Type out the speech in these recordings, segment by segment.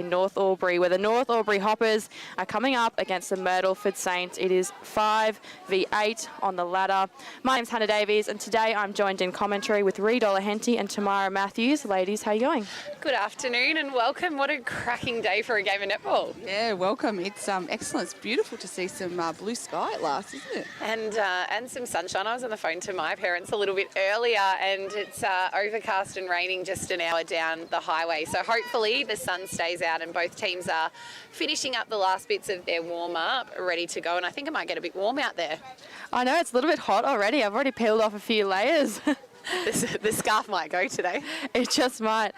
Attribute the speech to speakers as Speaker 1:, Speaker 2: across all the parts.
Speaker 1: in North Albury, where the North Albury Hoppers are coming up against the Myrtleford Saints. It is 5v8 on the ladder. My name's Hannah Davies, and today I'm joined in commentary with Ree Dollar-Henty and Tamara Matthews. Ladies, how are you going?
Speaker 2: Good afternoon and welcome. What a cracking day for a game of netball.
Speaker 3: Yeah, welcome. It's excellent. It's beautiful to see some blue sky at last, isn't it?
Speaker 2: And some sunshine. I was on the phone to my parents a little bit earlier, and it's overcast and raining just an hour down the highway. So hopefully the sun stays out and both teams are finishing up the last bits of their warm-up, ready to go. And I think it might get a bit warm out there.
Speaker 1: I know, it's a little bit hot already. I've already peeled off a few layers.
Speaker 2: The scarf might go today.
Speaker 1: It just might.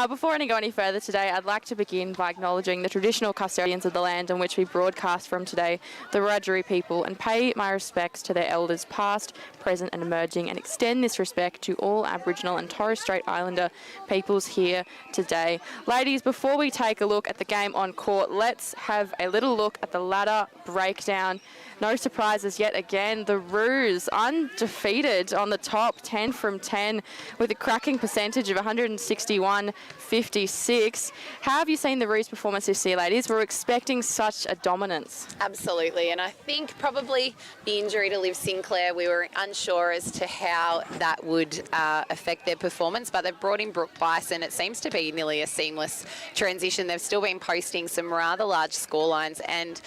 Speaker 1: Before I go any further today, I'd like to begin by acknowledging the traditional custodians of the land on which we broadcast from today, the Wiradjuri people, and pay my respects to their elders past, present and emerging, and extend this respect to all Aboriginal and Torres Strait Islander peoples here today. Ladies, before we take a look at the game on court, let's have a little look at the ladder breakdown. No surprises yet again. The Roos undefeated on the top, 10 from 10, with a cracking percentage of 161.56. How have you seen the Roos' performance this year, ladies? We're expecting such a dominance.
Speaker 2: Absolutely, and I think probably the injury to Liv Sinclair, we were unsure as to how that would affect their performance, but they've brought in Brooke Bice, and it seems to be nearly a seamless transition. They've still been posting some rather large scorelines, and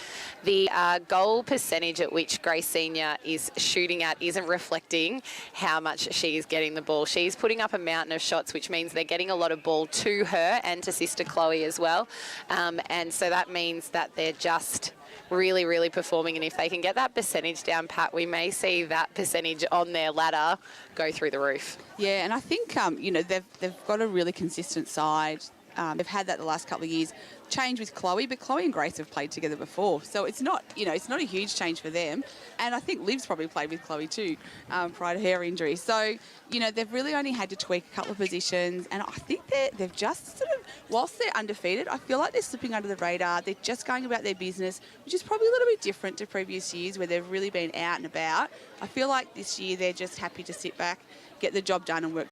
Speaker 2: the goal percentage at which Grace Senior is shooting at isn't reflecting how much she is getting the ball. She's putting up a mountain of shots, which means they're getting a lot of ball to her and to sister Chloe as well. And so that means that they're just really performing. And if they can get that percentage down pat, we may see that percentage on their ladder go through the roof.
Speaker 3: Yeah, and I think, they've got a really consistent side. They've had that the last couple of years. Change with Chloe, but Chloe and Grace have played together before, so it's not a huge change for them. And I think Liv's probably played with Chloe too, prior to her injury. So they've really only had to tweak a couple of positions, and I think they've just sort of, whilst they're undefeated, I feel like they're slipping under the radar. They're just going about their business, which is probably a little bit different to previous years where they've really been out and about. I feel like this year they're just happy to sit back, get the job done and work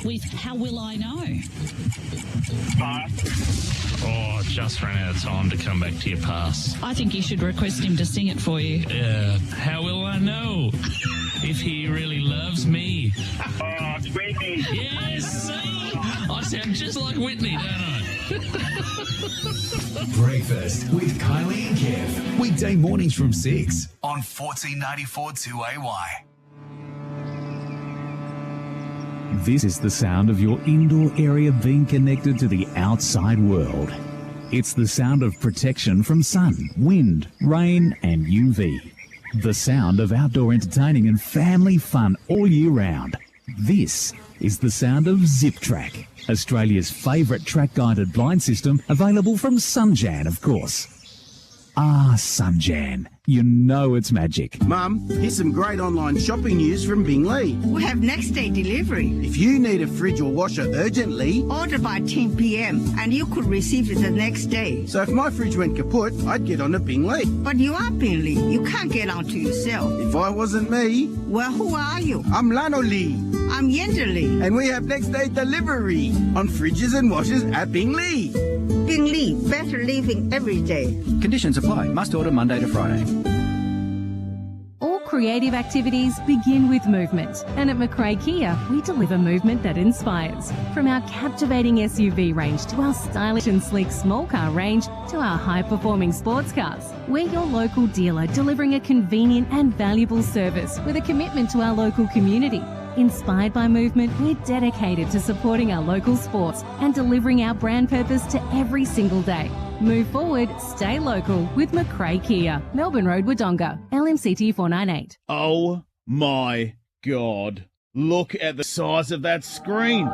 Speaker 4: with How Will I Know?
Speaker 5: Oh, just ran out of time to come back to your pass.
Speaker 4: I think you should request him to sing it for you.
Speaker 5: How will I know if he really loves me?
Speaker 6: Oh, it's Whitney.
Speaker 5: Yes, see? I sound just like Whitney, don't I?
Speaker 7: Breakfast with Kylie and Kev. Weekday mornings from 6 on 1494 2AY. This is the sound of your indoor area being connected to the outside world. It's the sound of protection from sun, wind, rain and UV. The sound of outdoor entertaining and family fun all year round. This is the sound of Zip Track, Australia's favourite track-guided blind system, available from Sunjan, of course. Ah, Sunjan, you know it's magic.
Speaker 8: Mum, here's some great online shopping news from Bingley.
Speaker 9: We have next day delivery.
Speaker 8: If you need a fridge or washer urgently,
Speaker 9: Order by 10 p.m. and you could receive it the next day.
Speaker 8: so if my fridge went kaput, I'd get onto Bingley.
Speaker 9: But you are Bingley. You can't get onto yourself.
Speaker 8: If I wasn't me,
Speaker 9: Well, who are you?
Speaker 8: I'm Lano Lee,
Speaker 9: I'm Yenderly.
Speaker 8: and we have next day delivery on fridges and washers at Bingley.
Speaker 9: Bingley, better living every day.
Speaker 10: Conditions apply. Must order Monday to Friday.
Speaker 11: All creative activities begin with movement, and at McRae Kia, we deliver movement that inspires. From our captivating SUV range to our stylish and sleek small car range to our high-performing sports cars, we're your local dealer delivering a convenient and valuable service with a commitment to our local community. Inspired by movement, we're dedicated to supporting our local sports and delivering our brand purpose to every single day. Move forward, stay local with McRae Kia, Melbourne Road, Wodonga, LMCT 498.
Speaker 12: Oh my God. Look at the size of that screen.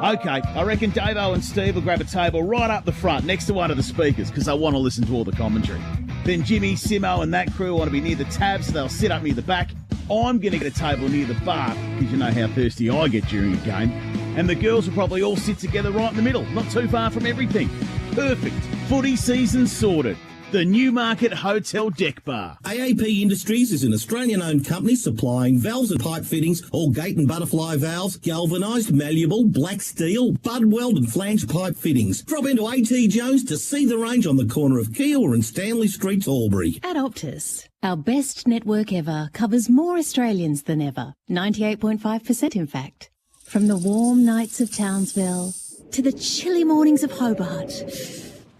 Speaker 12: Okay, I reckon Davo and Steve will grab a table right up the front next to one of the speakers because they want to listen to all the commentary. Then Jimmy, Simo and that crew want to be near the tab, so they'll sit up near the back. I'm going to get a table near the bar because you know how thirsty I get during a game. And the girls will probably all sit together right in the middle, not too far from everything. Perfect. Footy season sorted. The Newmarket Hotel Deck Bar.
Speaker 13: AAP Industries is an Australian-owned company supplying valves and pipe fittings, all gate and butterfly valves, galvanised, malleable, black steel, bud weld and flange pipe fittings. Drop into A.T. Jones to see the range on the corner of Kiawah and Stanley Streets, Albury.
Speaker 14: At Optus, our best network ever covers more Australians than ever. 98.5% in fact. From the warm nights of Townsville to the chilly mornings of Hobart.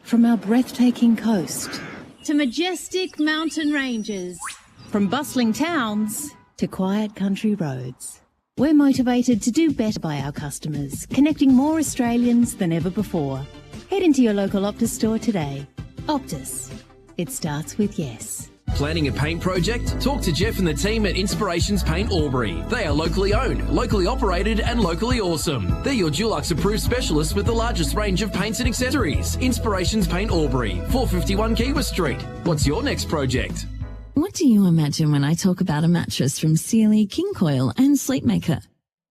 Speaker 14: From our breathtaking coast to majestic mountain ranges. From bustling towns to quiet country roads. We're motivated to do better by our customers, connecting more Australians than ever before. Head into your local Optus store today. Optus. It starts with yes.
Speaker 15: Planning a paint project? Talk to Jeff and the team at Inspirations Paint Albury. They are locally owned, locally operated and locally awesome. They're your Dulux approved specialists with the largest range of paints and accessories. Inspirations Paint Albury, 451 Kiwa Street. What's your next project?
Speaker 16: What do you imagine when I talk about a mattress from Sealy, King Coil and Sleepmaker?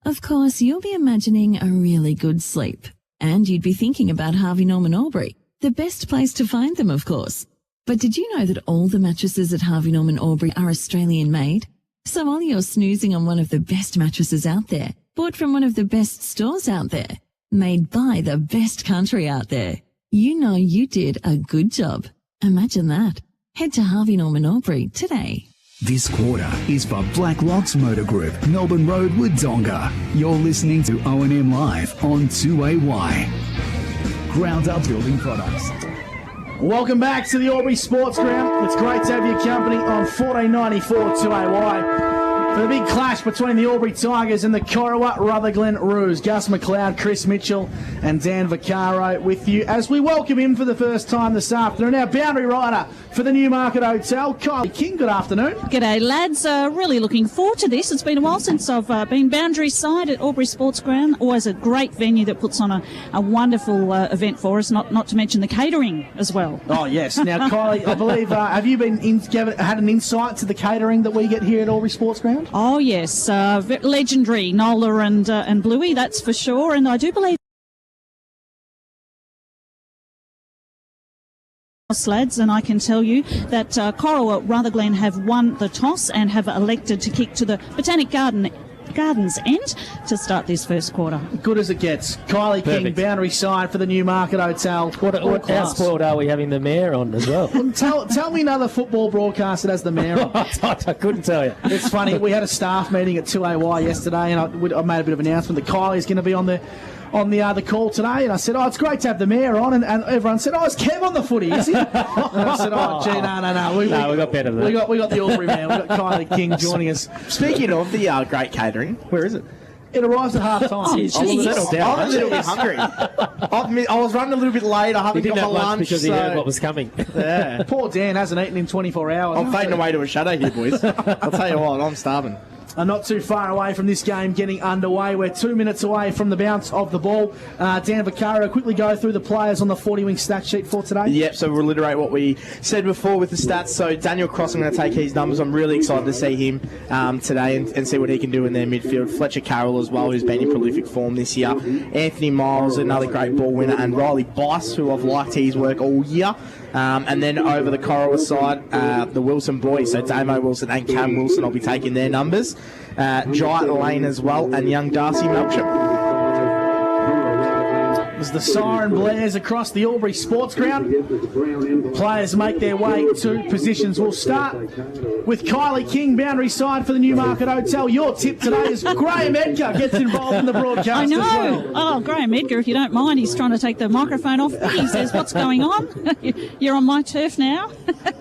Speaker 16: Of course, you'll be imagining a really good sleep. And you'd be thinking about Harvey Norman Albury, the best place to find them, of course. But did you know that all the mattresses at Harvey Norman Albury are Australian made? So while you're snoozing on one of the best mattresses out there, bought from one of the best stores out there, made by the best country out there, you know you did a good job. Imagine that. Head to Harvey Norman Albury today.
Speaker 7: This quarter is for Black Locks Motor Group, Melbourne Road, Wodonga. You're listening to O&M Live on 2AY. Ground Up Building Products.
Speaker 12: Welcome back to the Albury Sports Ground. It's great to have your company on 1494 2AY. For the big clash between the Albury Tigers and the Corowa-Rutherglen Roos. Gus McLeod, Chris Mitchell and Dan Vaccaro with you as we welcome him for the first time this afternoon. Our boundary rider for the Newmarket Hotel, Kylie King. Good afternoon.
Speaker 4: G'day, lads. Really looking forward to this. It's been a while since I've been boundary side at Albury Sports Ground. Always a great venue that puts on a wonderful event for us, not to mention the catering as well.
Speaker 12: Oh, yes. Now, Kylie, I believe, have you been had an insight to the catering that we get here at Albury Sports Ground?
Speaker 4: Oh, yes. Legendary Nola and Bluey, that's for sure. And I do believe lads, and I can tell you that Corowa-Rutherglen have won the toss and have elected to kick to the Botanic Garden Gardens End to start this first quarter.
Speaker 12: Good as it gets. Kylie King,
Speaker 17: Perfect.
Speaker 12: boundary side for the Newmarket Hotel.
Speaker 17: How spoiled are we having the mayor on as well?
Speaker 12: Tell me another football broadcast that has the mayor on.
Speaker 17: I couldn't tell you.
Speaker 12: It's funny, we had a staff meeting at 2AY yesterday, and I made a bit of an announcement that Kylie's going to be on the call today, and I said, it's great to have the mayor on, and everyone said, is Kev on the footy, is he? And I said, gee, no. We
Speaker 17: got better than that.
Speaker 12: We got the Albury man, we got Kylie King joining us.
Speaker 8: Speaking of the great catering, where is it?
Speaker 12: It arrives at half time.
Speaker 8: I'm a little bit hungry. I was running a little bit late. I haven't got my lunch.
Speaker 17: Because he heard what was coming.
Speaker 12: Yeah. Poor Dan hasn't eaten in 24 hours.
Speaker 8: I'm fading away to a shadow here, boys. I'll tell you what, I'm starving.
Speaker 12: Not too far away from this game getting underway. We're 2 minutes away from the bounce of the ball. Dan Vaccaro, quickly go through the players on the 40-wing stat sheet for today.
Speaker 8: Yep, so we'll reiterate what we said before with the stats. So Daniel Cross, I'm going to take his numbers. I'm really excited to see him today and see what he can do in their midfield. Fletcher Carroll as well, who's been in prolific form this year. Anthony Miles, another great ball winner. And Riley Bice, who I've liked his work all year. And then over the Corowa side, the Wilson boys, so Damo Wilson and Cam Wilson, I'll be taking their numbers. Giant Lane as well, and young Darcy Melksham.
Speaker 12: As the siren blares across the Albury Sports Ground, players make their way to positions. We'll start with Kylie King, boundary side for the Newmarket Hotel. Your tip today is Graham Edgar gets involved in the broadcast.
Speaker 4: I know.
Speaker 12: As well.
Speaker 4: Oh, Graham Edgar, if you don't mind, he's trying to take the microphone off. He says, what's going on? You're on my turf now.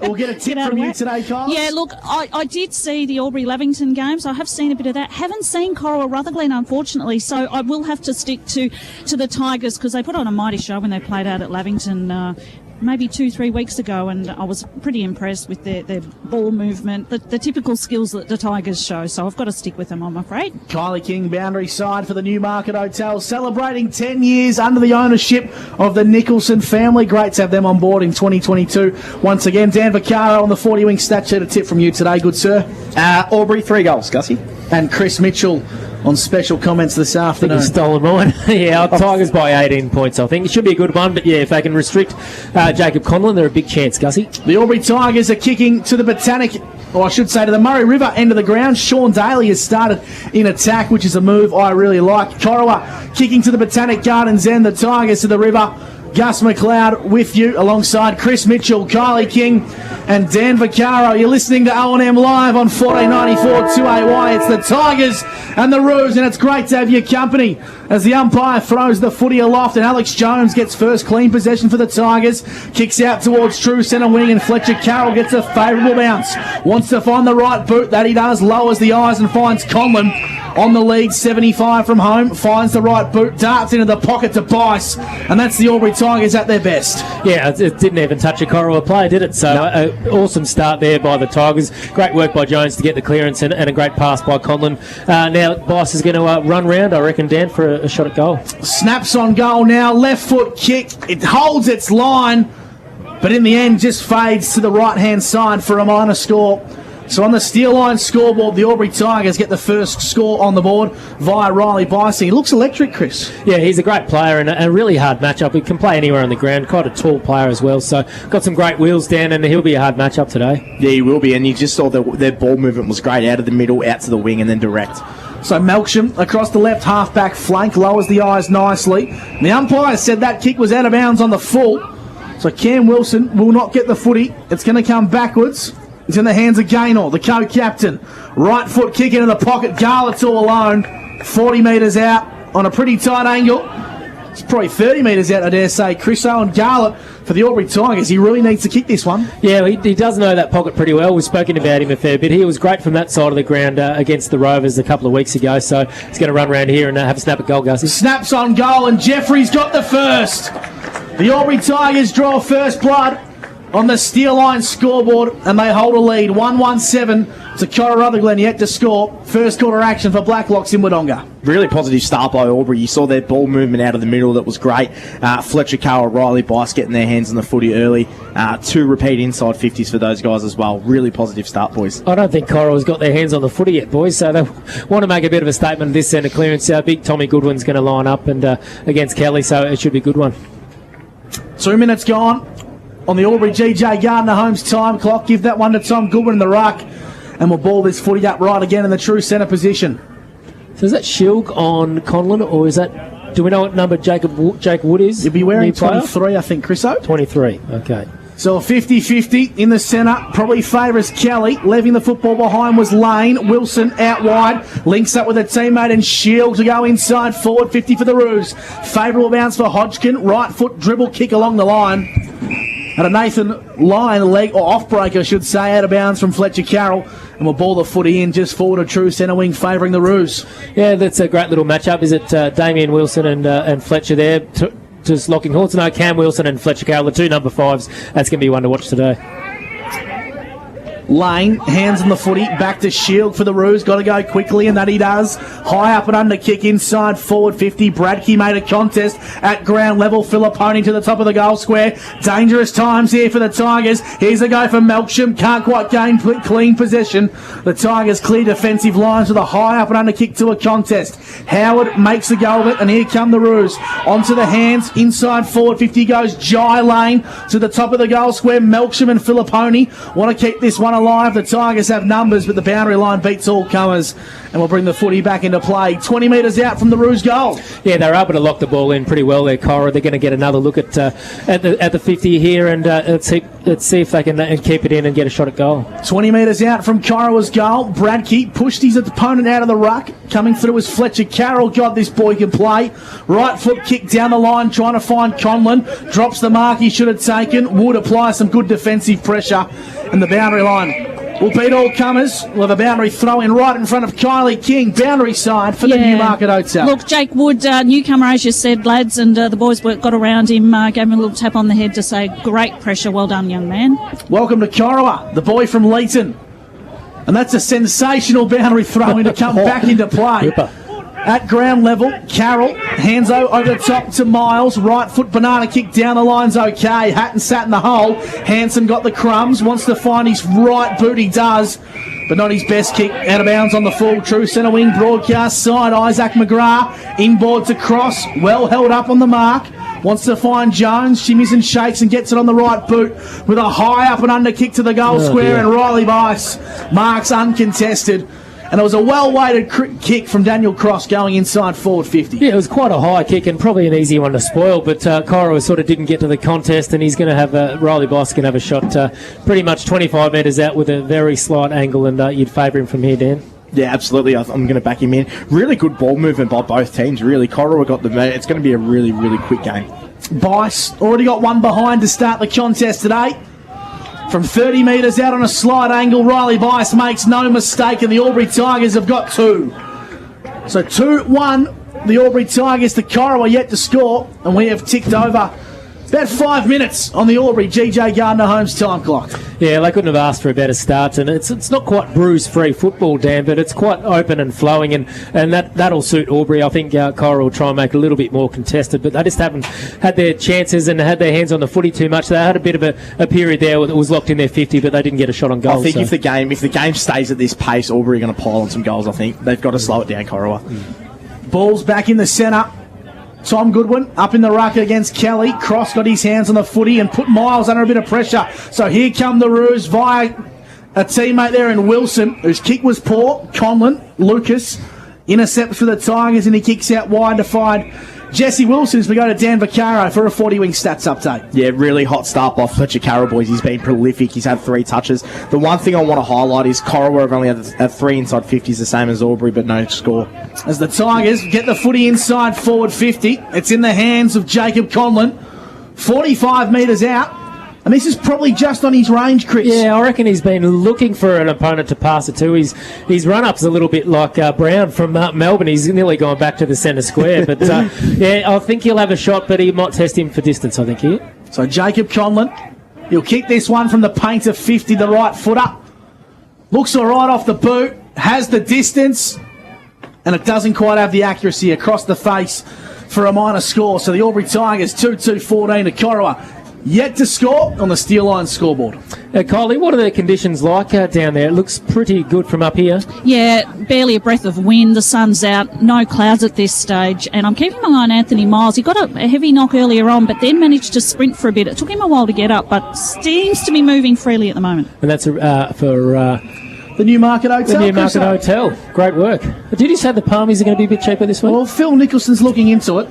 Speaker 12: We'll get a tip from you today, Kyle.
Speaker 4: Yeah, look, I did see the Albury-Lavington games. I have seen a bit of that. Haven't seen Corowa-Rutherglen, unfortunately, so I will have to stick to the Tigers because they put on a mighty show when they played out at Lavington maybe 2-3 weeks ago, and I was pretty impressed with their ball movement, the typical skills that the Tigers show, so I've got to stick with them, I'm afraid.
Speaker 12: Kylie King, boundary side for the Newmarket Hotel, celebrating 10 years under the ownership of the Nicholson family. Great to have them on board in 2022. Once again, Dan Vaccaro on the 40-wing stat sheet. A tip from you today, good sir.
Speaker 8: Albury, 3 goals, Gussie.
Speaker 12: And Chris Mitchell on special comments this afternoon.
Speaker 17: I think he's stolen mine. Yeah, Tigers by 18 points, I think. It should be a good one, but yeah, if they can restrict Jacob Conlon, they're a big chance, Gussie.
Speaker 12: The Albury Tigers are kicking to the Botanic, or I should say to the Murray River end of the ground. Sean Daly has started in attack, which is a move I really like. Corowa kicking to the Botanic Gardens end, the Tigers to the river. Gus McLeod with you alongside Chris Mitchell, Kylie King and Dan Vaccaro. You're listening to O&M Live on 1494 2AY. It's the Tigers and the Roos, and it's great to have your company as the umpire throws the footy aloft and Alex Jones gets first clean possession for the Tigers. Kicks out towards true centre wing and Fletcher Carroll gets a favourable bounce. Wants to find the right boot. That he does. Lowers the eyes and finds Conlon on the lead. 75 from home. Finds the right boot. Darts into the pocket to Bice. And that's the Albury Tigers at their best.
Speaker 17: Yeah, it didn't even touch a Corowa player, did it? So awesome start there by the Tigers. Great work by Jones to get the clearance and a great pass by Conlon. Now Bice is going to run round, I reckon, Dan, for a shot at goal.
Speaker 12: Snaps on goal now. Left foot kick. It holds its line, but in the end just fades to the right-hand side for a minor score. So on the Steel Line scoreboard, the Albury Tigers get the first score on the board via Riley Bice. He looks electric, Chris.
Speaker 17: Yeah, he's a great player and a really hard matchup. He can play anywhere on the ground, quite a tall player as well. So got some great wheels, Dan, and he'll be a hard matchup today.
Speaker 8: Yeah, he will be, and you just saw their ball movement was great, out of the middle, out to the wing, and then direct.
Speaker 12: So Melksham across the left half-back flank, lowers the eyes nicely. The umpire said that kick was out of bounds on the full. So Cam Wilson will not get the footy. It's going to come backwards. It's in the hands of Gaynor, the co-captain. Right foot kick into the pocket. Garlett's all alone. 40 metres out on a pretty tight angle. It's probably 30 metres out, I dare say. Chris Owen Garlett for the Albury Tigers. He really needs to kick this one.
Speaker 17: Yeah, he does know that pocket pretty well. We've spoken about him a fair bit. He was great from that side of the ground against the Rovers a couple of weeks ago. So he's going to run around here and have a snap at goal, Gussie.
Speaker 12: Snaps on goal and Jeffrey's got the first. The Albury Tigers draw first blood on the Steel Line scoreboard, and they hold a lead. 1-1-7 to Corowa-Rutherglen yet to score. First quarter action for Blacklocks in Wodonga.
Speaker 8: Really positive start by Albury. You saw their ball movement out of the middle. That was great. Fletcher Carroll, Riley Bice getting their hands on the footy early. 2 repeat inside 50s for those guys as well. Really positive start, boys.
Speaker 17: I don't think Corowa's got their hands on the footy yet, boys, so they want to make a bit of a statement this centre clearance. Big Tommy Goodwin's going to line up and against Kelly, so it should be a good one.
Speaker 12: 2 minutes gone on the Albury GJ Gardner Homes time clock. Give that one to Tom Goodwin in the ruck, and we'll ball this footy up right again in the true centre position.
Speaker 17: So is that Shilg on Conlon, or is that... Do we know what number Jake Wood is?
Speaker 12: He'll be wearing 23, I think, Chriso.
Speaker 17: 23, okay.
Speaker 12: So a 50-50 in the centre, probably favours Kelly. Leaving the football behind was Lane. Wilson out wide, links up with a teammate and Shield to go inside forward, 50 for the Roos. Favourable bounce for Hodgkin, right foot dribble kick along the line. And a Nathan Lyon leg, or off break I should say, out of bounds from Fletcher Carroll. And we'll ball the footy in just forward, a true centre wing favouring the Roos.
Speaker 17: Yeah, that's a great little matchup. Is it Damien Wilson and Fletcher there? Just locking horns. No, Cam Wilson and Fletcher Carroll, the two number 5s. That's going to be one to watch today.
Speaker 12: Lane, hands on the footy, back to Shield for the Roos. Got to go quickly, and that he does. High up and under kick inside forward 50. Bradkey made a contest at ground level. Filipponi to the top of the goal square. Dangerous times here for the Tigers. Here's a go for Melksham. Can't quite gain clean possession. The Tigers clear defensive lines with a high up and under kick to a contest. Howard makes the go of it, and here come the Roos. Onto the hands, inside forward 50 goes Jai Lane to the top of the goal square. Melksham and Filipponi want to keep this one alive. The Tigers have numbers, but the boundary line beats all comers, and we'll bring the footy back into play. 20 metres out from the Roos goal.
Speaker 17: Yeah, they're able to lock the ball in pretty well there, Cora. They're going to get another look at the 50 here, and let's see if they can keep it in and get a shot at goal.
Speaker 12: 20 metres out from Corowa's goal. Bradkey pushed his opponent out of the ruck. Coming through was Fletcher Carroll. God, this boy can play. Right foot kick down the line, trying to find Conlon. Drops the mark he should have taken. Wood apply some good defensive pressure, and the boundary line will beat all comers. We'll have a boundary throw in right in front of Kylie King. Boundary side for the Newmarket Hotel.
Speaker 4: Look, Jake Wood, newcomer, as you said, lads, and the boys got around him, gave him a little tap on the head to say, great pressure, well done, young man.
Speaker 12: Welcome to Corowa, the boy from Leeton. And that's a sensational boundary throw in to come back into play. At ground level, Carroll, hands over the top to Miles. Right foot banana kick down the line's okay. Hatton sat in the hole. Hanson got the crumbs. Wants to find his right boot. He does, but not his best kick. Out of bounds on the full. True centre wing broadcast side. Isaac McGrath inboard to cross. Well held up on the mark. Wants to find Jones, shimmies and shakes and gets it on the right boot with a high up and under kick to the goal square. And Riley Bice marks uncontested. And it was a well-weighted kick from Daniel Cross going inside forward 50.
Speaker 17: Yeah, it was quite a high kick and probably an easy one to spoil, but Corowa sort of didn't get to the contest, and he's going to have Riley Bice can have a shot pretty much 25 metres out with a very slight angle, and you'd favour him from here, Dan.
Speaker 8: Yeah, absolutely. I'm going to back him in. Really good ball movement by both teams, really. Corowa got the... It's going to be a really, really quick game.
Speaker 12: Bice already got one behind to start the contest today. From 30 metres out on a slight angle, Riley Bice makes no mistake, and the Albury Tigers have got two. So 2-1, the Albury Tigers to Corowa yet to score, and we have ticked over about 5 minutes on the Albury GJ Gardner Holmes time clock.
Speaker 17: Yeah, they couldn't have asked for a better start, and it's not quite bruise-free football, Dan, but it's quite open and flowing, and that'll suit Albury. I think Corowa will try and make it a little bit more contested, but they just haven't had their chances and had their hands on the footy too much. They had a bit of a period there that was locked in their 50, but they didn't get a shot on goal.
Speaker 8: I think if the game stays at this pace, Albury are going to pile on some goals. I think they've got to slow it down, Corowa.
Speaker 12: Ball's back in the centre. Tom Goodwin up in the ruck against Kelly. Cross got his hands on the footy and put Miles under a bit of pressure. So here come the Roos via a teammate there in Wilson, whose kick was poor. Conlon, Lucas, intercepts for the Tigers, and he kicks out wide to find Jesse Wilson as we go to Dan Vaccaro for a 40-wing stats update.
Speaker 8: Yeah, really hot start by Fletcher Carroll, boys. He's been prolific. He's had 3 touches. The one thing I want to highlight is Corowa have only had 3 inside 50s, the same as Albury, but no score.
Speaker 12: As the Tigers get the footy inside forward 50, it's in the hands of Jacob Conlon. 45 metres out. And this is probably just on his range, Chris.
Speaker 17: Yeah, I reckon he's been looking for an opponent to pass it to. His run-up's a little bit like Brown from Melbourne. He's nearly gone back to the centre square. But, yeah, I think he'll have a shot, but he might test him for distance, I think, here.
Speaker 12: So Jacob Conlon, he'll kick this one from the paint of 50, the right footer. Looks all right off the boot, has the distance, and it doesn't quite have the accuracy across the face for a minor score. So the Albury Tigers 2-2-14 to Corowa. Yet to score on the Steel Line scoreboard.
Speaker 17: Kylie, what are the conditions like down there? It looks pretty good from up here.
Speaker 4: Yeah, barely a breath of wind. The sun's out. No clouds at this stage. And I'm keeping my eye on Anthony Miles. He got a heavy knock earlier on, but then managed to sprint for a bit. It took him a while to get up, but seems to be moving freely at the moment.
Speaker 17: And that's for
Speaker 12: The Newmarket Hotel.
Speaker 17: The Newmarket Hotel. Great work. Did you say the Palmies are going to be a bit cheaper this week?
Speaker 12: Well, Phil Nicholson's looking into it.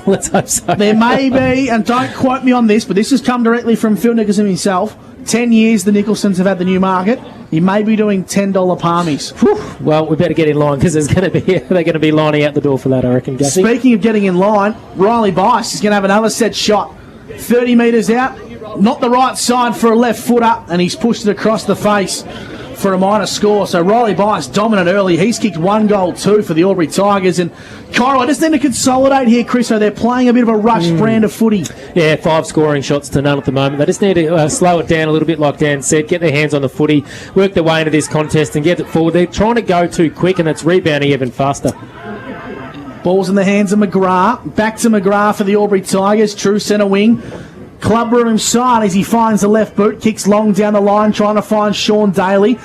Speaker 17: Let's hope so.
Speaker 12: There may be, and don't quote me on this, but this has come directly from Phil Nicholson himself. 10 years the Nicholsons have had the Newmarket. He may be doing $10 palmies.
Speaker 17: Whew. Well, we better get in line because they're going to be lining out the door for that, I reckon, Gussie.
Speaker 12: Speaking of getting in line, Riley Bice is going to have another set shot. 30 metres out, not the right side for a left footer, and he's pushed it across the face for a minor score. So Riley Bice dominant early. He's kicked 1 goal, 2 for the Albury Tigers. And Corowa just need to consolidate here, Chris. So they're playing a bit of a rush brand of footy.
Speaker 17: Yeah, 5 scoring shots to none at the moment. They just need to slow it down a little bit, like Dan said, get their hands on the footy, work their way into this contest and get it forward. They're trying to go too quick and it's rebounding even faster.
Speaker 12: Ball's in the hands of McGrath. Back to McGrath for the Albury Tigers. True centre wing. Clubroom side as he finds the left boot, kicks long down the line, trying to find Sean Daly.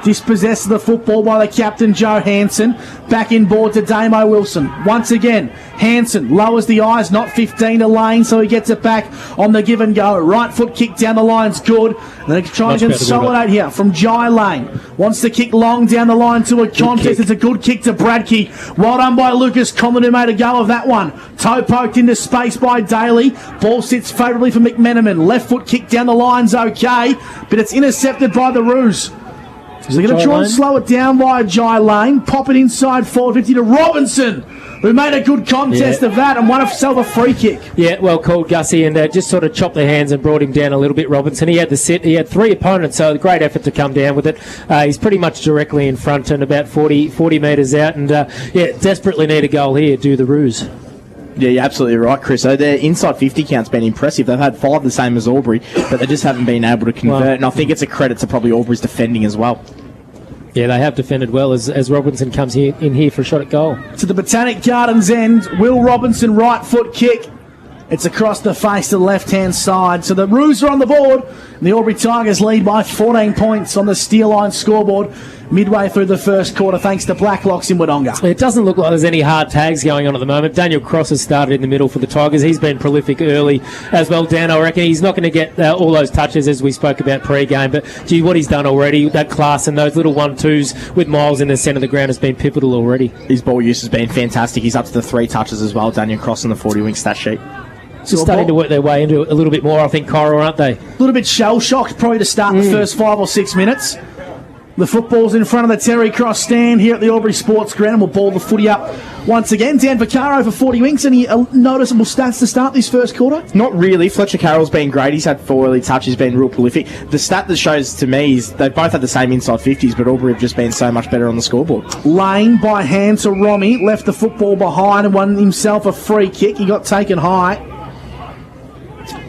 Speaker 12: Dispossessed of the football by the captain, Joe Hansen. Back in board to Damo Wilson. Once again, Hansen lowers the eyes, not 15 to Lane, so he gets it back on the give and go. Right foot kick down the line's good. And they're trying to consolidate here from Jai Lane. Wants to kick long down the line to a contest. It's a good kick to Bradkey. Well done by Lucas Conlon, who made a go of that one. Toe poked into space by Daly. Ball sits favourably for McMenamin. Left foot kick down the line's okay, but it's intercepted by the Roos. So they're going to try and slow it down via Jai Lane. Pop it inside forward 50 to Robinson, who made a good contest of that and won himself a free kick.
Speaker 17: Yeah, well called, Gussie, and just sort of chopped their hands and brought him down a little bit, Robinson. He had the sit. He had 3 opponents, so a great effort to come down with it. He's pretty much directly in front and about 40 metres out, and desperately need a goal here, do the Roos.
Speaker 8: Yeah, you're absolutely right, Chris. So their inside 50 count's been impressive. They've had 5 the same as Albury, but they just haven't been able to convert. And I think it's a credit to probably Albury's defending as well.
Speaker 17: Yeah, they have defended well as Robinson comes in here for a shot at goal.
Speaker 12: To the Botanic Gardens end, Will Robinson, right foot kick. It's across the face to the left-hand side. So the Roos are on the board. And the Albury Tigers lead by 14 points on the Steel Line scoreboard midway through the first quarter, thanks to Blacklocks in Wodonga.
Speaker 17: It doesn't look like there's any hard tags going on at the moment. Daniel Cross has started in the middle for the Tigers. He's been prolific early as well, Dan. I reckon he's not going to get all those touches as we spoke about pre-game, but gee, what he's done already, that class and those little 1-2s with Miles in the centre of the ground has been pivotal already.
Speaker 8: His ball use has been fantastic. He's up to the 3 touches as well, Daniel Cross on the 40-wing stat sheet.
Speaker 17: Just starting to work their way into it a little bit more, I think, Corowa, aren't they?
Speaker 12: A little bit shell-shocked probably to start the first 5 or 6 minutes. The football's in front of the Terry Cross stand here at the Albury Sports Ground, and we'll ball the footy up once again. Dan Vaccaro for 40 wings. Any noticeable stats to start this first quarter?
Speaker 8: Not really. Fletcher Carroll's been great. He's had 4 early touches, been real prolific. The stat that shows to me is they've both had the same inside 50s, but Albury have just been so much better on the scoreboard.
Speaker 12: Lane by hand to Romy, left the football behind and won himself a free kick. He got taken high.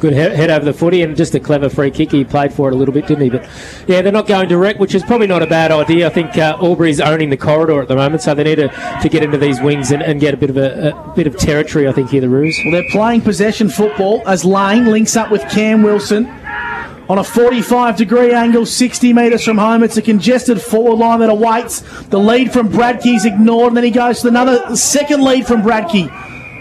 Speaker 17: Good head over the footy and just a clever free kick. He played for it a little bit, didn't he? But yeah, they're not going direct, which is probably not a bad idea. I think Albury's owning the corridor at the moment, so they need to get into these wings and get a bit of territory, I think, here, the Roos.
Speaker 12: Well, they're playing possession football as Lane links up with Cam Wilson on a 45-degree angle, 60 metres from home. It's a congested forward line that awaits. The lead from Bradkey's ignored, and then he goes to another second lead from Bradkey.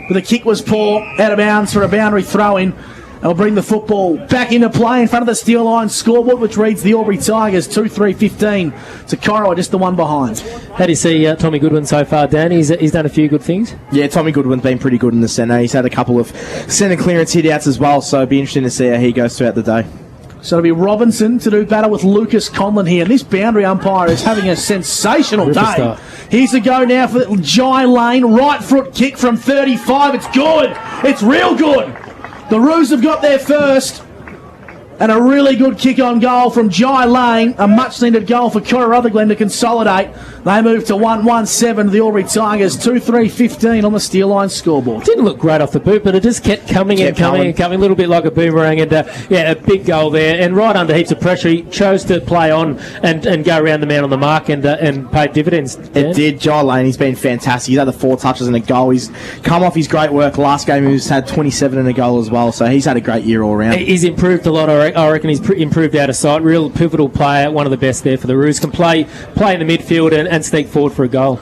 Speaker 12: But the kick was poor, out of bounds for a boundary throw-in. They'll bring the football back into play in front of the Steel Line scoreboard, which reads the Albury Tigers 2-3-15 to Corowa, just the one behind.
Speaker 17: How do you see Tommy Goodwin so far, Dan? He's done a few good things.
Speaker 8: Yeah, Tommy Goodwin's been pretty good in the centre. He's had a couple of centre clearance hit-outs as well, so it'll be interesting to see how he goes throughout the day.
Speaker 12: So it'll be Robinson to do battle with Lucas Conlon here. And this boundary umpire is having a sensational day. Here's a go now for Jai Lane. Right foot kick from 35. It's good. It's real good. The Roos have got there first. And a really good kick on goal from Jai Lane. A much-needed goal for Corowa-Rutherglen to consolidate. They move to 1-1-7 to the Albury Tigers. 2-3-15 on the Steel Line scoreboard.
Speaker 17: Didn't look great off the boot, but it just kept coming and coming. A little bit like a boomerang. And a big goal there. And right under heaps of pressure, he chose to play on and go around the man on the mark and pay dividends. Dan?
Speaker 8: It did. Jai Lane, he's been fantastic. He's had the 4 touches and a goal. He's come off his great work. Last game, he's had 27 and a goal as well. So he's had a great year all round.
Speaker 17: He's improved a lot, I reckon. He's improved out of sight. Real pivotal player, one of the best there for the Roos. Can play in the midfield and sneak forward for a goal.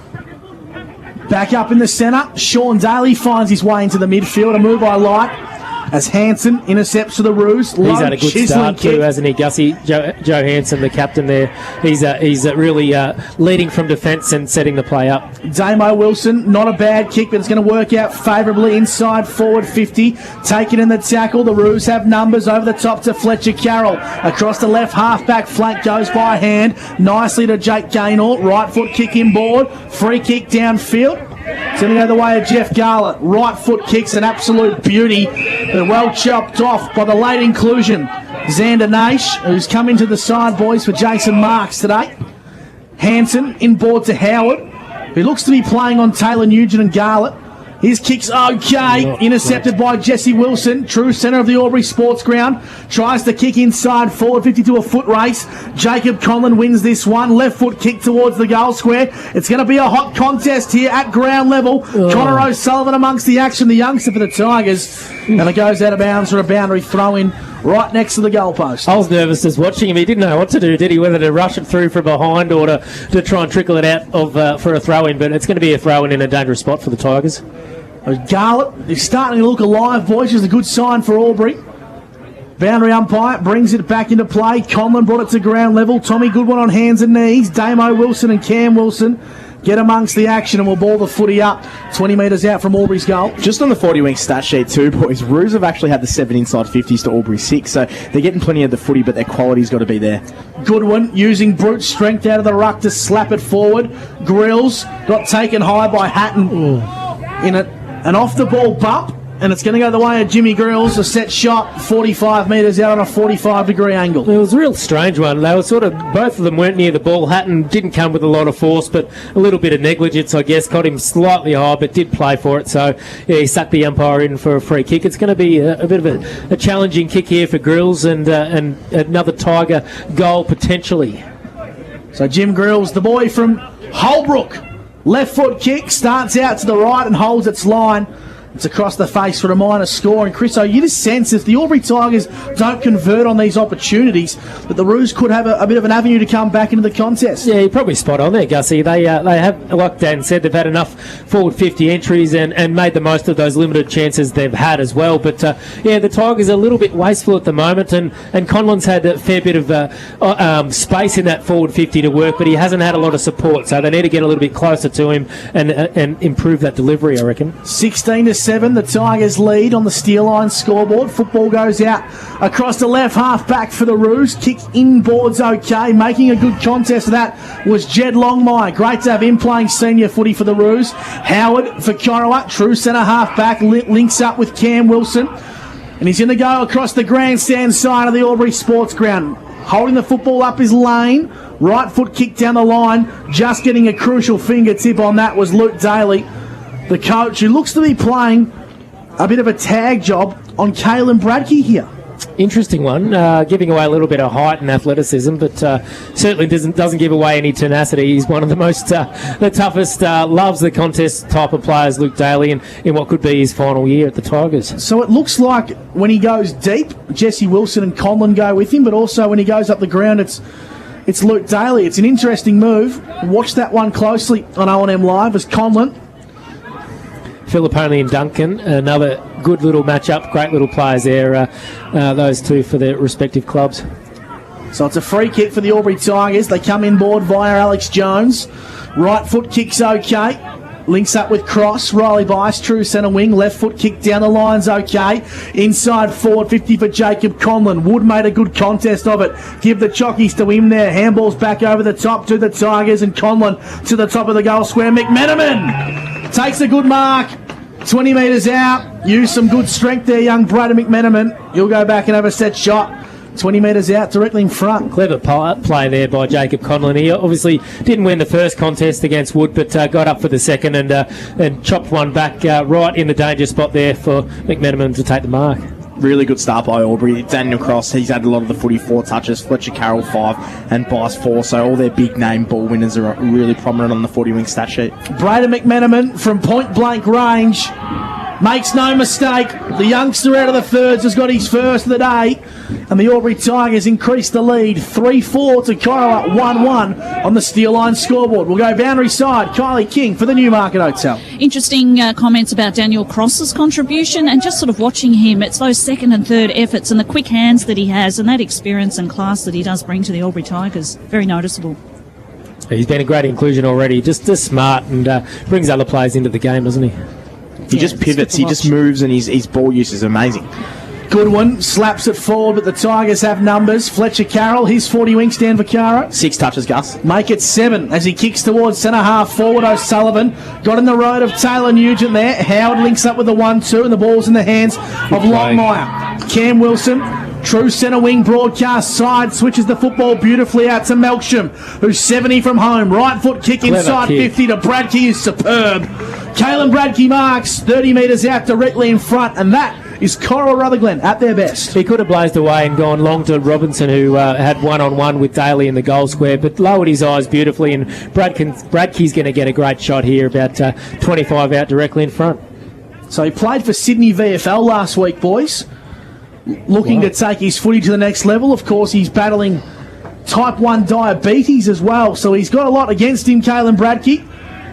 Speaker 12: Back up in the centre. Sean Daly finds his way into the midfield. A move I like.
Speaker 18: as Hansen intercepts for the Roos.
Speaker 17: He's had a good start too, hasn't he, Gussie? Joe Hansen, the captain there, he's really leading from defence and setting the play up.
Speaker 18: Damo Wilson, not a bad kick, but it's going to work out favourably inside forward 50. Taken in the tackle. The Roos have numbers over the top to Fletcher Carroll. Across the left half-back flank goes by hand. Nicely to Jake Gaynor. Right foot kick inboard. Free kick downfield. It's going to go the way of Jeff Garlett. Right foot kicks, an absolute beauty, but well chopped off by the late inclusion. Xander Naish, who's come into the side, boys, for Jason Marks today. Hansen inboard to Howard, who looks to be playing on Taylor Nugent and Garlett. His kick's okay, intercepted by Jesse Wilson, true centre of the Albury Sports Ground. Tries to kick inside forward 50 to a foot race. Jacob Conlon wins this one. Left foot kick towards the goal square. It's going to be a hot contest here at ground level. Connor O'Sullivan amongst the action, the youngster for the Tigers. And it goes out of bounds for a boundary throw-in right next to the goalpost.
Speaker 17: I was nervous just watching him. He didn't know what to do, did he? Whether to rush it through from behind or to try and trickle it out of for a throw-in. But it's going to be a throw-in in a dangerous spot for the Tigers.
Speaker 18: Garlett is starting to look alive, boys, which is a good sign for Albury. Boundary umpire brings it back into play. Conlon brought it to ground level. Tommy Goodwin on hands and knees. Damo Wilson and Cam Wilson get amongst the action and will ball the footy up 20 metres out from Albury's goal.
Speaker 8: Just on the 40-wing stat sheet too, boys, Roos have actually had the 7 inside 50s to Albury 6, so they're getting plenty of the footy, but their quality's got to be there.
Speaker 18: Goodwin using brute strength out of the ruck to slap it forward. Grills got taken high by Hatton in an off-the-ball bump, and it's going to go the way of Jimmy Grills. A set shot 45 metres out on a 45-degree angle.
Speaker 17: It was a real strange one. They were both of them weren't near the ball. Hatton didn't come with a lot of force, but a little bit of negligence, I guess. Got him slightly high, but did play for it. So, yeah, he sucked the umpire in for a free kick. It's going to be a bit of a challenging kick here for Grills and another Tiger goal potentially.
Speaker 18: So Jim Grills, the boy from Holbrook. Left foot kick, starts out to the right and holds its line. It's across the face for a minor score. And Chris, you just sense if the Albury Tigers don't convert on these opportunities, that the Roos could have a bit of an avenue to come back into the contest.
Speaker 17: Yeah, you're probably spot on there, Gussie. They have, like Dan said, they've had enough forward 50 entries and made the most of those limited chances they've had as well. But, the Tigers are a little bit wasteful at the moment, and Conlon's had a fair bit of space in that forward 50 to work, but he hasn't had a lot of support, so they need to get a little bit closer to him and improve that delivery, I reckon.
Speaker 18: 16-7, the Tigers lead on the steel line scoreboard. Football goes out across the left half back for the Roos. Kick inboard's okay. Making a good contest of that was Jed Longmire. Great to have him playing senior footy for the Roos. Howard for Corowa, true centre half back, links up with Cam Wilson. And he's going to go across the grandstand side of the Albury Sports Ground. Holding the football up his lane. Right foot kick down the line. Just getting a crucial fingertip on that was Luke Daly, the coach, who looks to be playing a bit of a tag job on Caelan Bradkey here.
Speaker 17: Interesting one, giving away a little bit of height and athleticism, but certainly doesn't give away any tenacity. He's one of the most, the toughest, loves the contest type of players, Luke Daly, in what could be his final year at the Tigers.
Speaker 18: So it looks like when he goes deep, Jesse Wilson and Conlon go with him, but also when he goes up the ground, it's Luke Daly. It's an interesting move. Watch that one closely on O&M Live as Conlon.
Speaker 17: Filipponi and Duncan, another good little matchup. Great little players there, those two for their respective clubs.
Speaker 18: So it's a free kick for the Albury Tigers. They come inboard via Alex Jones. Right foot kick's okay. Links up with Cross. Riley Bice, true centre wing. Left foot kick down the line's okay. Inside forward 50 for Jacob Conlon. Wood made a good contest of it. Give the chockies to him there. Handball's back over the top to the Tigers, and Conlon to the top of the goal square. McMenamin takes a good mark. 20 metres out. Use some good strength there, young Braden McMenamin. He'll go back and have a set shot. 20 metres out, directly in front.
Speaker 17: Clever play there by Jacob Conlon. He obviously didn't win the first contest against Wood, but got up for the second and chopped one back right in the danger spot there for McMenamin to take the mark.
Speaker 8: Really good start by Albury. Daniel Cross, he's had a lot of the footy, 4 touches. Fletcher Carroll, 5, and Bice, 4. So all their big-name ball winners are really prominent on the 40-wing stat sheet.
Speaker 18: Braden McMenamin from point-blank range Makes no mistake. The youngster out of the thirds has got his first of the day. And the Albury Tigers increase the lead 3-4 to Corowa 1-1 on the Steel Line scoreboard. We'll go boundary side. Kylie King for the Newmarket Hotel.
Speaker 4: Interesting comments about Daniel Cross's contribution and just sort of watching him. It's those second and third efforts and the quick hands that he has and that experience and class that he does bring to the Albury Tigers. Very noticeable.
Speaker 17: He's been a great inclusion already. Just smart and brings other players into the game, doesn't he?
Speaker 8: He just pivots, he just moves, and his ball use is amazing.
Speaker 18: Goodwin slaps it forward, but the Tigers have numbers. Fletcher Carroll, his 40 winks, Dan Vaccaro.
Speaker 8: 6 touches, Gus.
Speaker 18: Make it 7 as he kicks towards centre half forward. O'Sullivan got in the road of Taylor Nugent there. Howard links up with the 1-2, and the ball's in the hands of Longmire. Cam Wilson, true centre wing broadcast side, switches the football beautifully out to Melksham, who's 70 from home. Right foot kick inside 50 to Bradkey, is superb. Caelan Bradkey marks 30 metres out directly in front, and that is Corowa-Rutherglen at their best.
Speaker 17: He could have blazed away and gone long to Robinson, who had one-on-one with Daly in the goal square, but lowered his eyes beautifully, and Bradkey's going to get a great shot here, about 25 out directly in front.
Speaker 18: So he played for Sydney VFL last week, boys. Looking to take his footy to the next level. Of course, he's battling type 1 diabetes as well, so he's got a lot against him, Caelan Bradkey.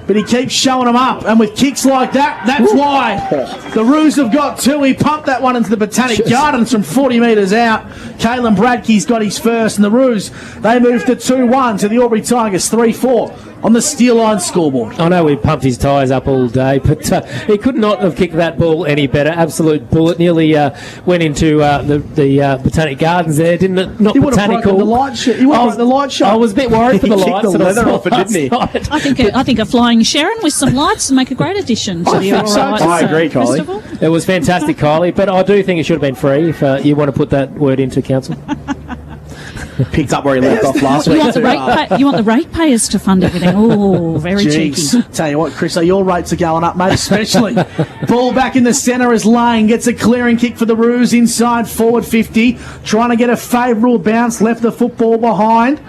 Speaker 18: But he keeps showing them up, and with kicks like that, that's why the Roos have got 2. He pumped that one into the Botanic Gardens from 40 metres out. Caelan Bradkey's got his first, and the Roos, they move to 2-1 to the Albury Tigers 3-4 on the Steel Line scoreboard.
Speaker 17: I know we pumped his tyres up all day, but he could not have kicked that ball any better. Absolute bullet. Nearly went into the Botanic Gardens there, didn't it? Not
Speaker 18: he would have
Speaker 17: botanical.
Speaker 18: The light shot. He would have the light shot.
Speaker 17: I was a bit worried for the
Speaker 8: He
Speaker 17: lights.
Speaker 8: kicked the leather off it, didn't he?
Speaker 4: I think a flying Sharon with some lights would make a great addition to the
Speaker 8: I agree, Kylie.
Speaker 4: festival.
Speaker 17: It was fantastic, Kylie, but I do think it should have been free if you want to put that word into council.
Speaker 8: Picked up where he left off last week.
Speaker 4: You want the ratepayers to fund everything. Oh, very cheeky.
Speaker 18: Tell you what, Chris, your rates are going up, mate, especially. Ball back in the centre as Lane gets a clearing kick for the Roos inside forward 50. Trying to get a favourable bounce, left the football behind.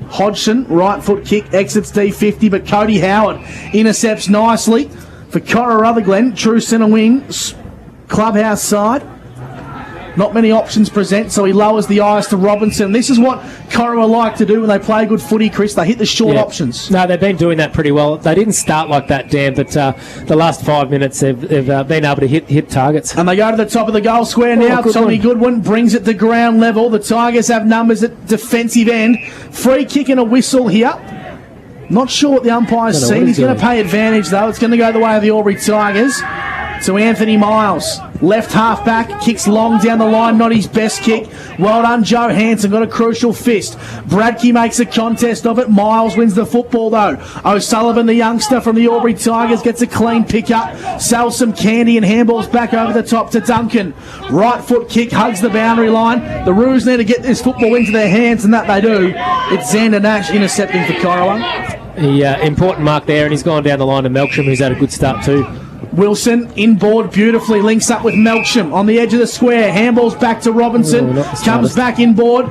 Speaker 18: Hodgson, right foot kick, exits D50, but Cody Howard intercepts nicely for Corowa-Rutherglen. True centre wing, clubhouse side. Not many options present, so he lowers the eyes to Robinson. This is what Corowa like to do when they play good footy, Chris. They hit the short options.
Speaker 17: No, they've been doing that pretty well. They didn't start like that, Dan, but the last 5 minutes they've been able to hit targets.
Speaker 18: And they go to the top of the goal square now. Tommy Goodwin brings it to ground level. The Tigers have numbers at defensive end. Free kick and a whistle here. Not sure what the umpire's seen. He's going to pay advantage, though. It's going to go the way of the Albury Tigers. To Anthony Miles, left half back, kicks long down the line, not his best kick. Well done, Joe Hanson, got a crucial fist. Bradkey makes a contest of it. Miles wins the football though. O'Sullivan, the youngster from the Albury Tigers, gets a clean pick up, sells some candy and handballs back over the top to Duncan. Right foot kick, hugs the boundary line. The Roos need to get this football into their hands, and that they do. It's Xander Nash intercepting for Corowa.
Speaker 17: Important mark there, and he's gone down the line to Melksham, who's had a good start too.
Speaker 18: Wilson inboard beautifully, links up with Melksham on the edge of the square. Handballs back to Robinson, comes back inboard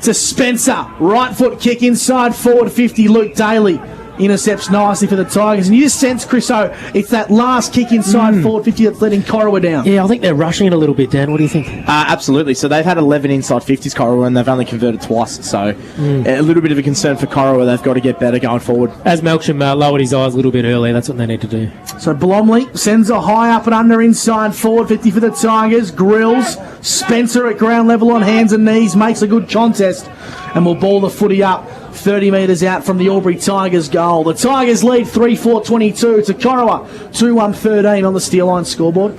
Speaker 18: to Spencer. Right foot kick inside forward 50. Luke Daly intercepts nicely for the Tigers. And you just sense, Chriso, it's that last kick inside forward 50 that's letting Corowa down.
Speaker 17: Yeah, I think they're rushing it a little bit, Dan. What do you think?
Speaker 8: Absolutely. So they've had 11 inside 50s, Corowa, and they've only converted twice. So a little bit of a concern for Corowa. They've got to get better going forward.
Speaker 17: As Melksham lowered his eyes a little bit earlier, that's what they need to do.
Speaker 18: So Blomley sends a high up and under inside forward 50 for the Tigers. Grills, Spencer at ground level on hands and knees, makes a good contest and will ball the footy up 30 metres out from the Albury Tigers goal. The Tigers lead 3-4-22 to Corowa 2-1-13 on the Steel Line scoreboard.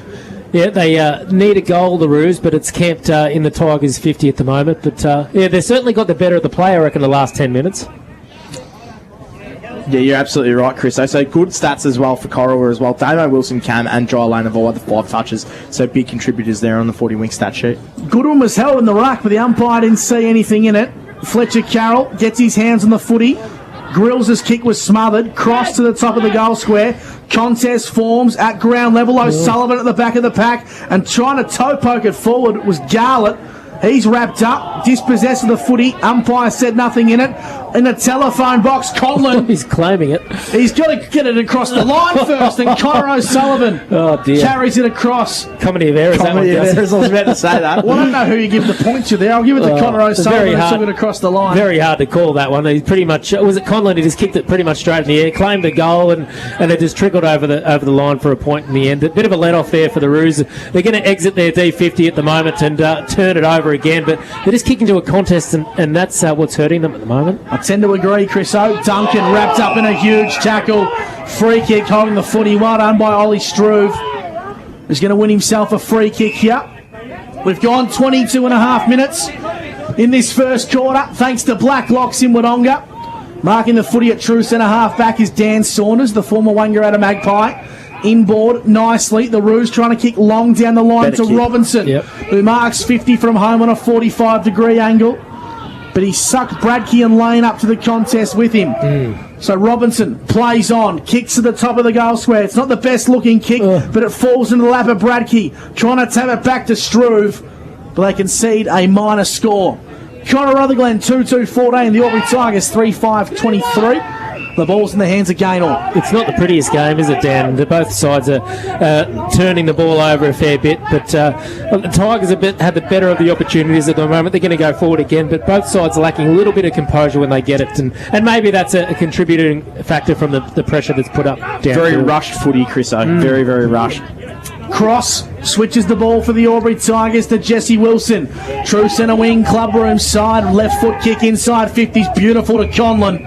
Speaker 17: Yeah, they need a goal, the Roos, but it's camped in the Tigers 50 at the moment. But they've certainly got the better of the play, I reckon, the last 10 minutes.
Speaker 8: Yeah, you're absolutely right, Chris. So good stats as well for Corowa as well. Damo Wilson, Cam and Jai Lane have all had the 5 touches. So big contributors there on the 40-wing stat sheet.
Speaker 18: Goodwin was held in the ruck, but the umpire didn't see anything in it. Fletcher Carroll gets his hands on the footy. Grills' kick was smothered. Cross to the top of the goal square. Contest forms at ground level. O'Sullivan at the back of the pack and trying to toe poke it forward was Garlett. He's wrapped up, dispossessed of the footy. Umpire said nothing in it. in the telephone box. Conlon.
Speaker 17: He's claiming it.
Speaker 18: He's got to get it across the line first, and Connor O'Sullivan carries it across.
Speaker 17: Comedy of errors.
Speaker 8: Comedy of errors. I was about to say that.
Speaker 18: Well, I don't know who you give the point to there. I'll give it to Connor O'Sullivan who took it across the line.
Speaker 17: Very hard to call that one. He pretty much was it Conlon. He just kicked it pretty much straight in the air, claimed the goal, and it just trickled over the line for a point in the end. A bit of a let off there for the Roos. They're going to exit their D50 at the moment and turn it over again, but they're just kicking to a contest, and that's what's hurting them at the moment.
Speaker 18: I tend to agree, Chris O. Duncan wrapped up in a huge tackle. Free kick holding the footy. Well done by Ollie Struve. He's going to win himself a free kick here. We've gone 22 and a half minutes in this first quarter, thanks to Black Locks in Wodonga. Marking the footy at true centre half back is Dan Saunders, the former Wangaratta Magpie. Inboard nicely. The Roos trying to kick long down the line to Robinson, who marks 50 from home on a 45-degree angle. But he sucked Bradkey and Lane up to the contest with him. So Robinson plays on, kicks to the top of the goal square. It's not the best looking kick, but it falls into the lap of Bradkey, trying to tap it back to Struve, but they concede a minor score. Corowa-Rutherglen 2-2-14, the Albury Tigers 3-5-23. The ball's in the hands of Gaynor.
Speaker 17: It's not the prettiest game, is it, Dan? Both sides are turning the ball over a fair bit, but the Tigers had the better of the opportunities at the moment. They're going to go forward again, but both sides are lacking a little bit of composure when they get it, and maybe that's a contributing factor from the pressure that's put up down.
Speaker 8: Very rushed footy, Chriso. Very, very rushed.
Speaker 18: Cross switches the ball for the Albury Tigers to Jesse Wilson. True centre wing, club room side, left foot kick inside 50s, beautiful to Conlon.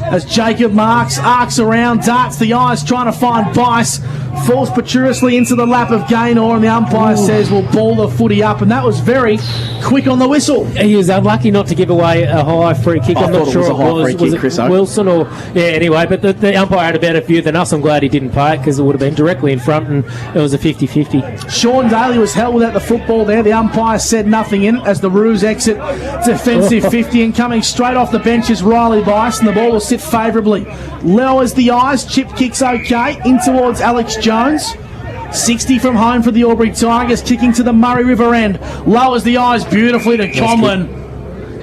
Speaker 18: As Jacob marks, arcs around, darts the eyes, trying to find Bice, falls precariously into the lap of Gaynor, and the umpire says we'll ball the footy up, and that was very quick on the whistle.
Speaker 17: He was unlucky not to give away a high free kick. I'm not sure it was Wilson or anyway, but the umpire had a better view than us. I'm glad he didn't pay it because it would have been directly in front, and it was a 50-50.
Speaker 18: Sean Daly was held without the football there. The umpire said nothing in as the Roos exit defensive 50, and coming straight off the bench is Riley Bice, and the ball will sit favourably. Lowers the eyes, chip kicks okay, in towards Alex Jones. 60 from home for the Albury Tigers, kicking to the Murray River end. Lowers the eyes beautifully to Conlon.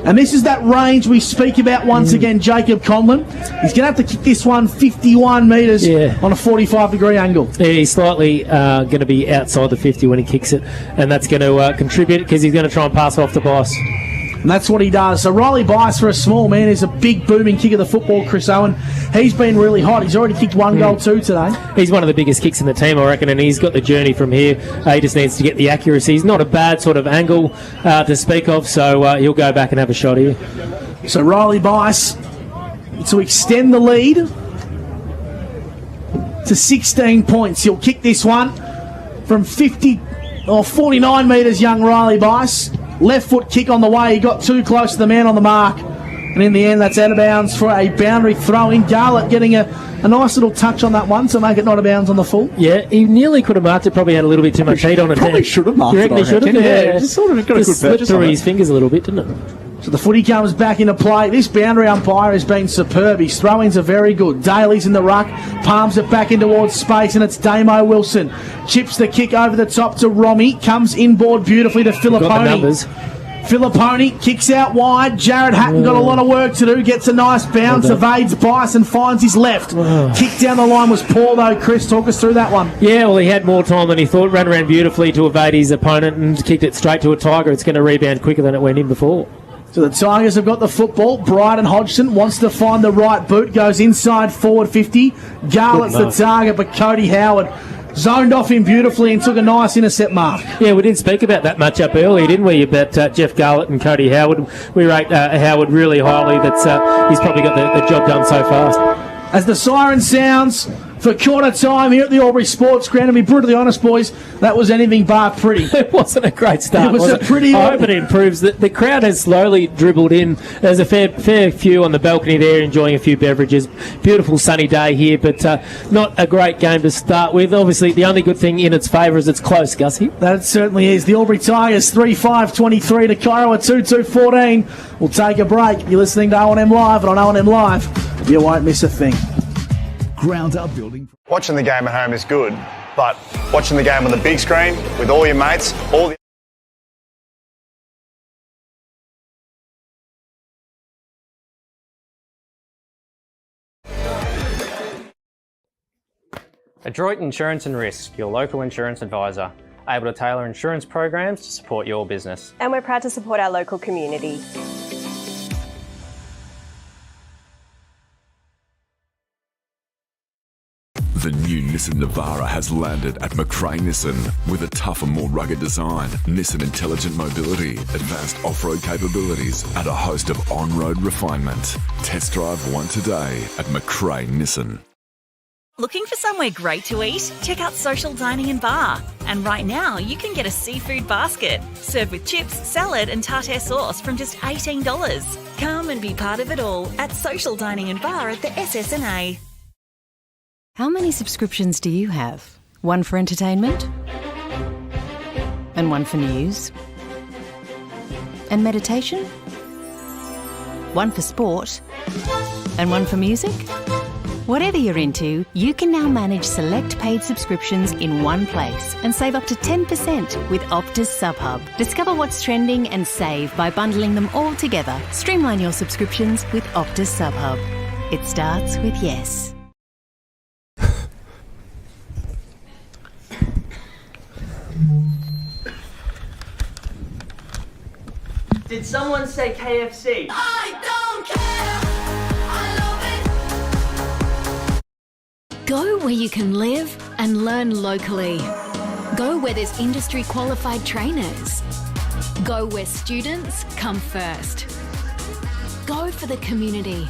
Speaker 18: And this is that range we speak about once again, Jacob Conlon. He's going to have to kick this one 51 metres on a 45-degree angle.
Speaker 17: Yeah, he's slightly going to be outside the 50 when he kicks it, and that's going to contribute because he's going to try and pass off the Bice.
Speaker 18: And that's what he does. So Riley Bice, for a small man, is a big booming kick of the football, Chris Owen. He's been really hot. He's already kicked one goal too today.
Speaker 17: He's one of the biggest kicks in the team, I reckon, and he's got the journey from here. He just needs to get the accuracy. He's not a bad sort of angle to speak of, so he'll go back and have a shot here.
Speaker 18: So Riley Bice to extend the lead to 16 points. He'll kick this one from 49 metres, young Riley Bice. Left foot kick on the way. He got too close to the man on the mark. And in the end, that's out of bounds for a boundary throw in. Garlett getting a nice little touch on that one to make it not out of bounds on the full.
Speaker 17: Yeah, he nearly could have marked it. Probably had a little bit too much heat on it.
Speaker 8: Probably should have marked
Speaker 17: it. You reckon he should have?
Speaker 8: Yeah, just sort of got a good
Speaker 17: slipped through his fingers a little bit, didn't it?
Speaker 18: So the footy comes back into play. This boundary umpire has been superb. His throw-ins are very good. Daly's in the ruck, palms it back in towards space, and it's Damo Wilson. Chips the kick over the top to Romy, comes inboard beautifully to Filipponi. Filipponi kicks out wide. Jared Hatton got a lot of work to do. Gets a nice bounce, evades Bice and finds his left. Kick down the line was poor though. Chris, talk us through that one.
Speaker 17: Yeah, well, he had more time than he thought. Ran around beautifully to evade his opponent and kicked it straight to a Tiger. It's going to rebound quicker than it went in before.
Speaker 18: So the Tigers have got the football. Bryden Hodgson wants to find the right boot. Goes inside forward 50. Garlett's the target, but Cody Howard zoned off him beautifully and took a nice intercept mark.
Speaker 17: Yeah, we did speak about that match up earlier, didn't we, about Jeff Garlett and Cody Howard. We rate Howard really highly. That's he's probably got the job done so far.
Speaker 18: As the siren sounds for quarter time here at the Albury Sports Ground, to be brutally honest, boys, that was anything bar pretty.
Speaker 17: It wasn't a great start.
Speaker 18: It was a pretty.
Speaker 17: I hope it improves. The crowd has slowly dribbled in. There's a fair few on the balcony there enjoying a few beverages. Beautiful sunny day here, but not a great game to start with. Obviously, the only good thing in its favour is it's close, Gussie.
Speaker 18: That certainly is. The Albury Tigers 3-5-23 to Corowa 2-2-14. We'll take a break. You're listening to O&M Live, and on O&M Live, you won't miss a thing.
Speaker 19: Ground up building. Watching the game at home is good, but watching the game on the big screen with all your mates, all the
Speaker 20: Adroit Insurance and Risk, your local insurance advisor, able to tailor insurance programs to support your business.
Speaker 21: And we're proud to support our local community.
Speaker 22: The new Nissan Navara has landed at McRae Nissan with a tougher, more rugged design, Nissan Intelligent Mobility, advanced off-road capabilities, and a host of on-road refinement. Test drive one today at McRae Nissan.
Speaker 23: Looking for somewhere great to eat? Check out Social Dining and Bar. And right now, you can get a seafood basket, served with chips, salad and tartare sauce from just $18. Come and be part of it all at Social Dining and Bar at the SSNA.
Speaker 14: How many subscriptions do you have? One for entertainment? And one for news? And meditation? One for sport? And one for music? Whatever you're into, you can now manage select paid subscriptions in one place and save up to 10% with Optus SubHub. Discover what's trending and save by bundling them all together. Streamline your subscriptions with Optus SubHub. It starts with yes.
Speaker 24: Did someone say KFC?
Speaker 25: I don't care.
Speaker 26: Go where you can live and learn locally. Go where there's industry qualified trainers. Go where students come first. Go for the community.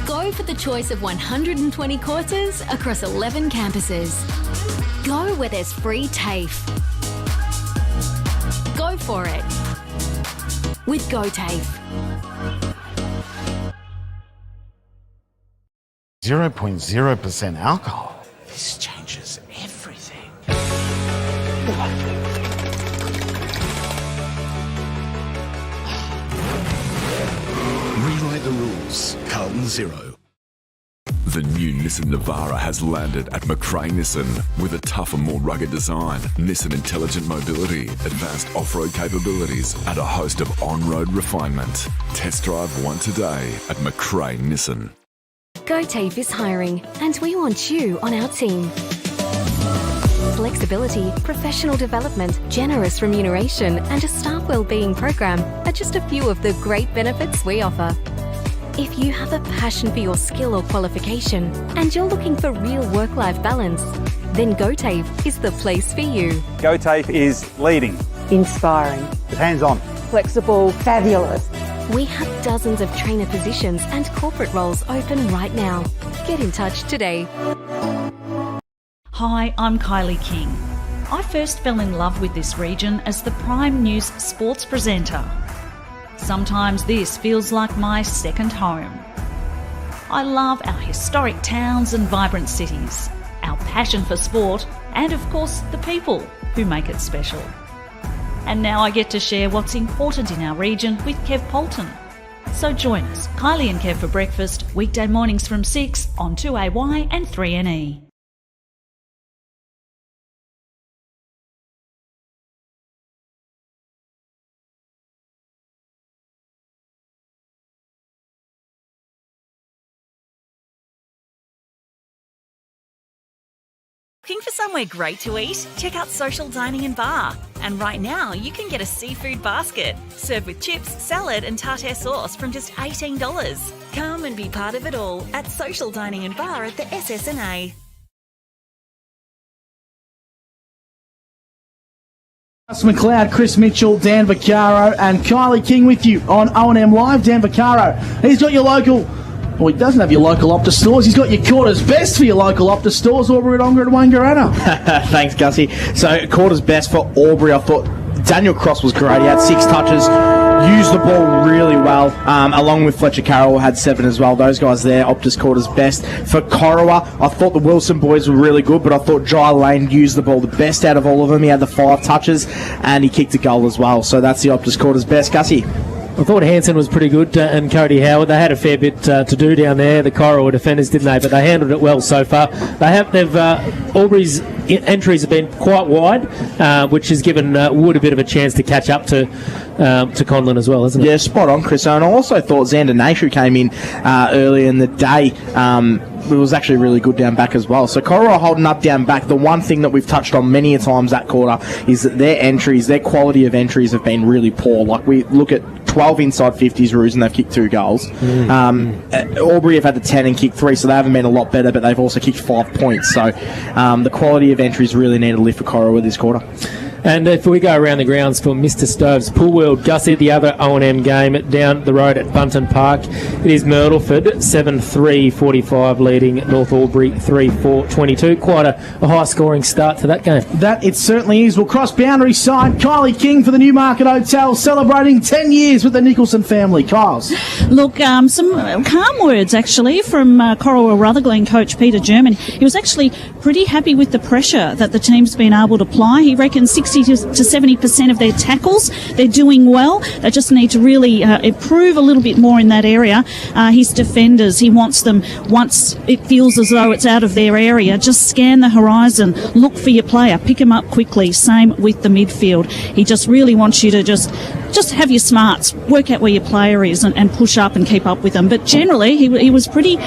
Speaker 26: Go for the choice of 120 courses across 11 campuses. Go where there's free TAFE. Go for it with GoTAFE.
Speaker 27: 0.0% alcohol. This changes everything.
Speaker 22: Rewrite the rules. Carlton Zero. The new Nissan Navara has landed at McRae Nissan with a tougher, more rugged design, Nissan Intelligent Mobility, advanced off-road capabilities, and a host of on-road refinement. Test drive one today at McRae Nissan.
Speaker 26: GoTAFE is hiring, and we want you on our team. Flexibility, professional development, generous remuneration, and a staff wellbeing program are just a few of the great benefits we offer. If you have a passion for your skill or qualification, and you're looking for real work-life balance, then GoTAFE is the place for you.
Speaker 28: GoTAFE is leading,
Speaker 21: inspiring,
Speaker 28: hands-on,
Speaker 21: flexible, fabulous.
Speaker 26: We have dozens of trainer positions and corporate roles open right now. Get in touch today.
Speaker 4: Hi, I'm Kylie King. I first fell in love with this region as the Prime News sports presenter. Sometimes this feels like my second home. I love our historic towns and vibrant cities, our passion for sport, and of course the people who make it special. And now I get to share what's important in our region with Kev Polton. So join us, Kylie and Kev for breakfast, weekday mornings from 6 on 2AY and 3NE.
Speaker 23: Looking for somewhere great to eat? Check out Social Dining and Bar. And right now, you can get a seafood basket, served with chips, salad and tartare sauce from just $18. Come and be part of it all at Social Dining and Bar at the SSNA.
Speaker 18: Russ McLeod, Chris Mitchell, Dan Vaccaro and Kylie King with you on O&M Live. Dan Vaccaro, he's got your local... Well, he doesn't have your local Optus stores. He's got your quarters best for your local Optus stores, Albury, Wodonga and Wangaratta.
Speaker 8: Thanks, Gussie. So, quarters best for Albury. I thought Daniel Cross was great. He had 6 touches, used the ball really well, along with Fletcher Carroll had 7 as well. Those guys there, Optus quarters best. For Corowa, I thought the Wilson boys were really good, but I thought Jai Lane used the ball the best out of all of them. He had the 5 touches, and he kicked a goal as well. So that's the Optus quarters best. Gussie?
Speaker 17: I thought Hansen was pretty good and Cody Howard. They had a fair bit to do down there, the Corowa defenders, didn't they? But they handled it well so far. Albury's entries have been quite wide, which has given Wood a bit of a chance to catch up to Conlon as well, hasn't it?
Speaker 8: Yeah, spot on, Chris. And I also thought Xander Nashu came in early in the day was actually really good down back as well. So Corowa holding up down back. The one thing that we've touched on many a times that quarter is that their entries, their quality of entries have been really poor. Like we look at 12 inside 50s Roos and they've kicked 2 goals. Albury have had the 10 and kicked 3, so they haven't been a lot better, but they've also kicked 5 points. So the quality of entries really need a lift for Corowa this quarter.
Speaker 17: And if we go around the grounds for Mr. Stove's Pool World Gussie, the other O&M game down the road at Bunton Park, it is Myrtleford 7-3-45 leading North Albury 3-4-22. Quite a high-scoring start to that game.
Speaker 18: That it certainly is. We'll cross boundary side. Kylie King for the Newmarket Hotel, celebrating 10 years with the Nicholson family. Kyles.
Speaker 4: Look, some calm words, actually, from Corowa-Rutherglen coach Peter German. He was actually pretty happy with the pressure that the team's been able to apply. He reckons 60 to 70% of their tackles, they're doing well. They just need to really improve a little bit more in that area. His defenders, he wants them, once it feels as though it's out of their area, just scan the horizon, look for your player, pick him up quickly. Same with the midfield. He just really wants you to just have your smarts, work out where your player is and push up and keep up with them. But generally, he was pretty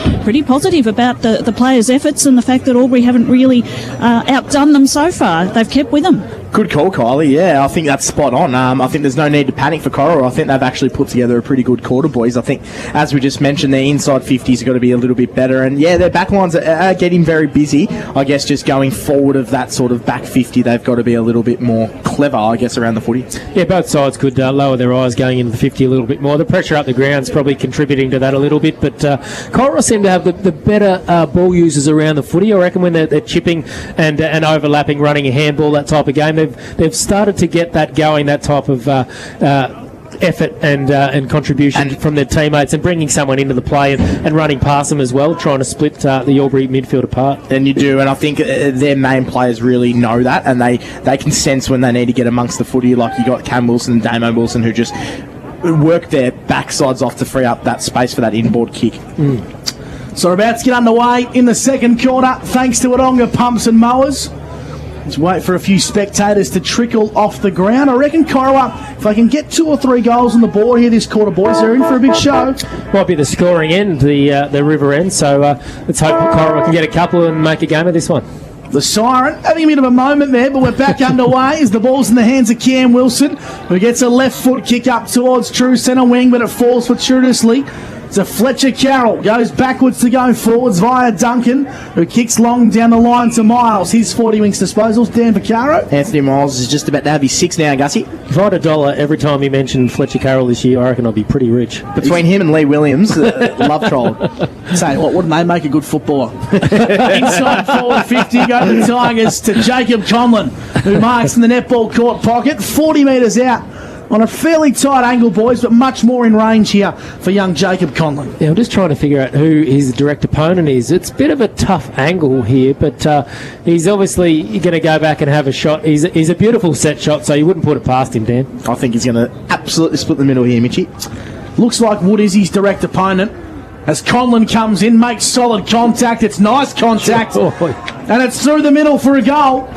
Speaker 4: positive about the players' efforts and the fact that Albury haven't really outdone them so far. They've kept with them.
Speaker 8: Good call, Kylie. Yeah, I think that's spot on. I think there's no need to panic for Corowa. I think they've actually put together a pretty good quarter, boys. I think, as we just mentioned, their inside 50s have got to be a little bit better. And, yeah, their back lines are getting very busy. I guess just going forward of that sort of back 50, they've got to be a little bit more clever, I guess, around the footy.
Speaker 17: Yeah, both sides could lower their eyes going into the 50 a little bit more. The pressure up the ground's probably contributing to that a little bit. But Corowa seem to have the better ball users around the footy. I reckon when they're chipping and overlapping, running a handball, that type of game, they've started to get that going, that type of effort and contribution from their teammates, and bringing someone into the play and running past them as well, trying to split the Albury midfield apart.
Speaker 8: And you do, and I think their main players really know that, and they can sense when they need to get amongst the footy. Like you got Cam Wilson and Damo Wilson, who just work their backsides off to free up that space for that inboard kick.
Speaker 18: So we're about to get underway in the second quarter, thanks to Wodonga Pumps and Mowers. Let's wait for a few spectators to trickle off the ground. I reckon Corowa, if they can get 2 or 3 goals on the board here this quarter, boys, they're in for a big show.
Speaker 17: Might be the scoring end, the river end, so let's hope Corowa can get a couple and make a game of this one.
Speaker 18: The siren having a bit of a moment there, but we're back underway as the ball's in the hands of Cam Wilson, who gets a left foot kick up towards true centre wing, but it falls fortuitously. So Fletcher Carroll goes backwards to go forwards via Duncan, who kicks long down the line to Miles. His 40 wings disposals. Dan Vaccaro.
Speaker 8: Anthony Miles is just about to have his 6 now, Gussie.
Speaker 17: If I had $1 every time he mentioned Fletcher Carroll this year, I reckon I'd be pretty rich.
Speaker 8: Between him and Lee Williams, love troll.
Speaker 18: Say what, wouldn't they make a good footballer? Inside forward 50, go to the Tigers to Jacob Conlon, who marks in the netball court pocket, 40 metres out. On a fairly tight angle, boys, but much more in range here for young Jacob Conlon.
Speaker 17: Yeah, I'm just trying to figure out who his direct opponent is. It's a bit of a tough angle here, but he's obviously going to go back and have a shot. He's a beautiful set shot, so you wouldn't put it past him, Dan.
Speaker 8: I think he's going to absolutely split the middle here, Mitchie.
Speaker 18: Looks like Wood is his direct opponent. As Conlon comes in, makes solid contact. It's nice contact. And it's through the middle for a goal.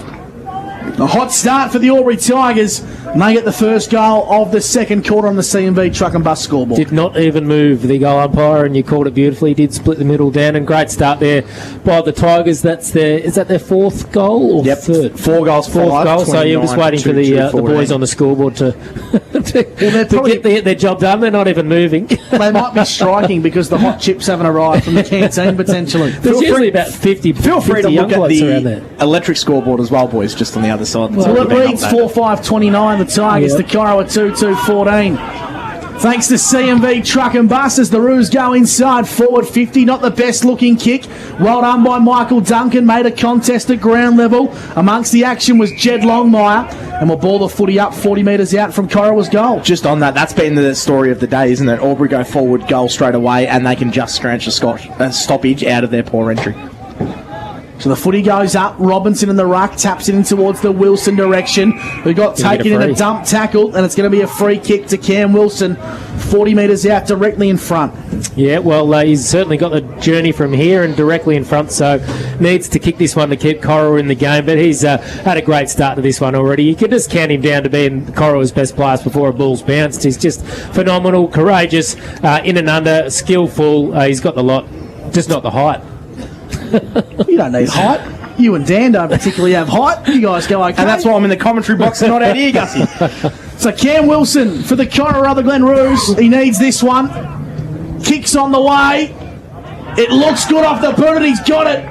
Speaker 18: A hot start for the Albury Tigers, and they get the first goal of the second quarter on the C&B Truck and Bus scoreboard.
Speaker 17: Did not even move the goal umpire, and you called it beautifully. Did split the middle down, and great start there by the Tigers. Is that their 4th goal or third?
Speaker 8: 4 goals,
Speaker 17: 4th goal. So you're just waiting for the boys on the scoreboard to get their job done. They're not even moving.
Speaker 18: They might be striking because the hot chips haven't arrived from the canteen potentially.
Speaker 17: There's usually about 50.
Speaker 8: Feel free to
Speaker 17: young
Speaker 8: look at
Speaker 17: blokes
Speaker 8: the
Speaker 17: around there.
Speaker 8: electric scoreboard as well, boys, just on the other side.
Speaker 18: Well, it reads 4-5-29, the Tigers to Corowa 2-2-14. Thanks to C&B Truck and Bus as the Roos go inside forward 50. Not the best looking kick. Well done by Michael Duncan. Made a contest at ground level. Amongst the action was Jed Longmire. And we'll ball the footy up 40 metres out from Corowa's goal.
Speaker 8: Just on that, that's been the story of the day, isn't it? Aubrey go forward, goal straight away, and they can just scratch a stoppage out of their poor entry.
Speaker 18: So the footy goes up. Robinson in the ruck taps it in towards the Wilson direction, who got taken in a dump tackle, and it's going to be a free kick to Cam Wilson, 40 metres out, directly in front.
Speaker 17: Yeah, well, he's certainly got the journey from here and directly in front, so needs to kick this one to keep Corowa in the game, but he's had a great start to this one already. You can just count him down to being Corowa's best players before a ball's bounced. He's just phenomenal, courageous, in and under, skillful. He's got the lot, just not the height.
Speaker 18: You don't need height. You and Dan don't particularly have height. You guys go okay.
Speaker 8: And that's why I'm in the commentary box and not out here, Gussie.
Speaker 18: So Cam Wilson for the Corowa-Rutherglen Roos. He needs this one. Kicks on the way. It looks good off the boot. He's got it.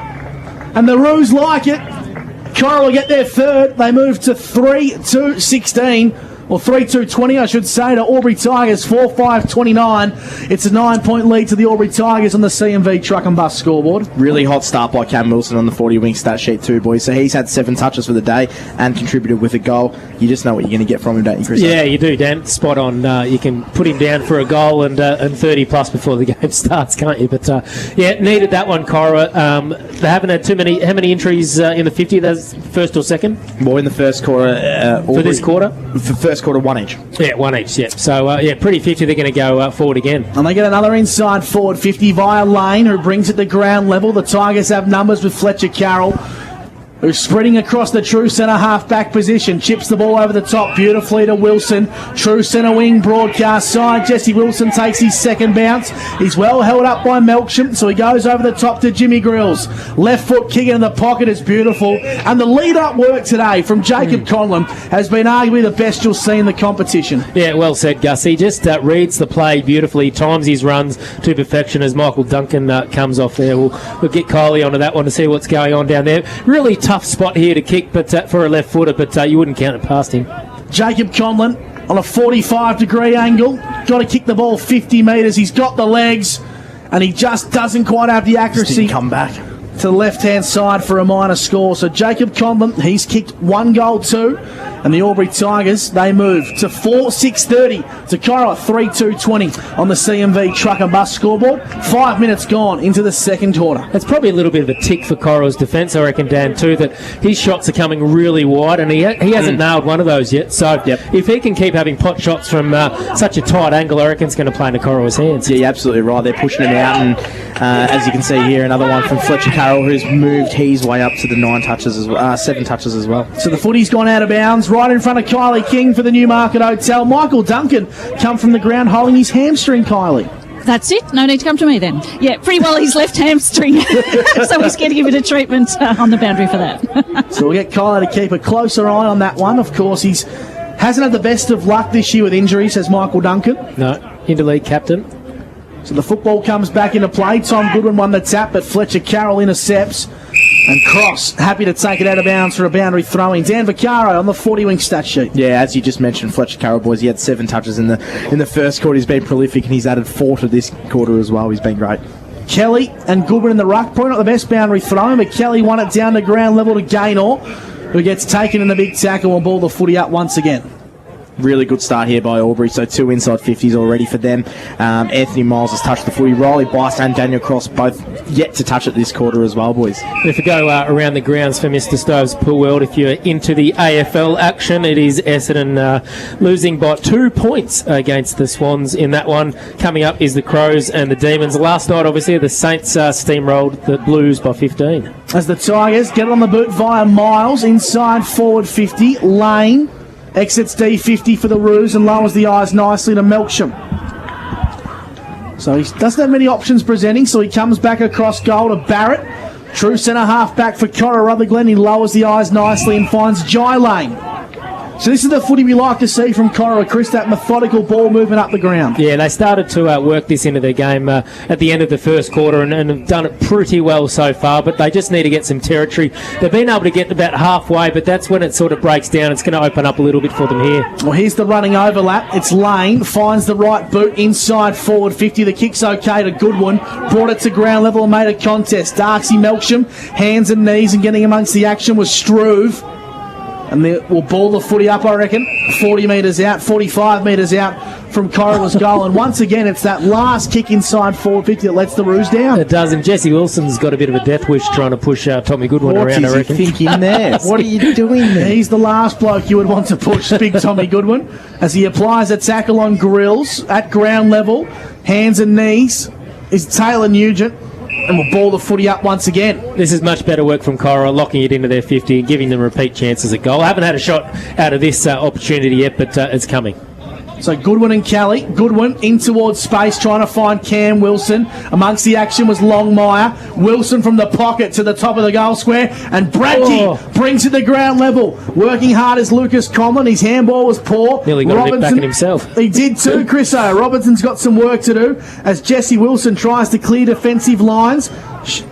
Speaker 18: And the Roos like it. Corowa get their third. They move to 3-2-16. Or 3-2-20, I should say, to Albury Tigers, 4-5-29. It's a 9-point lead to the Albury Tigers on the CMV Truck and Bus scoreboard.
Speaker 8: Really hot start by Cam Wilson on the 40-wing stat sheet too, boys. So he's had 7 touches for the day and contributed with a goal. You just know what you're going to get from him, don't you, Chris?
Speaker 17: Yeah, you do, Dan. Spot on. You can put him down for a goal and 30 plus before the game starts, can't you? But yeah, needed that one, Corowa. They haven't had too many. How many entries in the 50? That's first or second?
Speaker 8: Well, in the first quarter.
Speaker 17: For this quarter?
Speaker 8: For first quarter, 1 each.
Speaker 17: Yeah, 1 each, yeah. So, yeah, pretty 50. They're going to go forward again.
Speaker 18: And they get another inside forward 50 via Lane, who brings it to ground level. The Tigers have numbers with Fletcher Carroll, who's spreading across the true centre half-back position. Chips the ball over the top beautifully to Wilson. True centre wing, broadcast side. Jesse Wilson takes his second bounce. He's well held up by Melksham, so he goes over the top to Jimmy Grills. Left foot kick in the pocket is beautiful. And the lead-up work today from Jacob Conlon has been arguably the best you'll see in the competition.
Speaker 17: Yeah, well said, Gus. He just reads the play beautifully, times his runs to perfection as Michael Duncan comes off there. We'll get Kylie onto that one to see what's going on down there. Really tough spot here to kick, but for a left footer, but you wouldn't count it past him.
Speaker 18: Jacob Conlon on a 45-degree angle, got to kick the ball 50 metres. He's got the legs, and he just doesn't quite have the accuracy.
Speaker 8: Didn't come back
Speaker 18: to the left-hand side for a minor score. So Jacob Conlon, he's kicked 1 goal, 2, and the Albury Tigers, they move to 4-6-30 to Corowa 3-2-20 on the CMV Truck and Bus scoreboard. 5 minutes gone into the second quarter.
Speaker 17: It's probably a little bit of a tick for Corowa's defence, I reckon, Dan, too, that his shots are coming really wide, and he hasn't nailed one of those yet. So if he can keep having pot shots from such a tight angle, I reckon it's going to play into Corowa's hands.
Speaker 8: Yeah, you're absolutely right. They're pushing him out, and as you can see here, another one from Fletcher Carroll, who's moved his way up to the 7 touches as well.
Speaker 18: So the footy's gone out of bounds, right in front of Kylie King for the Newmarket Hotel. Michael Duncan come from the ground holding his hamstring, Kylie.
Speaker 4: That's it. No need to come to me then. Yeah, pretty well his left hamstring. So he's getting a bit of treatment on the boundary for that.
Speaker 18: So we'll get Kylie to keep a closer eye on that one. Of course, he's hasn't had the best of luck this year with injuries, says Michael Duncan.
Speaker 17: No, interleague captain.
Speaker 18: So the football comes back into play. Tom Goodwin won the tap, but Fletcher Carroll intercepts. And Cross happy to take it out of bounds for a boundary throw-in. Dan Vaccaro on the 40-wing stat sheet.
Speaker 8: Yeah, as you just mentioned, Fletcher Carroll, boys, he had 7 touches in the first quarter. He's been prolific, and he's added 4 to this quarter as well. He's been great.
Speaker 18: Kelly and Goodwin in the ruck. Probably not the best boundary throw-in, but Kelly won it down to ground level to Gaynor, who gets taken in the big tackle and ball the footy up once again.
Speaker 8: Really good start here by Albury, so 2 inside 50s already for them. Anthony Miles has touched the footy. Riley Bice and Daniel Cross both yet to touch it this quarter as well, boys.
Speaker 17: If we go around the grounds for Mr. Stove's Pool World, if you're into the AFL action, it is Essendon losing by 2 points against the Swans in that one. Coming up is the Crows and the Demons. Last night, obviously, the Saints steamrolled the Blues by 15.
Speaker 18: As the Tigers get it on the boot via Miles, inside forward 50, Lane. Exits D50 for the Roos and lowers the eyes nicely to Melksham. So he doesn't have many options presenting, so he comes back across goal to Barrett. True centre half back for Corowa-Rutherglen. He lowers the eyes nicely and finds Jai Lane. So this is the footy we like to see from Corowa, Chris, that methodical ball movement up the ground.
Speaker 17: Yeah, they started to work this into their game at the end of the first quarter and have done it pretty well so far, but they just need to get some territory. They've been able to get about halfway, but that's when it sort of breaks down. It's going to open up a little bit for them here.
Speaker 18: Well, here's the running overlap. It's Lane, finds the right boot inside forward 50. The kick's okay to Goodwin. Brought it to ground level and made a contest. Darcy Melksham, hands and knees, and getting amongst the action was Struve. And we'll ball the footy up, I reckon. 40 metres out, 45 metres out from Corowa's goal. And once again, it's that last kick inside forward 50 that lets the Roos down.
Speaker 17: It does, and Jesse Wilson's got a bit of a death wish trying to push Tommy Goodwin around, I reckon.
Speaker 8: What is he thinking there? What are you doing there?
Speaker 18: He's the last bloke you would want to push, big Tommy Goodwin, as he applies a tackle on Grills at ground level. Hands and knees is Taylor Nugent. And we'll ball the footy up once again.
Speaker 17: This is much better work from Corowa, locking it into their 50 and giving them repeat chances at goal. I haven't had a shot out of this opportunity yet, but it's coming.
Speaker 18: So Goodwin and Kelly. Goodwin in towards space, trying to find Cam Wilson. Amongst the action was Longmire. Wilson from the pocket to the top of the goal square. And Bradkey brings it to ground level. Working hard is Lucas Conlon. His handball was poor.
Speaker 17: Nearly got a bit back in himself.
Speaker 18: He did too, Chris O. Robinson's got some work to do as Jesse Wilson tries to clear defensive lines.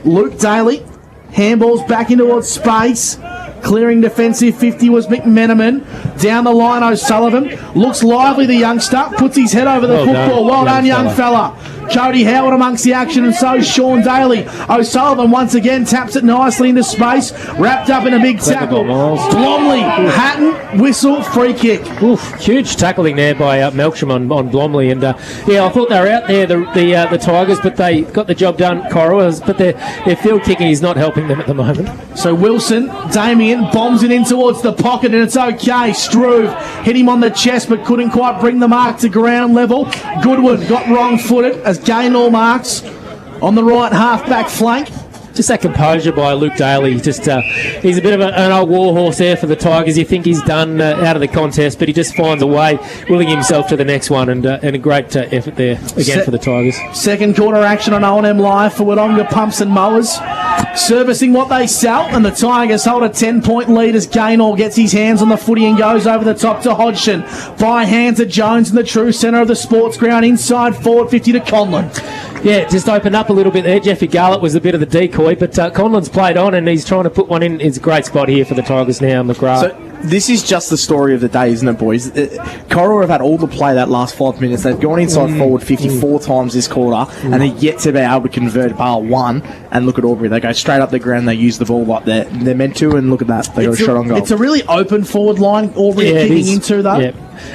Speaker 18: Luke Daly. Handballs back in towards space. Clearing defensive 50 was McMenamin. Down the line, O'Sullivan. Looks lively, the youngster. Puts his head over the football. Well done, young fella. Cody Howard amongst the action, and so Sean Daly. O'Sullivan once again taps it nicely into space. Wrapped up in a big tackle. Blomley, Hatton, whistle, free kick.
Speaker 17: Oof, huge tackling there by Melksham on Blomley. And yeah, I thought they were out there, the Tigers, but they got the job done, Corowa, but their field kicking is not helping them at the moment.
Speaker 18: So Wilson, Damien, bombs it in towards the pocket, and it's okay. Struve hit him on the chest, but couldn't quite bring the mark to ground level. Goodwin got wrong-footed as Gaynor marks on the right half-back flank.
Speaker 17: Just that composure by Luke Daly. Just he's a bit of an old warhorse there for the Tigers. You think he's done out of the contest, but he just finds a way, willing himself to the next one, and a great effort there again for the Tigers.
Speaker 18: Second quarter action on O&M Live for Wodonga Pumps and Mowers. Servicing what they sell, and the Tigers hold a 10-point lead as Gaynor gets his hands on the footy and goes over the top to Hodgson. By hands to Jones in the true centre of the sports ground, inside forward 50 to Conlon.
Speaker 17: Yeah, just opened up a little bit there. Jeffrey Garlett was a bit of the decoy, but Conlon's played on and he's trying to put one in. It's a great spot here for the Tigers now, McGrath.
Speaker 8: So this is just the story of the day, isn't it, boys? Corowa have had all the play that last 5 minutes. They've gone inside forward 54 times this quarter, and they're yet to be able to convert bar one. And look at Albury. They go straight up the ground. They use the ball like they're meant to, and look at that. They got a shot on goal.
Speaker 18: It's a really open forward line Albury kicking into, though.
Speaker 17: Yeah.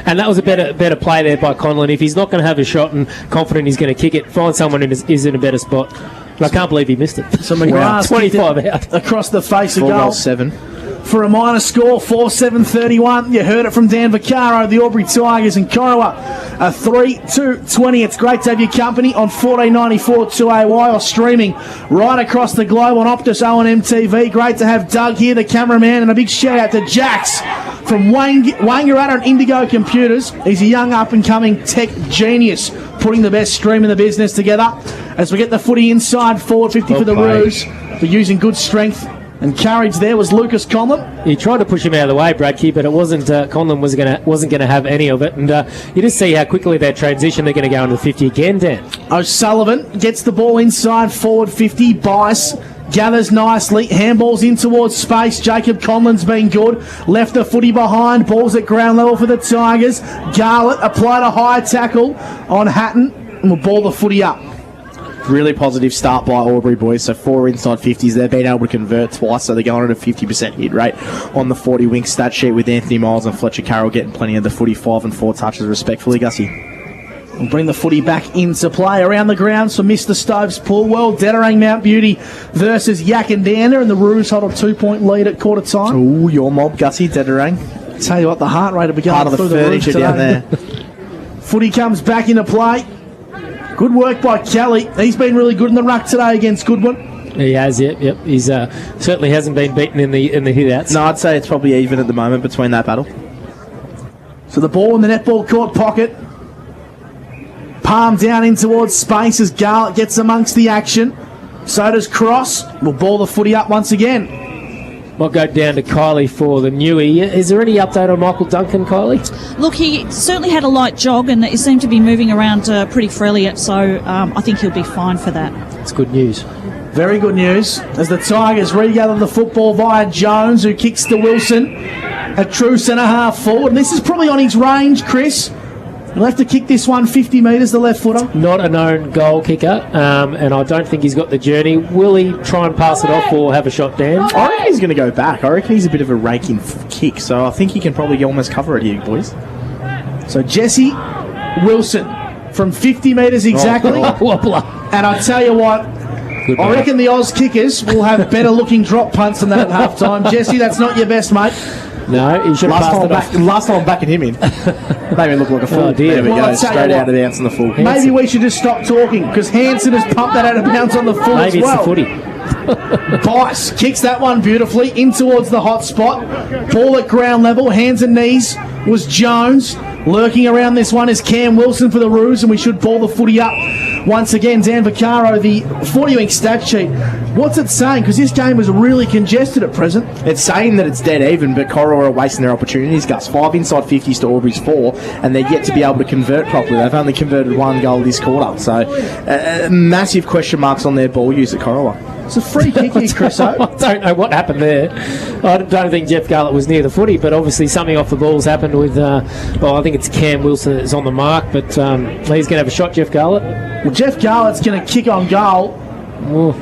Speaker 17: And that was a better play there by Conlon. If he's not going to have a shot and confident he's going to kick it, find someone who's in a better spot. And I can't believe he missed it.
Speaker 18: So McGrath
Speaker 17: 25 out.
Speaker 18: Across the face of goal.
Speaker 8: 4-7.
Speaker 18: For a minor score, 4-7-31. You heard it from Dan Vaccaro, the Albury Tigers and Corowa. A 3-2-20. It's great to have your company on 1494 2AY or streaming right across the globe on Optus O&M TV. Great to have Doug here, the cameraman, and a big shout out to Jax from Wangaratta and Indigo Computers. He's a young up-and-coming tech genius, putting the best stream in the business together. As we get the footy inside, forward 50 for the Roos. They're using good strength and courage there was Lucas Conlon.
Speaker 17: He tried to push him out of the way, Bradkey, but it wasn't. Conlon wasn't going to have any of it, and you just see how quickly they transition. They're going to go into the 50 again, Dan.
Speaker 18: O'Sullivan gets the ball inside, forward 50. Bice gathers nicely, handballs in towards space. Jacob Conlon's been good. Left the footy behind. Ball's at ground level for the Tigers. Garlett applied a high tackle on Hatton and will ball the footy up.
Speaker 8: Really positive start by Albury, boys. So 4 inside 50s. They've been able to convert twice, so they're going at a 50% hit rate on the 40-wing stat sheet with Anthony Miles and Fletcher Carroll getting plenty of the footy, 5 and 4 touches respectfully, Gussie.
Speaker 18: We'll bring the footy back into play around the grounds for Mr. Stokes Poolwell. Deterang Mount Beauty versus Yakandanda, and the Roos hold a 2-point lead at quarter time.
Speaker 8: Ooh, your mob, Gussie, Deterang.
Speaker 18: Tell you what, the heart rate will be going
Speaker 8: Part of
Speaker 18: through
Speaker 8: the furniture
Speaker 18: the roof
Speaker 8: down there.
Speaker 18: Footy comes back into play. Good work by Kelly. He's been really good in the ruck today against Goodwin.
Speaker 17: He has, yep. He's certainly hasn't been beaten in the hit-outs.
Speaker 8: No, I'd say it's probably even at the moment between that battle.
Speaker 18: So the ball in the netball court pocket. Palm down in towards space as Garlett gets amongst the action. So does Cross. We'll ball the footy up once again.
Speaker 17: Might go down to Kylie for the newie. Is there any update on Michael Duncan, Kylie?
Speaker 4: Look, he certainly had a light jog and he seemed to be moving around pretty freely, so I think he'll be fine for that.
Speaker 17: It's good news.
Speaker 18: Very good news as the Tigers regather the football via Jones, who kicks to Wilson, a true centre-half forward. And this is probably on his range, Chris. He'll have to kick this one 50 metres, the left footer.
Speaker 17: Not a known goal kicker, and I don't think he's got the journey. Will he try and pass it off or have a shot, Dan?
Speaker 8: I reckon he's going to go back. I reckon he's a bit of a raking kick, so I think he can probably almost cover it here, boys.
Speaker 18: So Jesse Wilson from 50 metres exactly.
Speaker 17: Wobbler.
Speaker 18: And I tell you what, I reckon the Oz kickers will have better looking drop punts than that at half time. Jesse, that's not your best, mate.
Speaker 17: No, he should have passed it off.
Speaker 8: Last time I'm backing him in. Made me look like a fool.
Speaker 17: Oh, dear.
Speaker 8: There we
Speaker 18: Well,
Speaker 8: go. Straight out of bounds on the full.
Speaker 18: Maybe we should just stop talking because Hanson has pumped that out of bounds on the full
Speaker 17: Maybe
Speaker 18: as well.
Speaker 17: it's the footy.
Speaker 18: Bice kicks that one beautifully in towards the hot spot. Ball at ground level, hands and knees was Jones. Lurking around this one is Cam Wilson for the Roos, and we should ball the footy up once again. Dan Vaccaro, the 40-wing stat sheet. What's it saying? Because this game was really congested at present.
Speaker 8: It's saying that it's dead even, but Corowa are wasting their opportunities, Gus. 5 inside 50s to Albury's 4, and they're yet to be able to convert properly. They've only converted 1 goal this quarter. So massive question marks on their ball use at Corowa.
Speaker 18: It's a free kick here, Chris.
Speaker 17: I don't know what happened there. I don't think Jeff Garlett was near the footy, but obviously something off the balls happened with, I think it's Cam Wilson that's on the mark, but he's going to have a shot, Jeff Garlett.
Speaker 18: Well, Jeff Garlett's going to kick on goal,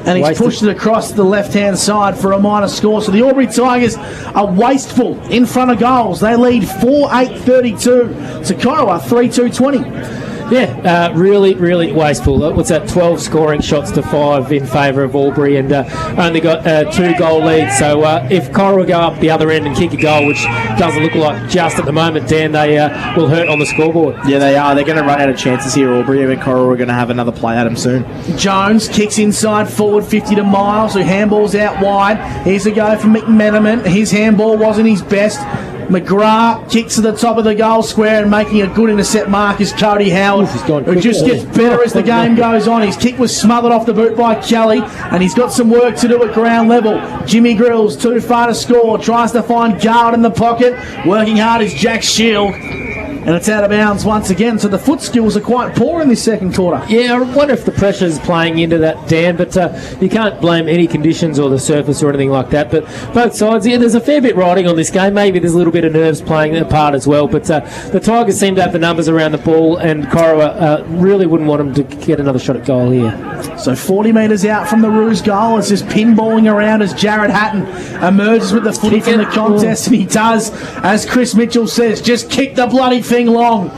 Speaker 18: and he's pushed it across the left-hand side for a minor score. So the Albury Tigers are wasteful in front of goals. They lead 4-8-32 to Corowa 3-2-20.
Speaker 17: Yeah, really, really wasteful. What's that? 12 scoring shots to 5 in favour of Albury, and only got 2 goal leads. So if Corowa go up the other end and kick a goal, which doesn't look like just at the moment, Dan, they will hurt on the scoreboard.
Speaker 8: Yeah, they are. They're going to run out of chances here, Albury, and Corowa are going to have another play at them soon.
Speaker 18: Jones kicks inside forward 50 to Miles, who handballs out wide. Here's a go from McMenamin. His handball wasn't his best. McGrath kicks to the top of the goal square, and making a good intercept mark is Cody Howard, who just gets better as the game goes on. His kick was smothered off the boot by Kelly, and he's got some work to do at ground level. Jimmy Grills, too far to score, tries to find Garrett in the pocket. Working hard is Jack Shield, and it's out of bounds once again. So the foot skills are quite poor in this second quarter.
Speaker 17: Yeah, I wonder if the pressure's playing into that, Dan, but you can't blame any conditions or the surface or anything like that. But both sides, yeah, there's a fair bit riding on this game. Maybe there's a little bit of nerves playing a part as well. But the Tigers seem to have the numbers around the ball, and Corowa really wouldn't want them to get another shot at goal here.
Speaker 18: So 40 metres out from the Roos goal. It's just pinballing around as Jared Hatton emerges with the footy from the contest, and he does, as Chris Mitchell says, just kick the bloody thing long.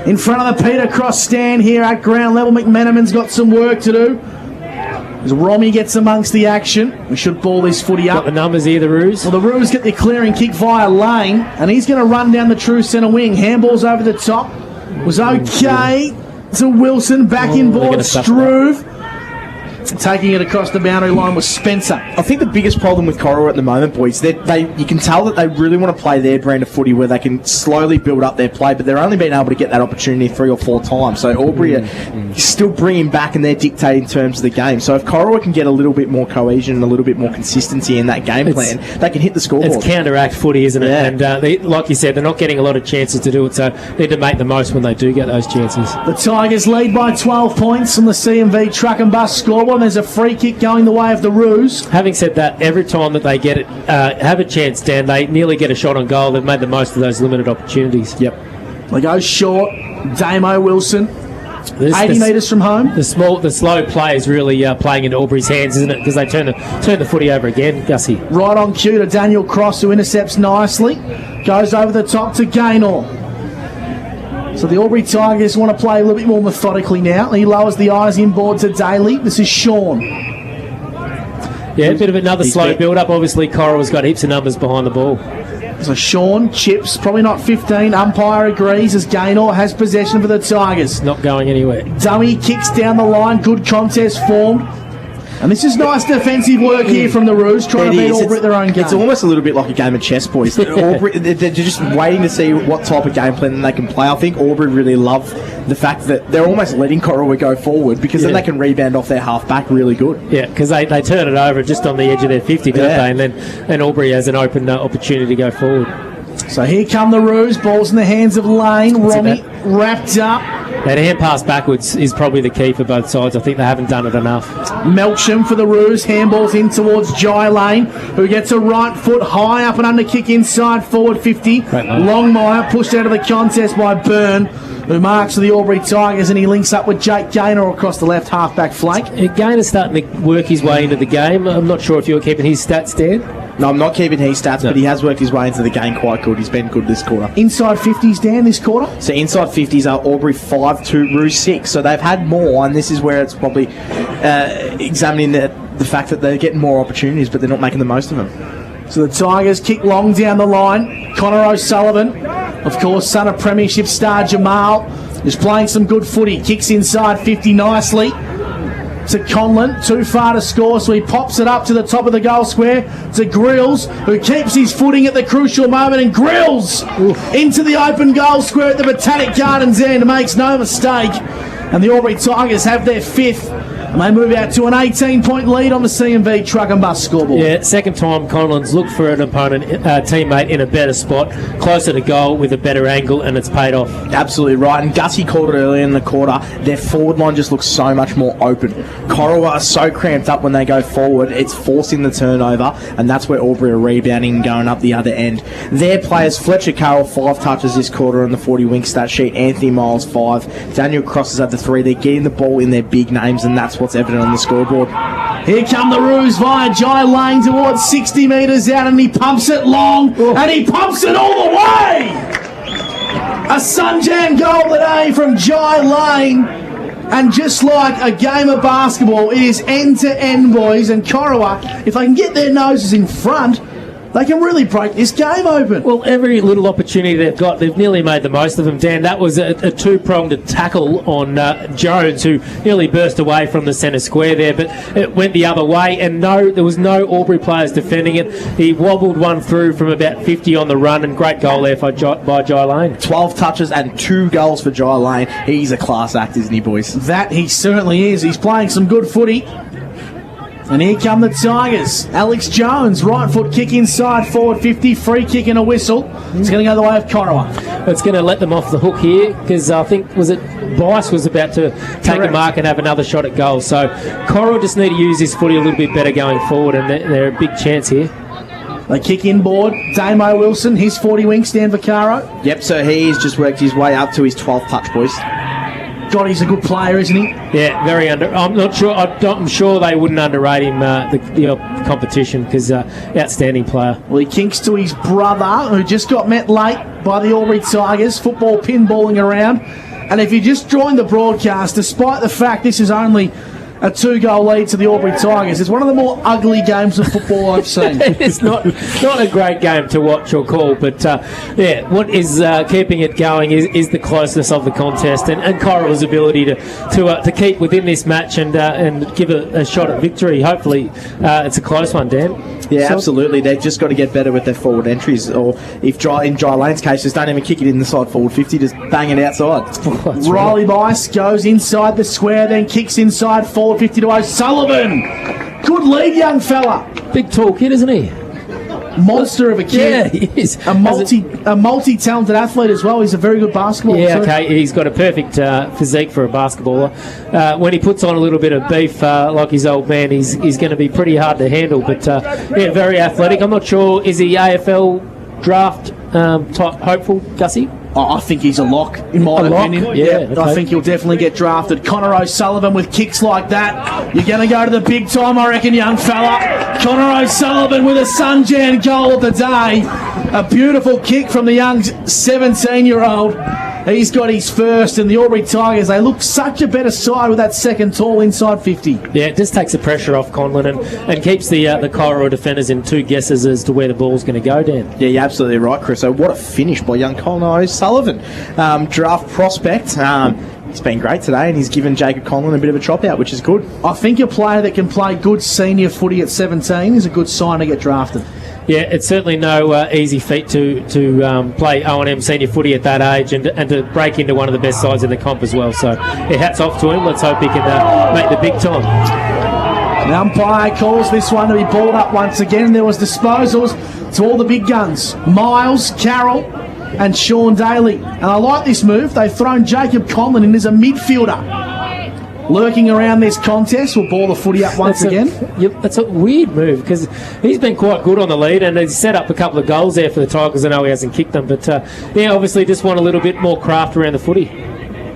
Speaker 18: In front of the Peter Cross stand here at ground level. McMenamin's got some work to do as Romy gets amongst the action. We should ball this footy up.
Speaker 17: Got the numbers here, the Roos.
Speaker 18: Well, the Roos get the clearing kick via Lane, and he's going to run down the true centre wing. Handballs over the top. Was okay to Wilson. Back in board. Struve. Taking it across the boundary line was Spencer.
Speaker 8: I think the biggest problem with Corowa at the moment, boys, you can tell that they really want to play their brand of footy where they can slowly build up their play, but they're only being able to get that opportunity 3 or 4 times. So Albury are still bringing back, and they're dictating terms of the game. So if Corowa can get a little bit more cohesion and a little bit more consistency in that game plan, they can hit the scoreboard.
Speaker 17: It's counteract footy, isn't it? Yeah. And like you said, they're not getting a lot of chances to do it, so they need to make the most when they do get those chances.
Speaker 18: The Tigers lead by 12 points on the CMV truck and bus scoreboard. There's a free kick going the way of the Roos.
Speaker 17: Having said that, every time that they get it, have a chance, Dan, they nearly get a shot on goal. They've made the most of those limited opportunities.
Speaker 18: Yep. They go short. Damo Wilson, 80 metres from home.
Speaker 17: The slow play is really playing into Albury's hands, isn't it? Because they turn the footy over again, Gussie.
Speaker 18: Right on cue to Daniel Cross, who intercepts nicely. Goes over the top to Gaynor. So the Albury Tigers want to play a little bit more methodically now. He lowers the eyes inboard to Daly. This is Sean.
Speaker 17: Yeah, a bit of another slow build-up. Obviously, Corowa's got heaps of numbers behind the ball.
Speaker 18: So Sean chips, probably not 15. Umpire agrees as Gaynor has possession for the Tigers.
Speaker 17: Not going anywhere.
Speaker 18: Dummy kicks down the line. Good contest formed. And this is nice defensive work here from the Roos, trying to beat Albury at their own game.
Speaker 8: It's almost a little bit like a game of chess, boys. Albury, they're just waiting to see what type of game plan they can play. I think Albury really love the fact that they're almost letting Corowa go forward, because then they can rebound off their half-back really good.
Speaker 17: Yeah, because they turn it over just on the edge of their 50, don't they? And then Albury has an open opportunity to go forward.
Speaker 18: So here come the Roos. Ball's in the hands of Lane. Romy wrapped up.
Speaker 17: That hand pass backwards is probably the key for both sides. I think they haven't done it enough.
Speaker 18: Melcham for the Roos. Handballs in towards Jai Lane, who gets a right foot high up and under kick inside forward 50. Longmire pushed out of the contest by Byrne, who marks for the Albury Tigers, and he links up with Jake Gaynor across the left half-back flank.
Speaker 17: Gaynor's starting to work his way into the game. I'm not sure if you're keeping his stats, Dan.
Speaker 8: No, I'm not keeping his stats, but he has worked his way into the game quite good. He's been good this quarter.
Speaker 18: Inside 50s, Dan, this quarter?
Speaker 8: So inside 50s are Albury 5-2, Roos 6. So they've had more, and this is where it's probably examining the fact that they're getting more opportunities, but they're not making the most of them.
Speaker 18: So the Tigers kick long down the line. Connor O'Sullivan, of course, son of Premiership star Jamal, is playing some good footy. Kicks inside 50 nicely. to Conlon. Too far to score, so he pops it up to the top of the goal square to Grills, who keeps his footing at the crucial moment, and Grills into the open goal square at the Botanic Gardens end. Makes no mistake. And the Albury Tigers have their 5th. And they move out to an 18-point lead on the CMV Truck and Bus scoreboard.
Speaker 17: Yeah, second time Conlon's looked for an opponent teammate in a better spot, closer to goal with a better angle, and it's paid off.
Speaker 8: Absolutely right. And Gussie called it earlier in the quarter. Their forward line just looks so much more open. Corowa are so cramped up when they go forward. It's forcing the turnover, and that's where Albury are rebounding and going up the other end. Their players, Fletcher Carroll, 5 touches this quarter on the 40-wing stat sheet. Anthony Miles, 5. Daniel Cross is at the 3. They're getting the ball in their big names, and that's what's evident on the scoreboard.
Speaker 18: Here come the Roos via Jai Lane towards 60 metres out, and he pumps it long, and he pumps it all the way! A Sunjam goal today from Jai Lane, and just like a game of basketball, it is end-to-end, boys, and Corowa, if they can get their noses in front, they can really break this game open.
Speaker 17: Well, every little opportunity they've got, they've nearly made the most of them, Dan. That was a two-pronged tackle on Jones, who nearly burst away from the centre square there, but it went the other way, and there was no Albury players defending it. He wobbled one through from about 50 on the run, and great goal there by Jai Lane.
Speaker 8: 12 touches and 2 goals for Jai Lane. He's a class act, isn't he, boys?
Speaker 18: That he certainly is. He's playing some good footy. And here come the Tigers. Alex Jones, right foot kick inside, forward 50, free kick and a whistle. It's going to go the way of Corowa.
Speaker 17: It's going to let them off the hook here, because I think, Bice was about to take a mark and have another shot at goal. So Corowa just need to use his footy a little bit better going forward, and they're a big chance here.
Speaker 18: They kick inboard. Damo Wilson, his 40-wing, Stan Vaccaro.
Speaker 8: Yep, so he's just worked his way up to his 12th touch, boys.
Speaker 18: God, he's a good player, isn't he?
Speaker 17: Yeah, very I'm sure they wouldn't underrate him, the competition, because outstanding player.
Speaker 18: Well, he kinks to his brother, who just got met late by the Albury Tigers. Football pinballing around. And if you just joined the broadcast, despite the fact this is only a 2-goal lead to the Albury Tigers, it's one of the more ugly games of football I've seen.
Speaker 17: It's not a great game to watch or call, but what is keeping it going is the closeness of the contest, and Corowa's ability to keep within this match and give a shot at victory. Hopefully it's a close one, Dan.
Speaker 8: Yeah, absolutely. They've just got to get better with their forward entries, or if in Jai Lane's case, just don't even kick it in the side forward 50, just bang it outside.
Speaker 18: Riley Bice goes inside the square, then kicks inside forward 50 to O'Sullivan. Good lead, young fella.
Speaker 17: Big tall kid, isn't he?
Speaker 18: Monster of a kid.
Speaker 17: Yeah, he is.
Speaker 18: A multi-talented athlete as well. He's a very good basketballer.
Speaker 17: Yeah, okay. He's got a perfect physique for a basketballer. When he puts on a little bit of beef, like his old man, he's going to be pretty hard to handle. But very athletic. I'm not sure, is he AFL draft type hopeful, Gussie?
Speaker 18: I think he's a lock, in my opinion.
Speaker 17: Yeah, okay.
Speaker 18: I think he'll definitely get drafted. Connor O'Sullivan with kicks like that. You're going to go to the big time, I reckon, young fella. Connor O'Sullivan with a Sunjan goal of the day. A beautiful kick from the young 17-year-old. He's got his first, and the Albury Tigers, they look such a better side with that second tall inside 50.
Speaker 17: Yeah, it just takes the pressure off Conlon and keeps the Corowa defenders in 2 guesses as to where the ball's going to go, Dan.
Speaker 8: Yeah, you're absolutely right, Chris. So what a finish by young Connor O'Sullivan. Draft prospect. He's been great today, and he's given Jacob Conlon a bit of a chop out, which is good.
Speaker 18: I think a player that can play good senior footy at 17 is a good sign to get drafted.
Speaker 17: Yeah, it's certainly no easy feat to play O&M senior footy at that age and to break into one of the best sides in the comp as well. So, hats off to him. Let's hope he can make the big time.
Speaker 18: The umpire calls this one to be balled up once again. There was disposals to all the big guns. Miles, Carroll and Sean Daly. And I like this move. They've thrown Jacob Conlon in as a midfielder. Lurking around this contest, will ball the footy up once again.
Speaker 17: That's a weird move, because he's been quite good on the lead, and he's set up a couple of goals there for the Tigers. I know he hasn't kicked them, but obviously just want a little bit more craft around the footy.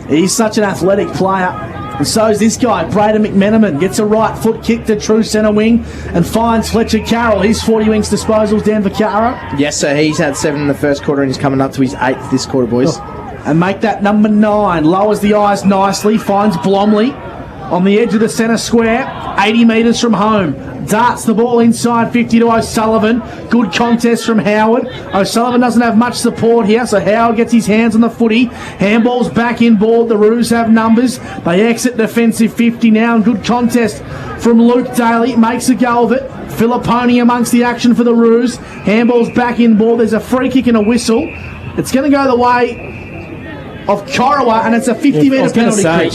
Speaker 18: He's such an athletic player, and so is this guy. Braden McMenamin gets a right foot kick to true centre wing and finds Fletcher Carroll. His 40-wings disposals, Dan Vaccaro.
Speaker 8: Yes, so he's had 7 in the first quarter, and he's coming up to his 8th this quarter, boys.
Speaker 18: And make that number 9. Lowers the eyes nicely. Finds Blomley on the edge of the centre square. 80 metres from home. Darts the ball inside 50 to O'Sullivan. Good contest from Howard. O'Sullivan doesn't have much support here, so Howard gets his hands on the footy. Handball's back in board. The Roos have numbers. They exit defensive 50 now, and good contest from Luke Daly. Makes a go of it. Filipponi amongst the action for the Roos. Handball's back in board. There's a free kick and a whistle. It's going to go the way of Corowa, and it's a 50-metre penalty.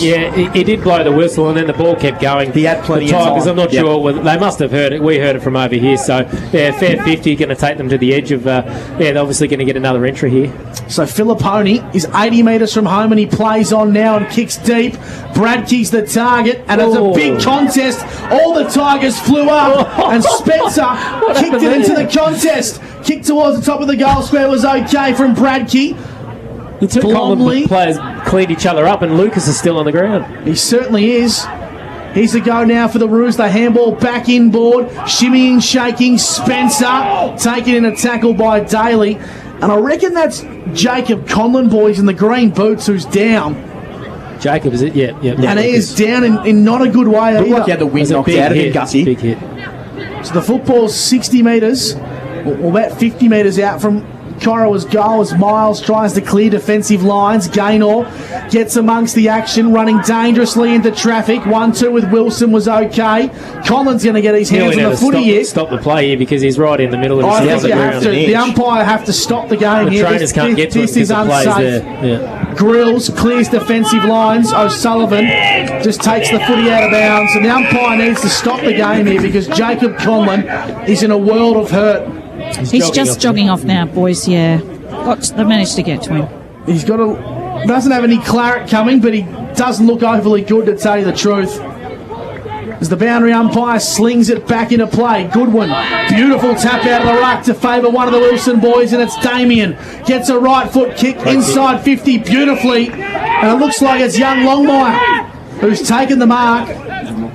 Speaker 17: He did blow the whistle, and then the ball kept going.
Speaker 8: He had plenty
Speaker 17: of time.
Speaker 8: of time.
Speaker 17: I'm not sure whether they must have heard it. We heard it from over here. So, fair 50, going to take them to the edge of. They're obviously going to get another entry here.
Speaker 18: So Filipponi is 80 metres from home, and he plays on now and kicks deep. Bradkey's the target, and it's a big contest. All the Tigers flew up, and Spencer kicked it into the contest. Kick towards the top of the goal square was okay from Bradkey.
Speaker 17: The two Collingwood players cleaned each other up, and Lucas is still on the ground.
Speaker 18: He certainly is. Here's a go now for the Roos. The handball back inboard. Shimmying, shaking. Spencer taken in a tackle by Daly. And I reckon that's Jacob Conlon, boys, in the green boots, who's down.
Speaker 17: Jacob, is it? Yeah.
Speaker 18: And he is down in not a good way
Speaker 8: Looked like he had the wind knocked out of him, Gussie.
Speaker 17: Big hit.
Speaker 18: So the football's 60 metres, or about 50 metres out from Corowa's goal as Miles tries to clear defensive lines. Gaynor gets amongst the action, running dangerously into traffic. 1-2 with Wilson was okay. Conlon's going to get his hands on the footy here.
Speaker 17: Stop the play here because he's right in the middle of
Speaker 18: I think you have to. The umpire have to stop the game here.
Speaker 17: The trainers can't get to it because the play's there. Yeah.
Speaker 18: Grills clears defensive lines. O'Sullivan just takes the footy out of bounds, and the umpire needs to stop the game here because Jacob Conlon is in a world of hurt.
Speaker 4: He's just jogging off now, boys, yeah. They managed to get to him.
Speaker 18: He's doesn't have any claret coming, but he doesn't look overly good, to tell you the truth. As the boundary umpire slings it back into play. Goodwin, beautiful tap out of the ruck to favour one of the Wilson boys, and it's Damien. Gets a right foot kick inside 50 beautifully, and it looks like it's young Longmire who's taken the mark.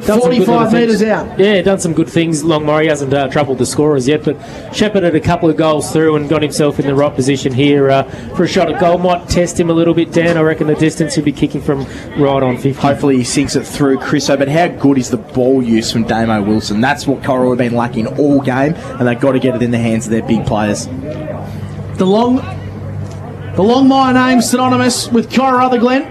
Speaker 18: 45 metres out.
Speaker 17: Yeah, done some good things. Longmire hasn't troubled the scorers yet, but shepherded a couple of goals through and got himself in the right position here for a shot at goal. Might test him a little bit, Dan. I reckon the distance he'll be kicking from right on 50.
Speaker 8: Hopefully he sinks it through, Chriso. But how good is the ball use from Damo Wilson? That's what Corowa have been lacking all game, and they've got to get it in the hands of their big players.
Speaker 18: The Longmire name synonymous with Corowa-Rutherglen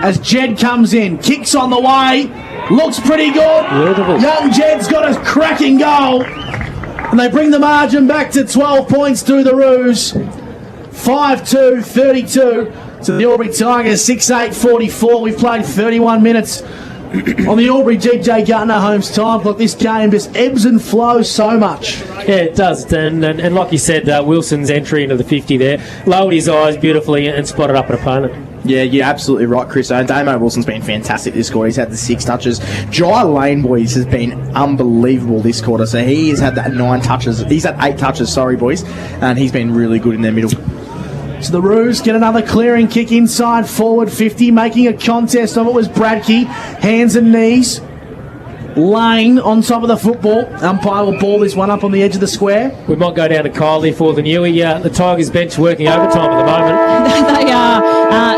Speaker 18: as Jed comes in. Kicks on the way. Looks pretty good.
Speaker 17: Beautiful.
Speaker 18: Young Jed's got a cracking goal. And they bring the margin back to 12 points to the Roos. 5-2, 32 to the Albury Tigers, 6-8-44. We've played 31 minutes on the Albury GJ Gardner Holmes time clock. This game just ebbs and flows so much.
Speaker 17: Yeah, it does. And like you said, Wilson's entry into the 50 there lowered his eyes beautifully and spotted up an opponent.
Speaker 8: Yeah, you're absolutely right, Chris. Damo Wilson's been fantastic this quarter. He's had the 6 touches. Jai Lane, boys, has been unbelievable this quarter. So he has had that 9 touches. He's had 8 touches, sorry, boys. And he's been really good in their middle.
Speaker 18: So the Roos get another clearing kick inside forward 50. Making a contest of it was Bradkey. Hands and knees. Lane on top of the football. Umpire will ball this one up on the edge of the square.
Speaker 17: We might go down to Kylie for the Newey. The Tigers bench working overtime at the moment.
Speaker 4: They are.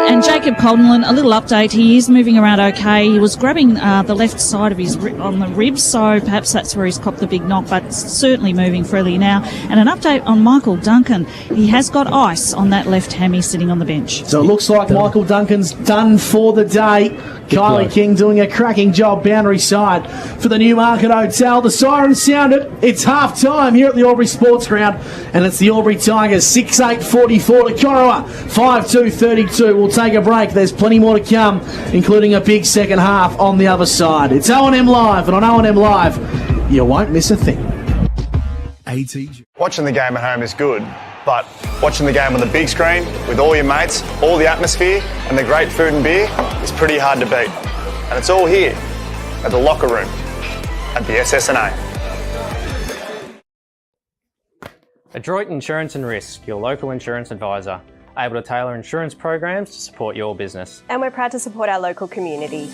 Speaker 4: And Jacob Conlon, a little update. He is moving around okay. He was grabbing the left side of his on the ribs, so perhaps that's where he's copped the big knock, but certainly moving freely now. And an update on Michael Duncan. He has got ice on that left hammy sitting on the bench.
Speaker 18: So it looks like Michael Duncan's done for the day. Kylie King doing a cracking job boundary side for the Newmarket Hotel. The siren sounded. It's half time here at the Albury Sports Ground, and it's the Albury Tigers 6-8-44 to Corowa 5-2-32. We'll take a break. There's plenty more to come, including a big second half on the other side. It's O&M Live, and on O&M Live, you won't miss a thing.
Speaker 19: Watching the game at home is good, but watching the game on the big screen with all your mates, all the atmosphere and the great food and beer is pretty hard to beat. And it's all here at the locker room at the SSNA.
Speaker 20: Adroit Insurance and Risk, your local insurance advisor, able to tailor insurance programs to support your business.
Speaker 21: And we're proud to support our local community.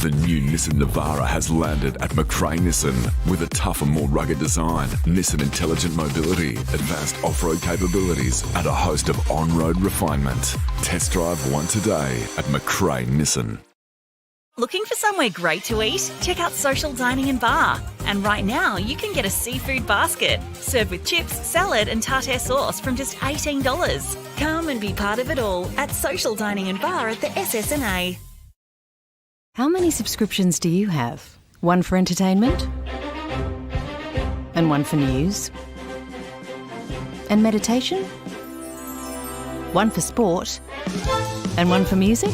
Speaker 22: The new Nissan Navara has landed at McRae Nissan with a tougher, more rugged design, Nissan intelligent mobility, advanced off-road capabilities, and a host of on-road refinement. Test drive one today at McRae Nissan.
Speaker 23: Looking for somewhere great to eat? Check out Social Dining and Bar. And right now, you can get a seafood basket served with chips, salad, and tartare sauce from just $18. Come and be part of it all at Social Dining and Bar at the SSNA.
Speaker 14: How many subscriptions do you have? One for entertainment? And one for news? And meditation? One for sport? And one for music?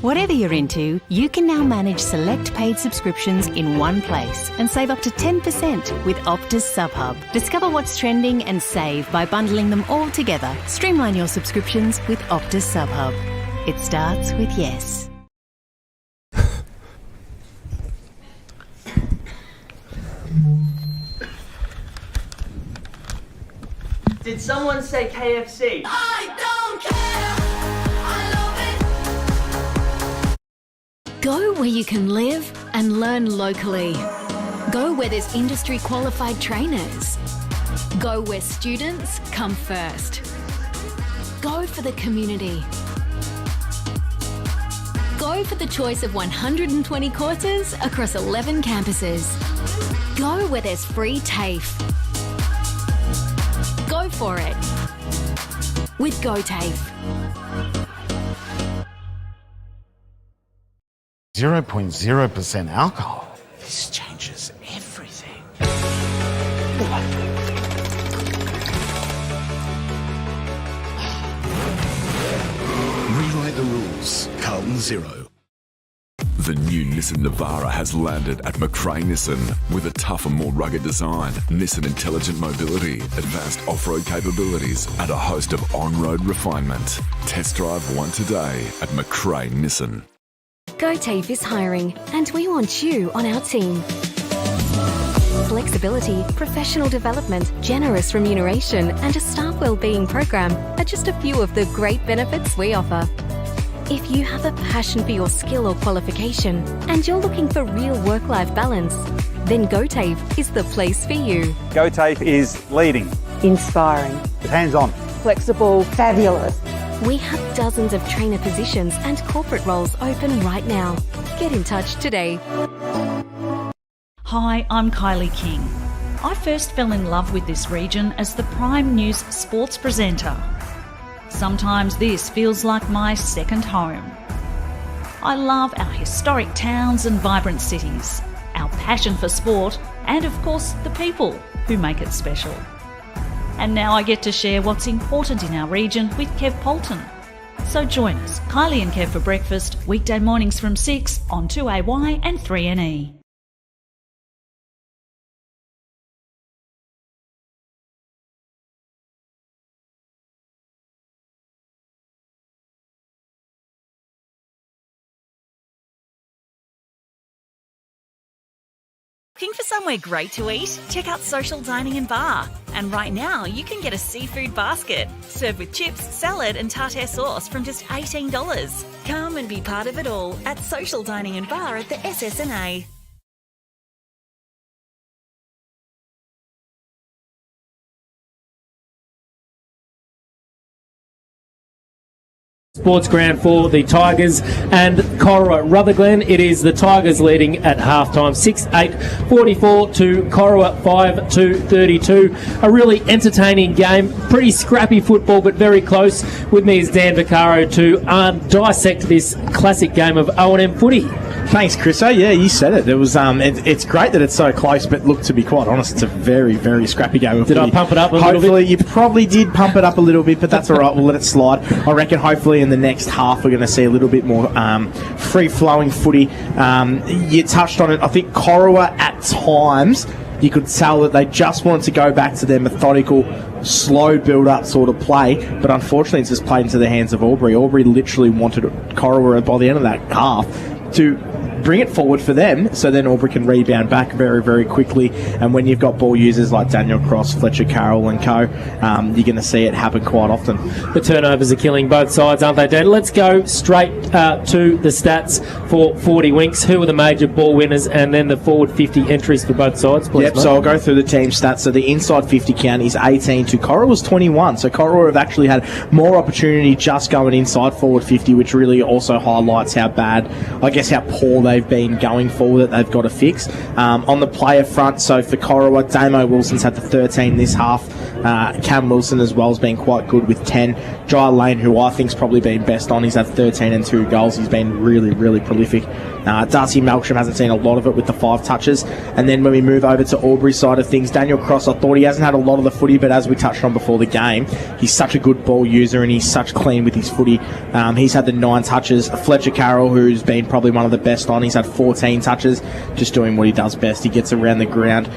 Speaker 14: Whatever you're into, you can now manage select paid subscriptions in one place and save up to 10% with Optus SubHub. Discover what's trending and save by bundling them all together. Streamline your subscriptions with Optus SubHub. It starts with yes.
Speaker 24: Did someone say KFC?
Speaker 25: I don't care.
Speaker 1: Go where you can live and learn locally. Go where there's industry qualified trainers. Go where students come first. Go for the community. Go for the choice of 120 courses across 11 campuses. Go where there's free TAFE. Go for it with GoTAFE.
Speaker 27: 0.0% alcohol. This changes everything.
Speaker 22: Rewrite the rules. Carlton Zero. The new Nissan Navara has landed at McRae Nissan with a tougher, more rugged design, Nissan intelligent mobility, advanced off-road capabilities, and a host of on-road refinement. Test drive one today at McRae Nissan.
Speaker 26: GoTAFE is hiring, and we want you on our team. Flexibility, professional development, generous remuneration, and a staff wellbeing program are just a few of the great benefits we offer. If you have a passion for your skill or qualification and you're looking for real work-life balance, then GoTAFE is the place for you.
Speaker 28: GoTAFE is leading,
Speaker 21: Inspiring,
Speaker 28: hands-on,
Speaker 21: flexible, fabulous.
Speaker 26: We have dozens of trainer positions and corporate roles open right now. Get in touch today.
Speaker 4: Hi, I'm Kylie King. I first fell in love with this region as the Prime News sports presenter. Sometimes this feels like my second home. I love our historic towns and vibrant cities, our passion for sport, and of course the people who make it special. And now I get to share what's important in our region with Kev Polton. So join us, Kylie and Kev for breakfast, weekday mornings from 6 on 2AY and 3NE.
Speaker 23: Looking for somewhere great to eat? Check out Social Dining and Bar. And right now, you can get a seafood basket served with chips, salad, and tartare sauce from just $18. Come and be part of it all at Social Dining and Bar at the SSNA.
Speaker 17: Sports ground for the Tigers and Corowa-Rutherglen. It is the Tigers leading at halftime, 6-8, 44 to Corowa 5-32. A really entertaining game, pretty scrappy football, but very close. With me is Dan Vaccaro to dissect this classic game of O&M footy.
Speaker 8: Thanks, Chris. Oh, yeah, you said it. It was. It's great that it's so close, but look, to be quite honest, it's a very, very scrappy game of footy.
Speaker 17: Did I pump it up a little bit?
Speaker 8: Hopefully, you probably did pump it up a little bit, but that's all right. We'll let it slide. I reckon hopefully in the next half we're going to see a little bit more free-flowing footy. You touched on it. I think Corowa at times, you could tell that they just wanted to go back to their methodical, slow build-up sort of play, but unfortunately it's just played into the hands of Albury. Albury literally wanted Corowa by the end of that half to bring it forward for them, so then Albury can rebound back very, very quickly. And when you've got ball users like Daniel Cross, Fletcher Carroll and co, you're going to see it happen quite often.
Speaker 17: The turnovers are killing both sides, aren't they, Dan? Let's go straight to the stats for 40 Winks. Who are the major ball winners and then the forward 50 entries for both sides, please?
Speaker 8: Yep, so I'll go through the team stats. So the inside 50 count is 18 to Corowa's 21. So Corowa have actually had more opportunity just going inside forward 50, which really also highlights how bad, I guess how poor they've been going forward, that they've got to fix. On the player front, so for Corowa, Damo Wilson's had the 13 this half. Cam Wilson as well has been quite good with 10. Jai Lane, who I think's probably been best on, he's had 13 and 2 goals. He's been really, really prolific. Darcy Melksham hasn't seen a lot of it with the 5 touches. And then when we move over to Albury side of things, Daniel Cross, I thought he hasn't had a lot of the footy, but as we touched on before the game, he's such a good ball user and he's such clean with his footy. He's had the 9 touches. Fletcher Carroll, who's been probably one of the best on, he's had 14 touches, just doing what he does best. He gets around the ground,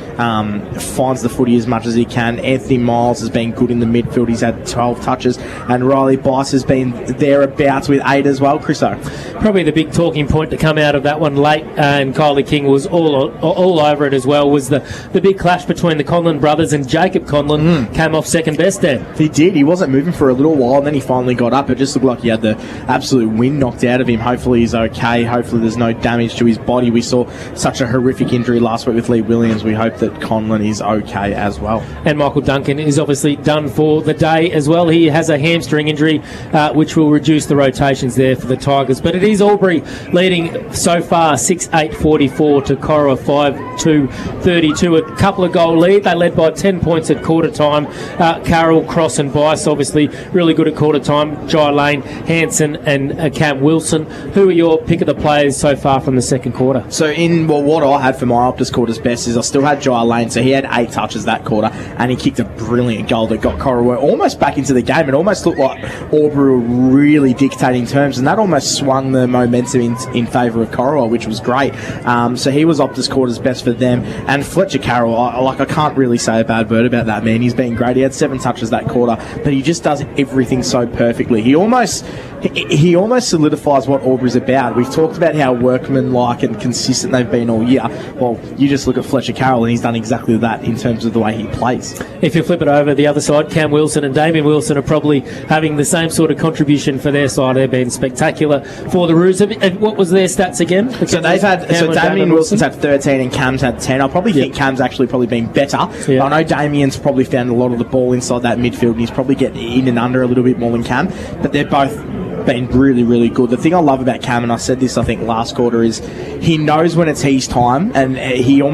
Speaker 8: finds the footy as much as he can. Anthony Miles has been good in the midfield. He's had 12 touches. And Riley Bice has been thereabouts with 8 as well, Chriso.
Speaker 17: Probably the big talking point to come out of that one late, and Kylie King was all over it as well, was the big clash between the Conlon brothers, and Jacob Conlon came off second best there.
Speaker 8: He did. He wasn't moving for a little while, and then he finally got up. It just looked like he had the absolute wind knocked out of him. Hopefully he's okay. Hopefully there's no damage to his body. We saw such a horrific injury last week with Lee Williams. We hope that Conlon is okay as well.
Speaker 17: And Michael Duncan is obviously done for the day as well. He has a hamstring injury, which will reduce the rotations there for the Tigers. But it is Albury leading so far 6-8-44 to Corowa 5-2-32. A couple of goal lead. They led by 10 points at quarter time. Carroll, Cross and Bice obviously really good at quarter time. Jai Lane, Hanson and Cam Wilson. Who are your pick of the players so far from the second quarter?
Speaker 8: So what I had for my Optus quarter's best is I still had Jai Lane, so he had 8 touches that quarter and he kicked a brilliant goal that got Corowa almost back into the game. It almost looked like Albury were really dictating terms, and that almost swung the momentum in favour of Corowa, which was great. So he was Optus quarter's best for them. And Fletcher Carroll, I can't really say a bad word about that man. He's been great. He had 7 touches that quarter, but he just does everything so perfectly. He almost solidifies what Albury's about. We've talked about how workmanlike and consistent they've been all year. Well, you just look at Fletcher Carroll and he's done exactly that in terms of the way he plays.
Speaker 17: If you flip it over the other side, Cam Wilson and Damien Wilson are probably having the same sort of contribution for their side. They've been spectacular for the Roos. What was their stats again?
Speaker 8: So they've had, Damien Wilson's had 13 and Cam's had 10. I probably think Cam's actually probably been better. Yep. I know Damien's probably found a lot of the ball inside that midfield and he's probably getting in and under a little bit more than Cam, but they're both been really, really good. The thing I love about Cam, and I said this I think last quarter, is he knows when it's his time, and he'll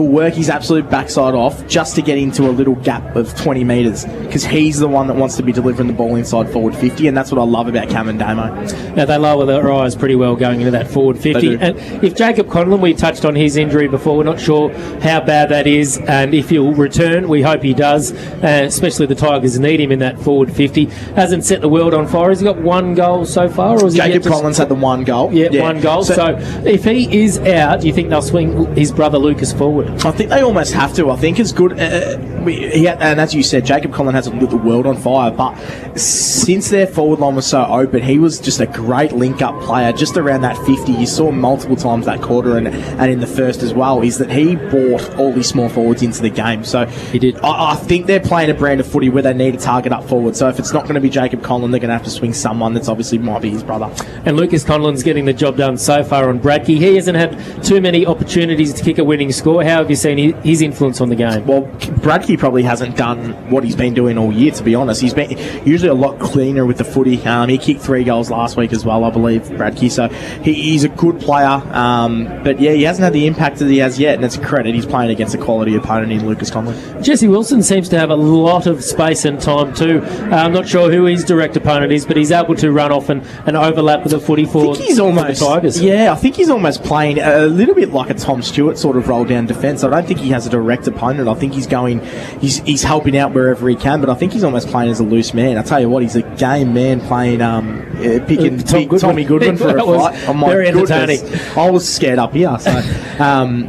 Speaker 8: work his absolute backside off just to get into a little gap of 20 metres, because he's the one that wants to be delivering the ball inside forward 50, and that's what I love about Cam and Damo.
Speaker 17: Now they lower their eyes pretty well going into that forward 50. And if Jacob Conlon, we touched on his injury before, we're not sure how bad that is, and if he'll return, we hope he does, especially the Tigers need him in that forward 50. Hasn't set the world on fire. Has he got 1 goal so far? Or
Speaker 8: Jacob Collins had the 1 goal.
Speaker 17: Yeah, 1 goal. So if he is out, do you think they'll swing his brother Lucas forward?
Speaker 8: I think they almost have to. I think it's good. And as you said, Jacob Collins hasn't lit the world on fire, but since their forward line was so open, he was just a great link-up player just around that 50. You saw multiple times that quarter and in the first as well, is that he brought all these small forwards into the game. So
Speaker 17: he did.
Speaker 8: I think they're playing a brand of footy where they need a target up forward. So if it's not going to be Jacob Conlon, they're going to have to swing someone that's obviously might be his brother.
Speaker 17: And Lucas Conlon's getting the job done so far on Bradkey. He hasn't had too many opportunities to kick a winning score. How have you seen his influence on the game?
Speaker 8: Well, Bradkey probably hasn't done what he's been doing all year, to be honest. He's been usually a lot cleaner with the footy. He kicked 3 goals last week as well, I believe, Bradkey. So he's a good player. But yeah, he hasn't had the impact that he has yet, and it's a credit. He's playing against a quality opponent in Lucas Conlon.
Speaker 17: Jesse Wilson seems to have a lot of space and time too. I'm not sure who his direct opponent is, but he's able to run off and overlap with the footy for the Tigers.
Speaker 8: Yeah, I think he's almost playing a little bit like a Tom Stewart sort of roll down defence. I don't think he has a direct opponent. I think he's helping out wherever he can, but I think he's almost playing as a loose man. I tell you what, he's a game, man, playing picking Tommy Goodwin for a fight. Oh my
Speaker 17: very
Speaker 8: goodness.
Speaker 17: entertaining.
Speaker 8: I was scared up here. So,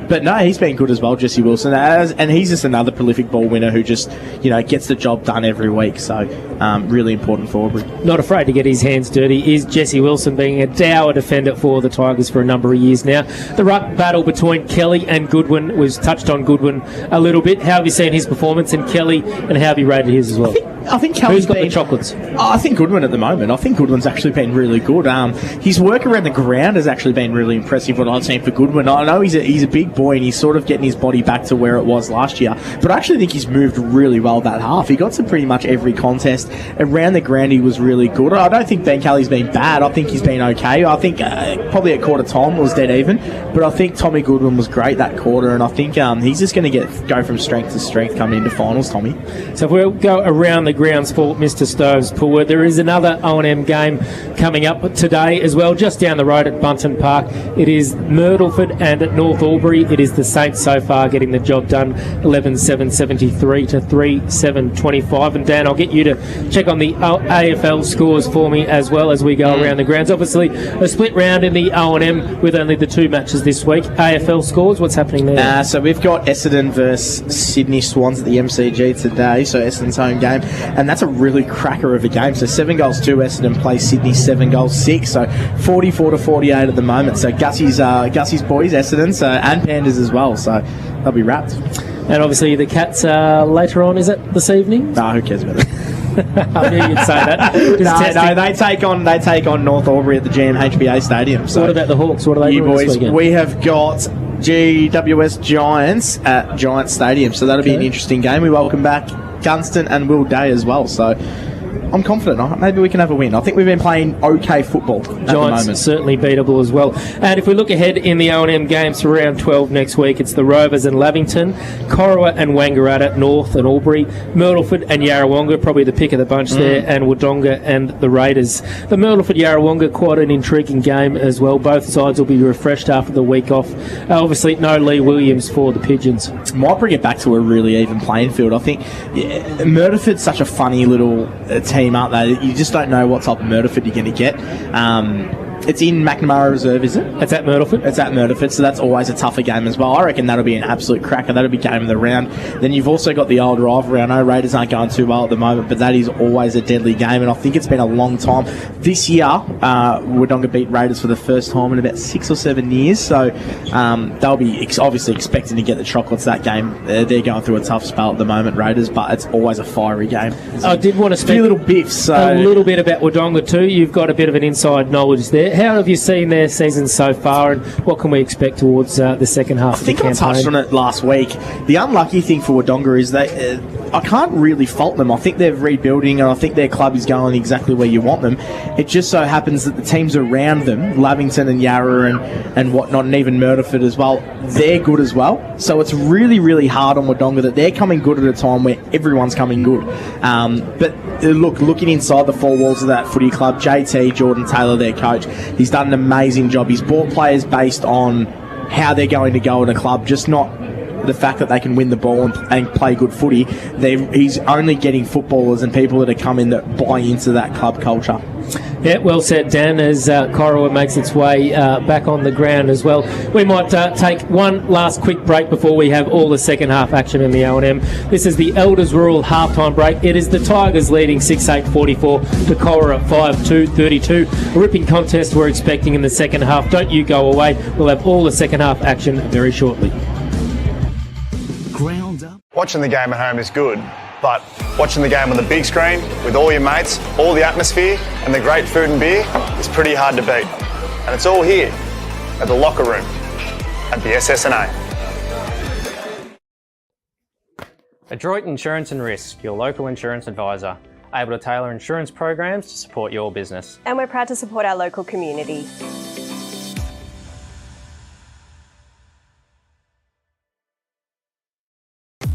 Speaker 8: but no, he's been good as well, Jesse Wilson, and he's just another prolific ball winner who just gets the job done every week. So really important for Albury.
Speaker 17: Not afraid to get his hands dirty is Jesse Wilson, being a dour defender for the Tigers for a number of years now. The ruck battle between Kelly and Goodwin, was touched on Goodwin a little bit. How have you seen his performance in Kelly, and how have you rated his as well?
Speaker 8: I think Kelly's
Speaker 17: Who's got the chocolates?
Speaker 8: I think Goodwin at the moment. I think Goodwin's actually been really good. His work around the ground has actually been really impressive, what I've seen for Goodwin. I know he's a big boy and he's sort of getting his body back to where it was last year, but I actually think he's moved really well that half. He got to pretty much every contest. Around the ground he was really good. I don't think Ben Kelly's been bad. I think he's been okay. I think probably at quarter time it was dead even, but I think Tommy Goodwin was great that quarter, and I think he's just going to go from strength to strength coming into finals, Tommy.
Speaker 17: So if we'll go around the grounds for Mr. Stove's pool, there is another O&M game coming up today as well, just down the road at Bunton Park. It is Myrtleford and at North Albury. It is the Saints so far getting the job done, 11-7-73 to 3-7-25. And Dan, I'll get you to check on the AFL scores for me as well as we go around the grounds. Obviously, a split round in the O&M with only the 2 matches this week. AFL scores, what's happening there?
Speaker 8: So we've got Essendon versus Sydney Swans at the MCG today, so Essendon's home game, and that's a really cracker of a game. So 7-2 Essendon plays Sydney 7-6, so 44-48 at the moment. So Gussie's boys, Essendon, and Pandas as well, so they'll be wrapped.
Speaker 17: And obviously the Cats later on, is it this evening?
Speaker 8: No, who cares about it?
Speaker 17: I knew you'd say that.
Speaker 8: No, they take on North Albury at the GMHBA Stadium. So
Speaker 17: what about the Hawks? What are they doing this weekend?
Speaker 8: We have got GWS Giants at Giants Stadium, so that'll be an interesting game. We welcome back Gunston and Will Day as well, so I'm confident. Maybe we can have a win. I think we've been playing okay football at the moment.
Speaker 17: Giants certainly beatable as well. And if we look ahead in the O&M games for round 12 next week, it's the Rovers and Lavington, Corowa and Wangaratta, North and Albury, Myrtleford and Yarrawonga, probably the pick of the bunch there, and Wodonga and the Raiders. The Myrtleford-Yarrawonga, quite an intriguing game as well. Both sides will be refreshed after the week off. Obviously, no Lee Williams for the Pigeons. Might
Speaker 8: bring it back to a really even playing field. I think Myrtleford's such a funny little team, aren't they? You just don't know what type of Myrtleford you're going to get. It's in McNamara Reserve, is it?
Speaker 17: It's at Myrtleford.
Speaker 8: It's at Myrtleford, so that's always a tougher game as well. I reckon that'll be an absolute cracker. That'll be game of the round. Then you've also got the old rivalry. I know Raiders aren't going too well at the moment, but that is always a deadly game, and I think it's been a long time. This year, Wodonga beat Raiders for the first time in about 6 or 7 years, so they'll be obviously expecting to get the chocolates that game. They're going through a tough spell at the moment, Raiders, but it's always a fiery game.
Speaker 17: I did want to speak
Speaker 8: a few little biffs.
Speaker 17: A little bit about Wodonga too. You've got a bit of an inside knowledge there. How have you seen their season so far, and what can we expect towards the second half of the campaign?
Speaker 8: I think I touched on it last week. The unlucky thing for Wodonga is that I can't really fault them. I think they're rebuilding, and I think their club is going exactly where you want them. It just so happens that the teams around them, Lavington and Yarra and whatnot, and even Myrtleford as well, they're good as well. So it's really, really hard on Wodonga that they're coming good at a time where everyone's coming good. But looking inside the four walls of that footy club, JT, Jordan Taylor, their coach, he's done an amazing job. He's bought players based on how they're going to go at a club, just not the fact that they can win the ball and play good footy. He's only getting footballers and people that are coming that buy into that club culture.
Speaker 17: Yeah, well said, Dan, as Corowa makes its way back on the ground as well. We might take one last quick break before we have all the second half action in the O&M. This is the Elders Rural halftime break. It is the Tigers leading 6-8-44 to Corowa 5-2-32. A ripping contest we're expecting in the second half. Don't you go away. We'll have all the second half action very shortly.
Speaker 22: Ground up.
Speaker 19: Watching the game at home is good, but watching the game on the big screen with all your mates, all the atmosphere and the great food and beer is pretty hard to beat. And it's all here at the locker room at the SSNA.
Speaker 20: Adroit Insurance and Risk, your local insurance advisor, able to tailor insurance programs to support your business.
Speaker 2: And we're proud to support our local community.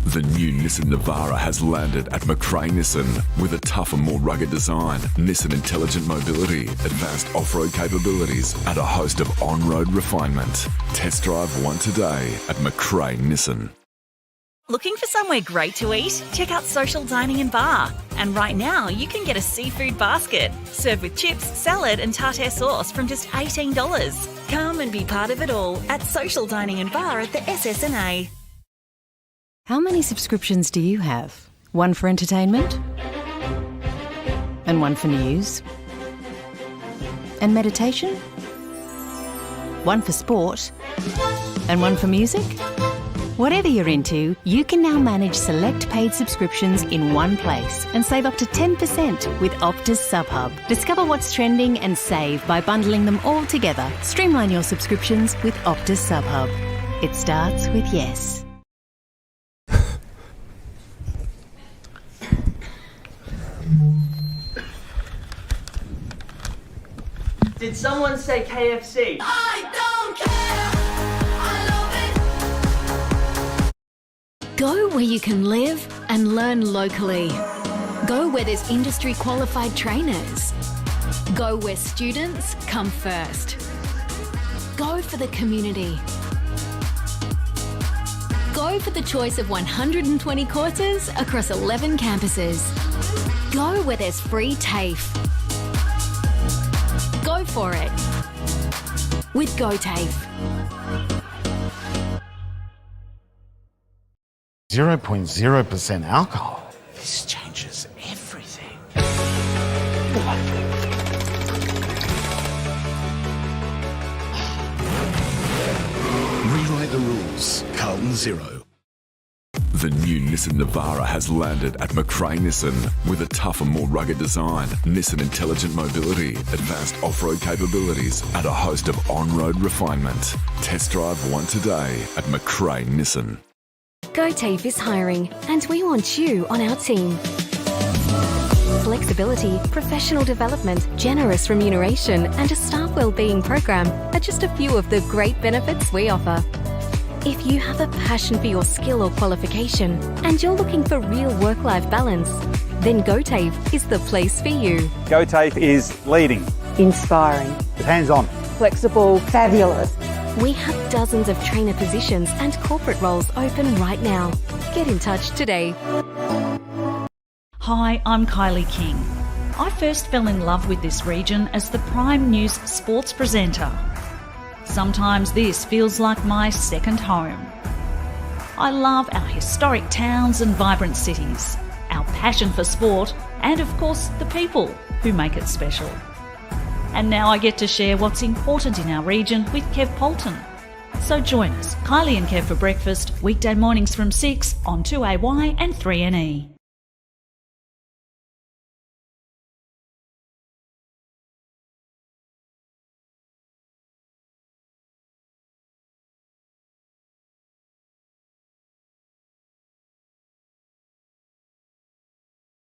Speaker 22: The new Nissan Navara has landed at McRae Nissan with a tougher, more rugged design, Nissan intelligent mobility, advanced off-road capabilities, and a host of on-road refinement. Test drive one today at McRae Nissan.
Speaker 23: Looking for somewhere great to eat? Check out Social Dining and Bar. And right now, you can get a seafood basket, served with chips, salad and tartare sauce from just $18. Come and be part of it all at Social Dining and Bar at the SSNA.
Speaker 14: How many subscriptions do you have? One for entertainment? And one for news? And meditation? One for sport? And one for music? Whatever you're into, you can now manage select paid subscriptions in one place and save up to 10% with Optus SubHub. Discover what's trending and save by bundling them all together. Streamline your subscriptions with Optus SubHub. It starts with yes.
Speaker 24: Did someone say KFC?
Speaker 25: I don't care.
Speaker 1: Go where you can live and learn locally. Go where there's industry qualified trainers. Go where students come first. Go for the community. Go for the choice of 120 courses across 11 campuses. Go where there's free TAFE. Go for it with GoTAFE.
Speaker 27: 0.0% alcohol. This changes everything.
Speaker 22: Rewrite the rules. Carlton Zero. The new Nissan Navara has landed at McRae Nissan with a tougher, more rugged design, Nissan intelligent mobility, advanced off-road capabilities, and a host of on-road refinement. Test drive one today at McRae Nissan.
Speaker 26: GoTAFE is hiring, and we want you on our team. Flexibility, professional development, generous remuneration, and a staff wellbeing program are just a few of the great benefits we offer. If you have a passion for your skill or qualification, and you're looking for real work-life balance, then GoTAFE is the place for you.
Speaker 28: GoTAFE is leading,
Speaker 21: Inspiring.
Speaker 28: hands-on,
Speaker 21: Flexible. Fabulous.
Speaker 26: We have dozens of trainer positions and corporate roles open right now. Get in touch today.
Speaker 4: Hi, I'm Kylie King. I first fell in love with this region as the Prime News sports presenter. Sometimes this feels like my second home. I love our historic towns and vibrant cities, our passion for sport, and of course the people who make it special. And now I get to share what's important in our region with Kev Polton. So join us, Kylie and Kev for breakfast, weekday mornings from 6 on 2AY and 3NE.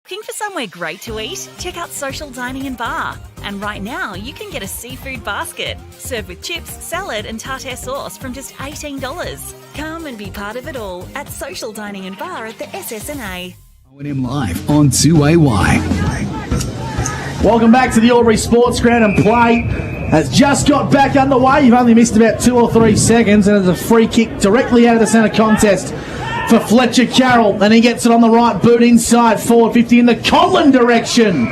Speaker 23: Looking for somewhere great to eat? Check out Social Dining and Bar. And right now, you can get a seafood basket, served with chips, salad and tartare sauce from just $18. Come and be part of it all at Social Dining and Bar at the SSNA.
Speaker 3: O&M Live on 2AY.
Speaker 18: Welcome back to the Albury Sports Ground, and play has just got back underway. You've only missed about 2 or 3 seconds, and there's a free kick directly out of the centre contest for Fletcher Carroll, and he gets it on the right boot inside forward 50 in the Conlon direction.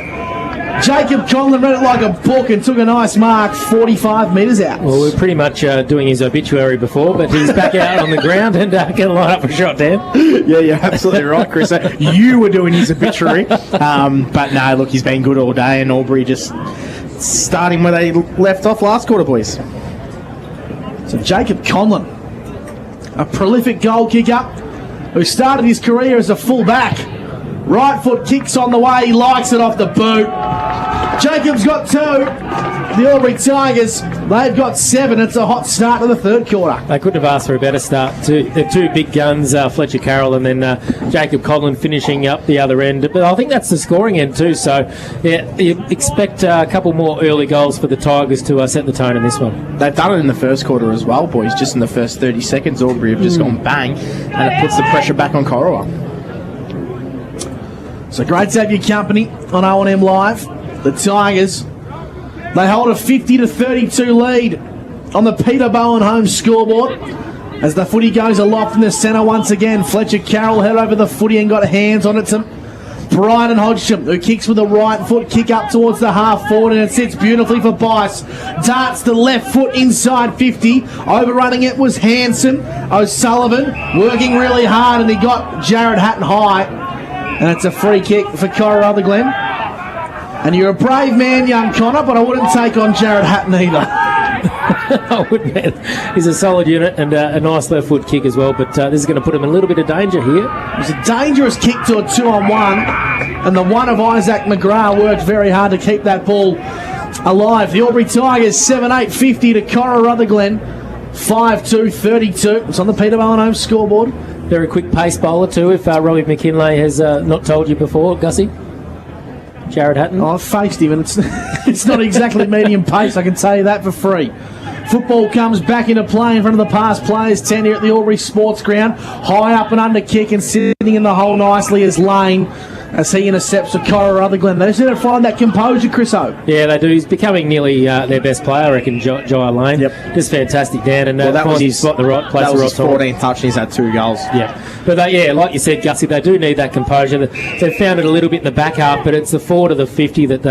Speaker 18: Jacob Conlon read it like a book and took a nice mark 45 metres out.
Speaker 17: Well, we're pretty much doing his obituary before, but he's back out on the ground and can line up a shot, Dan.
Speaker 8: Yeah, you're absolutely right, Chris. You were doing his obituary. But no, look, he's been good all day, and Albury just starting where they left off last quarter, boys.
Speaker 18: So Jacob Conlon, a prolific goal kicker who started his career as a full-back. Right foot kicks on the way, he likes it off the boot. Jacob's got 2. The Albury Tigers, they've got 7. It's a hot start to the third quarter.
Speaker 17: They couldn't have asked for a better start. The two big guns, Fletcher Carroll and then Jacob Conlon finishing up the other end. But I think that's the scoring end too. So yeah, you expect a couple more early goals for the Tigers to set the tone in this one.
Speaker 8: They've done it in the first quarter as well, boys. Just in the first 30 seconds, Albury have just gone bang, and it puts the pressure back on Corowa.
Speaker 18: So great to have your company on O&M Live. The Tigers, they hold a 50-32 lead on the Peter Bowen home scoreboard. As the footy goes aloft in the centre once again, Fletcher Carroll head over the footy and got hands on it to Brian Hodgson, who kicks with the right foot, kick up towards the half forward, and it sits beautifully for Bice. Darts the left foot inside 50. Overrunning it was Hanson. O'Sullivan working really hard, and he got Jared Hatton high. And it's a free kick for Corowa-Rutherglen. And you're a brave man, young Connor, but I wouldn't take on Jared Hatton either.
Speaker 17: I wouldn't. He's a solid unit and a nice left foot kick as well, but this is going to put him in a little bit of danger here.
Speaker 18: It was a dangerous kick to a 2-on-1, and the one of Isaac McGrath worked very hard to keep that ball alive. The Albury Tigers 7-8-50 to Corowa-Rutherglen 5-2-32. It's on the Peter Bowen Home scoreboard.
Speaker 17: Very quick pace bowler too, if Robbie McKinlay has not told you before, Gussie. Jared Hatton.
Speaker 18: I've faced him, and it's not exactly medium pace, I can tell you that for free. Football comes back into play in front of the past players' 10 here at the Albury Sports Ground. High up and under kick, and sitting in the hole nicely is Lane as he intercepts for Corowa-Rutherglen. They just need to find that composure, Chriso.
Speaker 17: Yeah, they do. He's becoming nearly their best player, I reckon, Jai Lane. Yep. Just fantastic, Dan. And
Speaker 8: that was
Speaker 17: his spot, the right place.
Speaker 8: That was his 14th touch, and he's had 2 goals.
Speaker 17: Yeah. But, like you said, Gussie, they do need that composure. They've found it a little bit in the back half, but it's the forward of the 50 that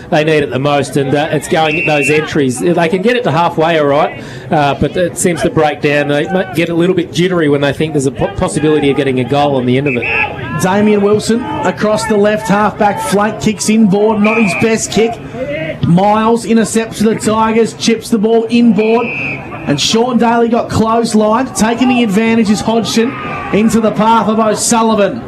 Speaker 17: they need it the most, and it's going at those entries. They can get it to halfway, all right, but it seems to break down. They might get a little bit jittery when they think there's a possibility of getting a goal on the end of it.
Speaker 18: Damien Wilson across the left half-back flank, kicks inboard, not his best kick. Miles intercepts for the Tigers, chips the ball inboard, and Sean Daly got clotheslined. Taking the advantage is Hodgson into the path of O'Sullivan.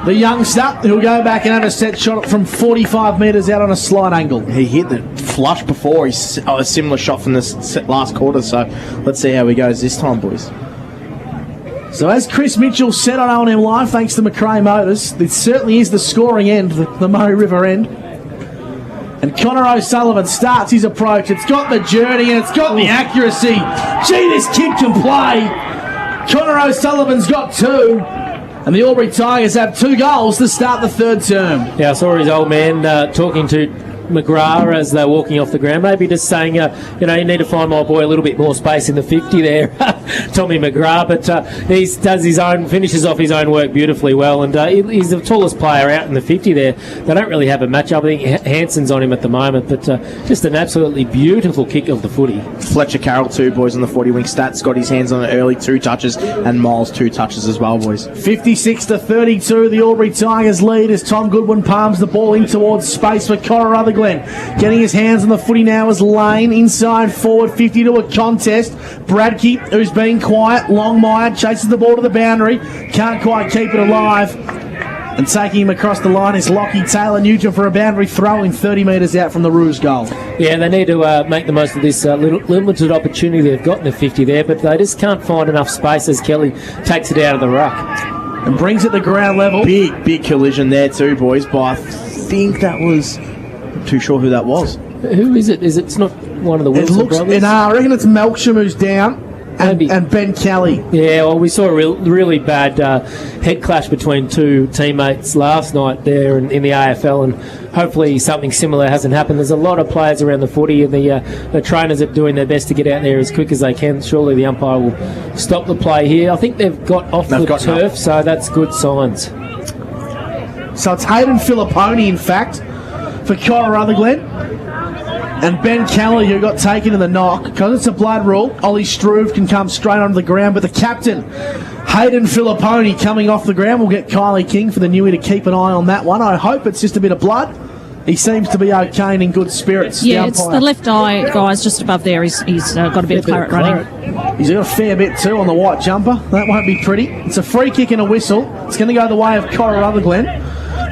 Speaker 18: The youngster who'll go back and have a set shot from 45 metres out on a slight angle.
Speaker 8: He hit the flush before. He's a similar shot from the last quarter, so let's see how he goes this time, boys.
Speaker 18: So as Chris Mitchell said on O&M Live, thanks to McRae Motors, it certainly is the scoring end, the Murray River end. And Connor O'Sullivan starts his approach. It's got the journey and it's got the accuracy. Gee, this kid can play. Connor O'Sullivan's got 2. And the Albury Tigers have 2 goals to start the third term.
Speaker 17: Yeah, I saw his old man talking to McGrath as they're walking off the ground, maybe just saying, you need to find my boy a little bit more space in the 50 there, Tommy McGrath, but he finishes off his own work beautifully well, and he's the tallest player out in the 50 there. They don't really have a match-up. I think Hanson's on him at the moment, but just an absolutely beautiful kick of the footy.
Speaker 8: Fletcher Carroll, 2 boys on the 40-wing stats, got his hands on it early, 2 touches, and Miles 2 touches as well, boys.
Speaker 18: 56-32, the Albury Tigers lead as Tom Goodwin palms the ball in towards space for Corowa-Rutherglen. Getting his hands on the footy now is Lane, inside forward 50 to a contest. Bradkey, who's been quiet. Longmire chases the ball to the boundary, can't quite keep it alive. And taking him across the line is Lockie Taylor-Nugent for a boundary throw in 30 metres out from the Roos goal.
Speaker 17: Yeah, they need to make the most of this limited opportunity they've got in the 50 there, but they just can't find enough space as Kelly takes it out of the ruck.
Speaker 18: And brings it to ground level.
Speaker 8: Big collision there too, boys, but I think that was... too sure who that was.
Speaker 17: Who is it? It's not one of the Wilson brothers?
Speaker 18: I reckon it's Melksham who's down and Ben Kelly.
Speaker 17: Yeah, well, we saw a really bad head clash between 2 teammates last night there in the AFL, and hopefully something similar hasn't happened. There's a lot of players around the footy, and the trainers are doing their best to get out there as quick as they can. Surely the umpire will stop the play here. I think they've got off the turf, so that's good signs.
Speaker 18: So it's Hayden Filipponi, in fact, for Corowa-Rutherglen, and Ben Kelly, who got taken in the knock. Because it's a blood rule, Ollie Struve can come straight onto the ground, but the captain, Hayden Filipponi, coming off the ground, will get Kylie King for the newie to keep an eye on that one. I hope it's just a bit of blood. He seems to be okay and in good spirits.
Speaker 4: Yeah, it's the left eye, guys, just above there. He's got a bit of claret running.
Speaker 18: He's got a fair bit too on the white jumper. That won't be pretty. It's a free kick and a whistle. It's going to go the way of Corowa-Rutherglen.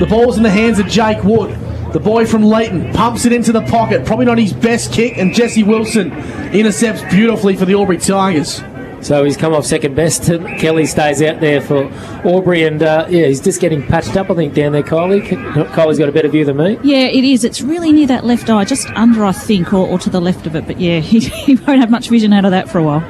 Speaker 18: The ball's in the hands of Jake Wood. The boy from Leighton pumps it into the pocket. Probably not his best kick, and Jesse Wilson intercepts beautifully for the Albury Tigers.
Speaker 17: So he's come off second best. Kelly stays out there for Albury, and he's just getting patched up, I think, down there, Kylie. Kylie's got a better view than me.
Speaker 4: Yeah, it is. It's really near that left eye, just under, I think, or to the left of it. But yeah, he won't have much vision out of that for a while.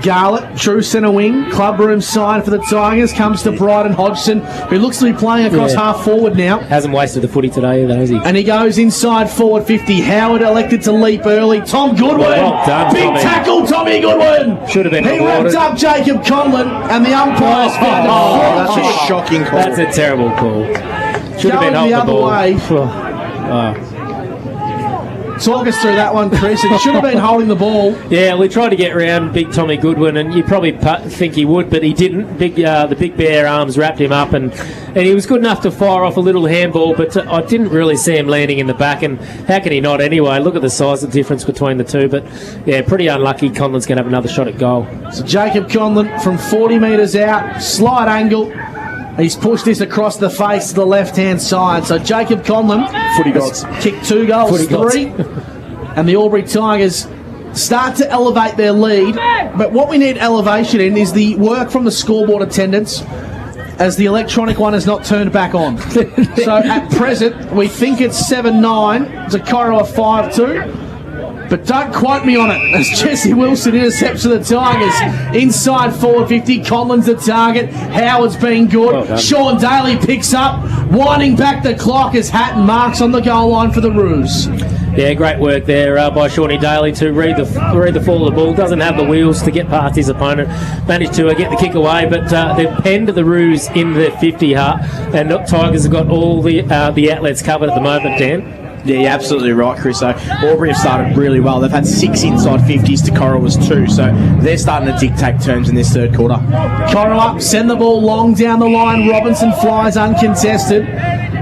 Speaker 18: Garlett, true centre wing, club room side for the Tigers, comes to Bryden Hodgson, who looks to be playing across half forward now.
Speaker 17: Hasn't wasted the footy today either, has he?
Speaker 18: And he goes inside forward 50. Howard elected to leap early. Tom Goodwin.
Speaker 17: Well done,
Speaker 18: Big
Speaker 17: Tommy.
Speaker 18: tackle, Tommy Goodwin.
Speaker 17: Should have been
Speaker 18: He
Speaker 17: rewarded.
Speaker 18: wrapped up Jacob Conlon, and the umpires found
Speaker 8: That's a shocking call.
Speaker 17: That's a terrible call. Should have been
Speaker 18: Going
Speaker 17: off
Speaker 18: the
Speaker 17: the
Speaker 18: other
Speaker 17: ball.
Speaker 18: way. Talk us through that one, Chris. It should have been holding the ball.
Speaker 17: Yeah, we tried to get around big Tommy Goodwin, and you probably think he would, but he didn't. The big bare arms wrapped him up, and he was good enough to fire off a little handball, but I didn't really see him landing in the back, and how can he not anyway? Look at the size of the difference between the two, but yeah, pretty unlucky. Conlon's going to have another shot at goal.
Speaker 18: So Jacob Conlon from 40 metres out, slight angle. He's pushed this across the face to the left-hand side. So Jacob Conlon
Speaker 8: Footy gods.
Speaker 18: kicked 2 goals,
Speaker 17: Footy gods.
Speaker 18: 3. And the Albury Tigers start to elevate their lead. But what we need elevation in is the work from the scoreboard attendants, as the electronic one has not turned back on. So at present, we think it's 7-9. It's a Corowa 5-2. But don't quote me on it, as Jesse Wilson intercepts for the Tigers. Inside forward 50, Conlon's the target. Howard's been good.
Speaker 17: Well
Speaker 18: Sean Daly picks up, winding back the clock as Hatton marks on the goal line for the Roos.
Speaker 17: Yeah, great work there by Shawnee Daly to read the fall of the ball. Doesn't have the wheels to get past his opponent. Managed to get the kick away, but they've penned the Roos in the 50 and Tigers have got all the outlets covered at the moment, Dan.
Speaker 8: Yeah, you're absolutely right, Chris. So Albury have started really well. They've had 6 inside 50s to Corowa's 2, so they're starting to dictate terms in this third quarter.
Speaker 18: Corowa send the ball long down the line. Robinson flies uncontested.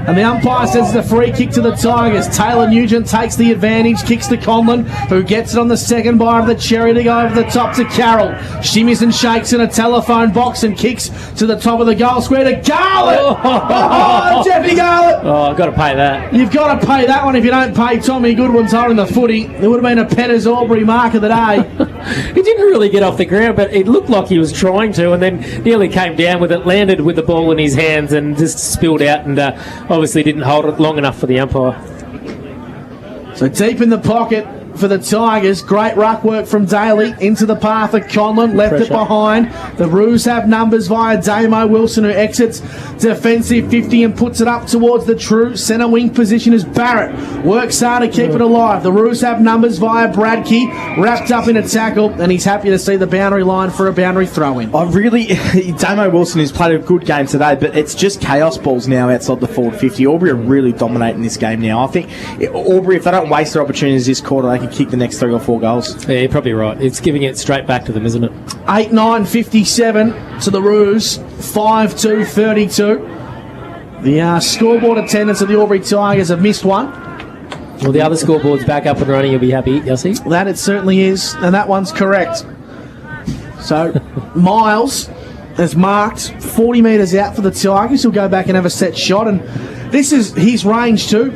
Speaker 18: And the umpire says it's a free kick to the Tigers. Taylor Nugent takes the advantage, kicks to Conlon, who gets it on the second bar of the cherry to go over the top to Carroll. Shimmies and shakes in a telephone box and kicks to the top of the goal square to Garlett. Oh, Jeffy Garlett.
Speaker 17: Oh, I've got to pay that.
Speaker 18: You've got to pay that one if you don't pay Tommy Goodwin's holding the footy. It would have been a Penner's Albury mark of the day.
Speaker 17: He didn't really get off the ground, but it looked like he was trying to, and then nearly came down with it, landed with the ball in his hands and just spilled out, and obviously didn't hold it long enough for the umpire.
Speaker 18: So deep in the pocket for the Tigers. Great ruck work from Daly into the path of Conlon. Left it behind. The Roos have numbers via Damo Wilson, who exits defensive 50 and puts it up towards the true centre wing position as Barrett works hard to keep it alive. The Roos have numbers via Bradkey, wrapped up in a tackle, and he's happy to see the boundary line for a boundary throw-in.
Speaker 8: Damo Wilson has played a good game today, but it's just chaos balls now outside the forward 50. Albury are really dominating this game now. I think Albury, if they don't waste their opportunities this quarter, they can kick the next 3 or 4 goals.
Speaker 17: Yeah, you're probably right. It's giving it straight back to them, isn't it?
Speaker 18: 8-9-57 to the Roos, 5-2-32. The scoreboard attendants of the Albury Tigers have missed one.
Speaker 17: Well, the other scoreboard's back up and running. You'll be happy, Yossi.
Speaker 18: That it certainly is, and that one's correct. So, Miles has marked 40 metres out for the Tigers. He'll go back and have a set shot, and this is his range too.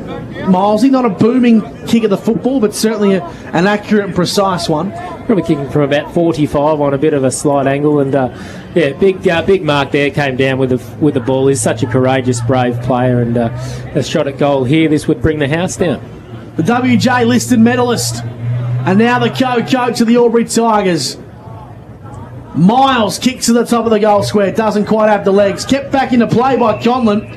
Speaker 18: Milesy, not a booming kick of the football, but certainly an accurate and precise one.
Speaker 17: Probably kicking from about 45 on a bit of a slight angle, and big mark there. Came down with the ball. He's such a courageous, brave player, and a shot at goal here. This would bring the house down.
Speaker 18: The WJ listed medalist, and now the co-coach of the Albury Tigers. Miles kicks to the top of the goal square, doesn't quite have the legs. Kept back into play by Conlon.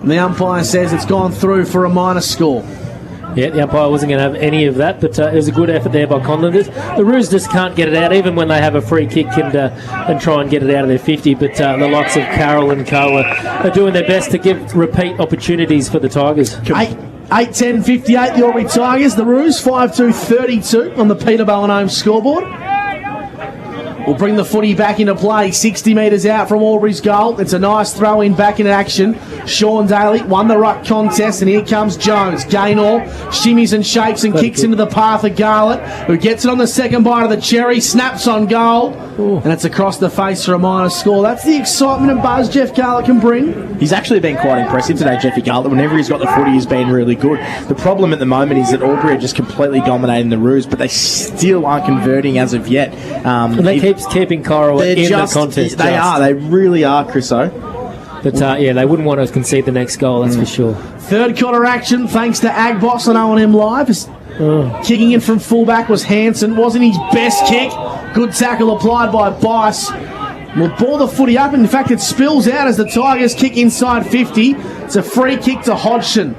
Speaker 18: And the umpire says it's gone through for a minor score.
Speaker 17: Yeah, the umpire wasn't going to have any of that, but it was a good effort there by Conlon. The Roos just can't get it out, even when they have a free kick and try and get it out of their 50. But the likes of Carroll and Co are doing their best to give repeat opportunities for the Tigers.
Speaker 18: 8-10-58, the Albury Tigers. The Roos 5-2-32 on the Peterborough home scoreboard. We'll bring the footy back into play. 60 metres out from Albury's goal. It's a nice throw-in back in action. Sean Daly won the ruck contest, and here comes Jones. Gaynor shimmies and shakes and kicks into the path of Garlett, who gets it on the second bite of the cherry, snaps on goal, and it's across the face for a minor score. That's the excitement and buzz Jeff Garlett can bring.
Speaker 8: He's actually been quite impressive today, Jeffy Garlett. Whenever he's got the footy, he's been really good. The problem at the moment is that Albury are just completely dominating the Roos, but they still aren't converting as of yet.
Speaker 17: And they keep keeping Corowa in the contest.
Speaker 8: They are. They really are, Chriso.
Speaker 17: But they wouldn't want to concede the next goal, that's for sure.
Speaker 18: Third quarter action, thanks to Ag Boss on O&M Live. Kicking in from fullback was Hansen. Wasn't his best kick. Good tackle applied by Bice. Will ball the footy up. In fact, it spills out as the Tigers kick inside 50. It's a free kick to Hodgson.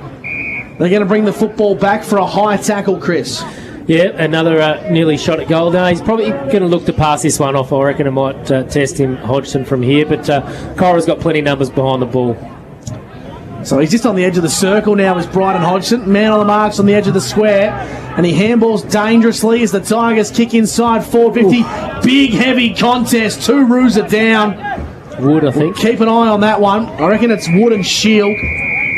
Speaker 18: They're going to bring the football back for a high tackle, Chris.
Speaker 17: Yeah, another nearly shot at goal. Now, he's probably going to look to pass this one off. I reckon it might test him, Hodgson, from here. But Cora's got plenty of numbers behind the ball.
Speaker 18: So he's just on the edge of the circle now is Bryden Hodgson. Man on the marks on the edge of the square. And he handballs dangerously as the Tigers kick inside 450. Big, heavy contest. 2 Roos are down.
Speaker 17: Wood, I think.
Speaker 18: Keep an eye on that one. I reckon it's Wood and Shield.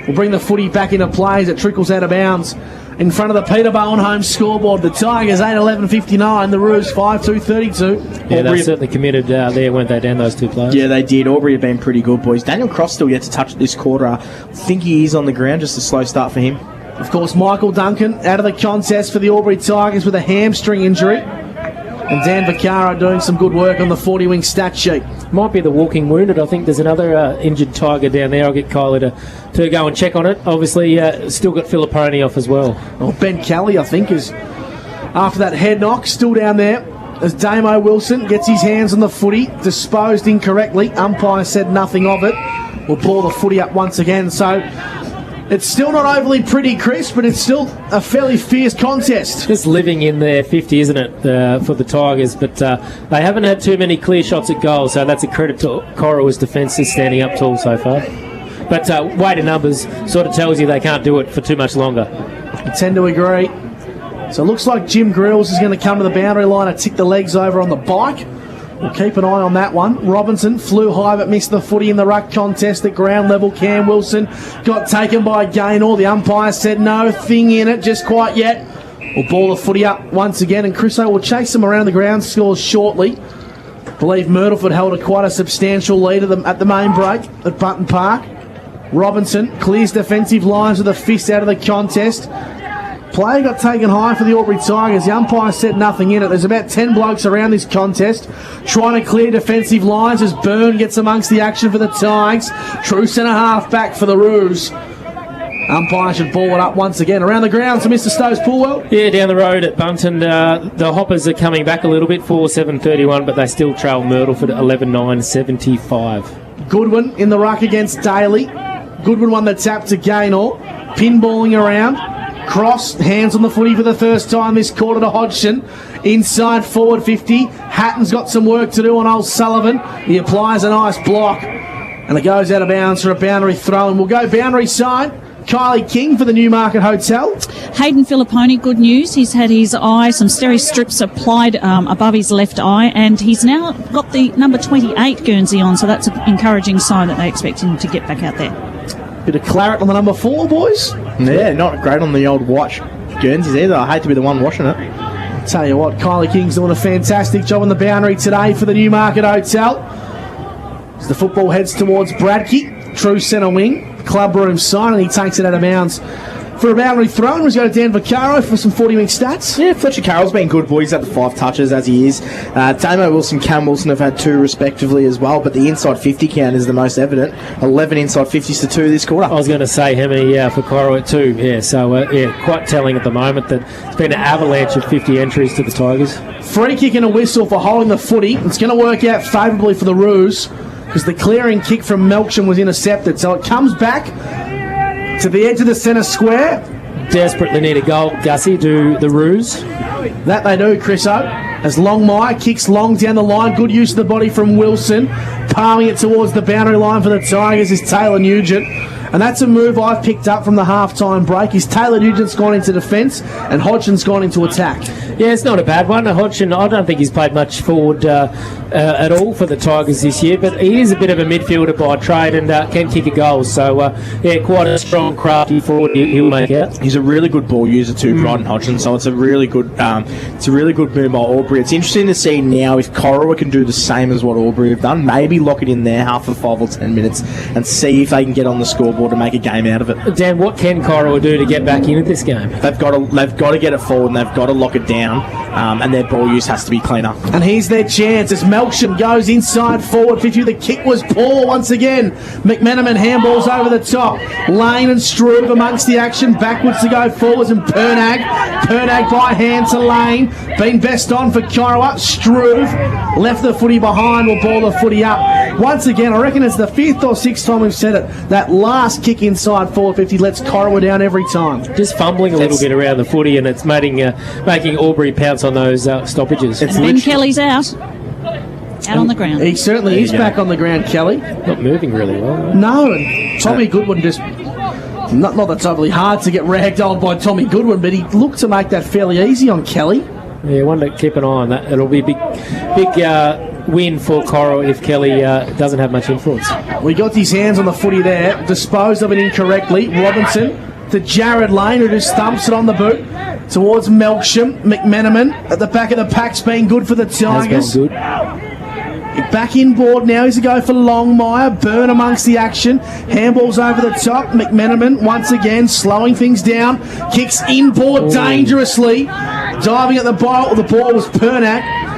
Speaker 18: We'll bring the footy back into play as it trickles out of bounds. In front of the Peter Bowen home scoreboard, the Tigers 8-11-59, the Roos 5-2-32.
Speaker 17: Yeah, they certainly committed there, weren't they, down those 2 players?
Speaker 8: Yeah, they did. Aubrey have been pretty good, boys. Daniel Cross still yet to touch it this quarter. I think he is on the ground, just a slow start for him.
Speaker 18: Of course, Michael Duncan out of the contest for the Albury Tigers with a hamstring injury. And Dan Vaccaro doing some good work on the 40-wing stat sheet.
Speaker 17: Might be the walking wounded. I think there's another injured Tiger down there. I'll get Kylie to go and check on it. Obviously, still got Filipponi off as well.
Speaker 18: Well, Ben Kelly, I think, is after that head knock, still down there. As Damo Wilson gets his hands on the footy, disposed incorrectly. Umpire said nothing of it. We'll ball the footy up once again. So it's still not overly pretty, Chris, but it's still a fairly fierce contest.
Speaker 17: Just living in their 50, isn't it, for the Tigers? But they haven't had too many clear shots at goal, so that's a credit to Corowa's defence is standing up tall so far. But weight of numbers sort of tells you they can't do it for too much longer.
Speaker 18: I tend to agree. So it looks like Jim Grills is going to come to the boundary line and tick the legs over on the bike. We'll keep an eye on that one. Robinson flew high but missed the footy in the ruck contest at ground level. Cam Wilson got taken by Gaynor. The umpire said no thing in it just quite yet. We'll ball the footy up once again, and Chriso will chase them around the ground scores shortly. I believe Myrtleford held quite a substantial lead at the main break at Button Park. Robinson clears defensive lines with a fist out of the contest. Player got taken high for the Albury Tigers. The umpire said nothing in it. There's about 10 blokes around this contest trying to clear defensive lines as Byrne gets amongst the action for the Tigers. True centre half back for the Roos. Umpire should ball it up once again. Around the ground to Mr. Stokes-Pulwell.
Speaker 17: Yeah, down the road at Bunton. The Hoppers are coming back a little bit, 4-7-31, but they still trail Myrtleford 11-9-75.
Speaker 18: Goodwin in the ruck against Daly. Goodwin won the tap to Gaynor. Pinballing around. Cross, hands on the footy for the first time this quarter to Hodgson. Inside forward 50. Hatton's got some work to do on old Sullivan. He applies a nice block. And it goes out of bounds for a boundary throw. And we'll go boundary side. Kylie King for the Newmarket Hotel.
Speaker 4: Hayden Filipponi, good news. He's had his eye, some steri strips applied above his left eye, and he's now got the number 28 Guernsey on, so that's an encouraging sign that they expect him to get back out there.
Speaker 18: Bit of claret on the number 4, boys.
Speaker 8: Yeah, not great on the old watch Guernseys either. I hate to be the one washing it.
Speaker 18: Tell you what, Kylie King's doing a fantastic job on the boundary today for the Newmarket Hotel. As the football heads towards Bradkey, true centre wing, club room side, and he takes it out of bounds for a boundary throw. And we go to Dan Vaccaro for some 40-wing stats.
Speaker 8: Yeah, Fletcher Carroll's been good, boys. He's had the 5 touches as he is. Damo Wilson, Cam Wilson have had 2 respectively as well, but the inside 50 count is the most evident. 11 inside 50s to 2 this quarter.
Speaker 17: I was going to say how many for Corowa at 2. Yeah, so quite telling at the moment that it's been an avalanche of 50 entries to the Tigers.
Speaker 18: Free kick and a whistle for holding the footy. It's going to work out favourably for the Roos because the clearing kick from Melksham was intercepted. So it comes back to the edge of the centre square.
Speaker 17: Desperately need a goal, Gussie, do the Roos.
Speaker 18: That they do, Chriso. As Longmire kicks long down the line. Good use of the body from Wilson. Palming it towards the boundary line for the Tigers is Taylor Nugent. And that's a move I've picked up from the half-time break. Is Taylor Nugent's gone into defence and Hodgson's gone into attack.
Speaker 17: Yeah, it's not a bad one. Hodgson, I don't think he's played much forward at all for the Tigers this year, but he is a bit of a midfielder by trade and can kick a goal. So, quite a strong, crafty forward he'll make out.
Speaker 8: He's a really good ball user too, Bryden Hodgson. So it's a really good move by Albury. It's interesting to see now if Corowa can do the same as what Albury have done. Maybe lock it in there half for 5 or 10 minutes and see if they can get on the scoreboard scoreboard to make a game out of it.
Speaker 17: Dan, what can Corowa do to get back into this game?
Speaker 8: They've got to get it forward and they've got to lock it down, and their ball use has to be cleaner.
Speaker 18: And here's their chance as Melksham goes inside forward 50. The kick was poor once again. McMenamin handballs over the top. Lane and Struve amongst the action. Backwards to go forwards and Pernag. Pernag by hand to Lane. Been best on for Corowa. Struve left the footy behind, will ball the footy up. Once again, I reckon it's the 5th or 6th time we've said it. That last kick inside forward 50 lets Corowa down every time.
Speaker 17: Just fumbling a little bit around the footy, and it's making Albury pounce on those stoppages.
Speaker 4: And Ben Kelly's out on the ground.
Speaker 18: He certainly is back on the ground, Kelly.
Speaker 17: Not moving really well.
Speaker 18: No, and Tommy Goodwin just... Not that it's overly hard to get ragdolled by Tommy Goodwin, but he looked to make that fairly easy on Kelly.
Speaker 17: Yeah, one to keep an eye on that. It'll be a big win for Corowa if Kelly doesn't have much influence.
Speaker 18: We got his hands on the footy there, disposed of it incorrectly. Robinson to Jared Lane, who just stumps it on the boot towards Melksham. McMenamin at the back of the pack's been good for the Tigers.
Speaker 17: Has been good.
Speaker 18: Back inboard now, he's a go for Longmire. Burn amongst the action. Handballs over the top. McMenamin once again slowing things down. Kicks inboard dangerously. Diving at the ball. The ball was Pernak.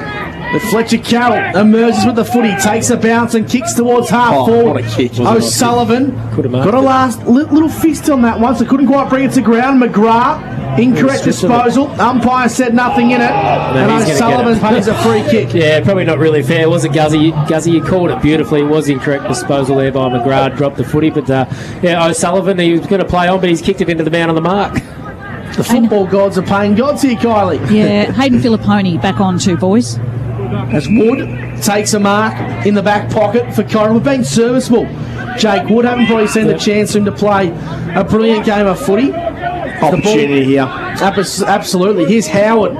Speaker 18: But Fletcher Carroll emerges with the footy, takes a bounce and kicks towards half forward.
Speaker 8: What a kick.
Speaker 18: O'Sullivan got a last little fist on that one, so couldn't quite bring it to ground. McGrath, incorrect disposal. Umpire said nothing in it. And O'Sullivan pays a free kick.
Speaker 17: Yeah, probably not really fair, was it, Guzzy? Guzzy, you called it beautifully. It was incorrect disposal there by McGrath. Dropped the footy, but O'Sullivan, he was going to play on, but he's kicked it into the man on the mark.
Speaker 18: The football gods are paying gods here, Kylie.
Speaker 4: Yeah, Hayden Filipponi back on too, boys.
Speaker 18: As Wood takes a mark in the back pocket for Corowa. We've been serviceable. Jake Wood, haven't probably seen the chance for him to play a brilliant game of footy.
Speaker 8: Opportunity here.
Speaker 18: Absolutely. Here's Howard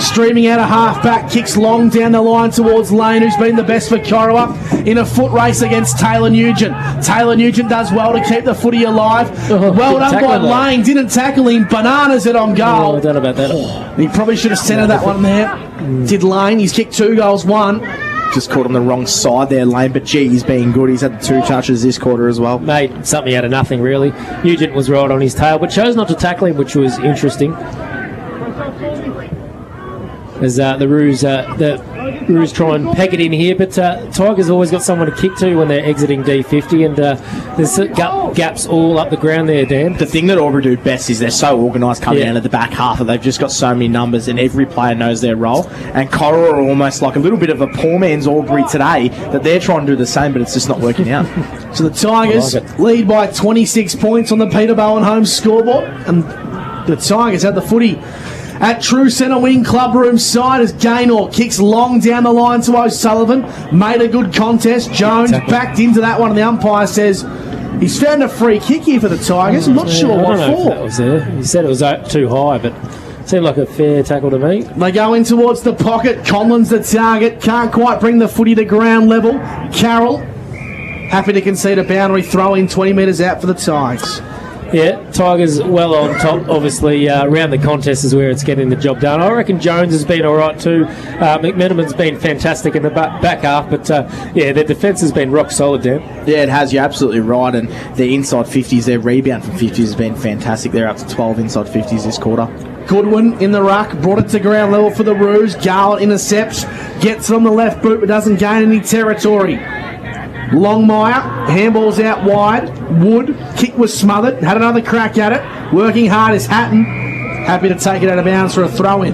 Speaker 18: streaming out a half-back, kicks long down the line towards Lane, who's been the best for Corowa in a foot race against Taylor Nugent. Taylor Nugent does well to keep the footy alive. Well done by Lane. Didn't tackle him. Bananas it on goal.
Speaker 17: I don't know about that.
Speaker 18: He probably should have centred that one there. Did Lane. He's kicked 2 goals, 1.
Speaker 8: Just caught on the wrong side there, Lane, but gee, he's been good. He's had 2 touches this quarter as well.
Speaker 17: Made something out of nothing, really. Nugent was right on his tail, but chose not to tackle him, which was interesting. As the Roos try and peg it in here, but Tigers always got someone to kick to when they're exiting D50, and there's gaps all up the ground there, Dan.
Speaker 8: The thing that Albury do best is they're so organised coming out of the back half that they've just got so many numbers and every player knows their role. And Corowa are almost like a little bit of a poor man's Albury today, that they're trying to do the same, but it's just not working out.
Speaker 18: So the Tigers lead by 26 points on the Peter Bowen home scoreboard, and the Tigers had the footy at true centre wing club room side as Gaynor kicks long down the line to O'Sullivan. Made a good contest. Jones backed into that one, and the umpire says he's found a free kick here for the Tigers. I'm not sure what for.
Speaker 17: That was there. He said it was too high, but it seemed like a fair tackle to me.
Speaker 18: They go in towards the pocket. Conlon's the target. Can't quite bring the footy to ground level. Carroll happy to concede a boundary throw in 20 metres out for the Tigers.
Speaker 17: Yeah, Tigers well on top, obviously. Around the contest is where it's getting the job done. I reckon Jones has been all right too. McMenamin's been fantastic in the back half, but their defence has been rock solid, Dan.
Speaker 8: Yeah, it has. You're absolutely right. And their inside 50s, their rebound from 50s has been fantastic. They're up to 12 inside 50s this quarter.
Speaker 18: Goodwin in the ruck, brought it to ground level for the Roos. Garland intercepts, gets it on the left boot, but doesn't gain any territory. Longmire, handballs out wide. Wood, kick was smothered, had another crack at it. Working hard is Hatton. Happy to take it out of bounds for a throw-in.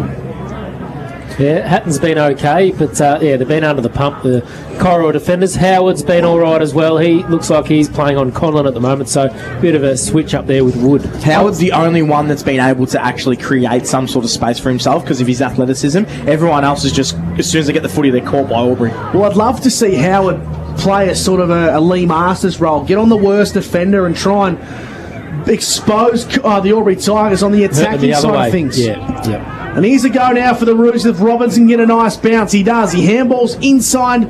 Speaker 17: Yeah, Hatton's been okay, but they've been under the pump, the Corowa defenders. Howard's been all right as well. He looks like he's playing on Conlon at the moment, so a bit of a switch up there with Wood.
Speaker 8: Howard's the only one that's been able to actually create some sort of space for himself because of his athleticism. Everyone else is just, as soon as they get the footy, they're caught by Albury.
Speaker 18: Well, I'd love to see Howard play a sort of a Lee Masters role, get on the worst defender and try and expose the Albury Tigers on the attacking side of things.
Speaker 17: Yeah.
Speaker 18: And here's a go now for the Roos if Robinson get a nice bounce. He does. He handballs inside,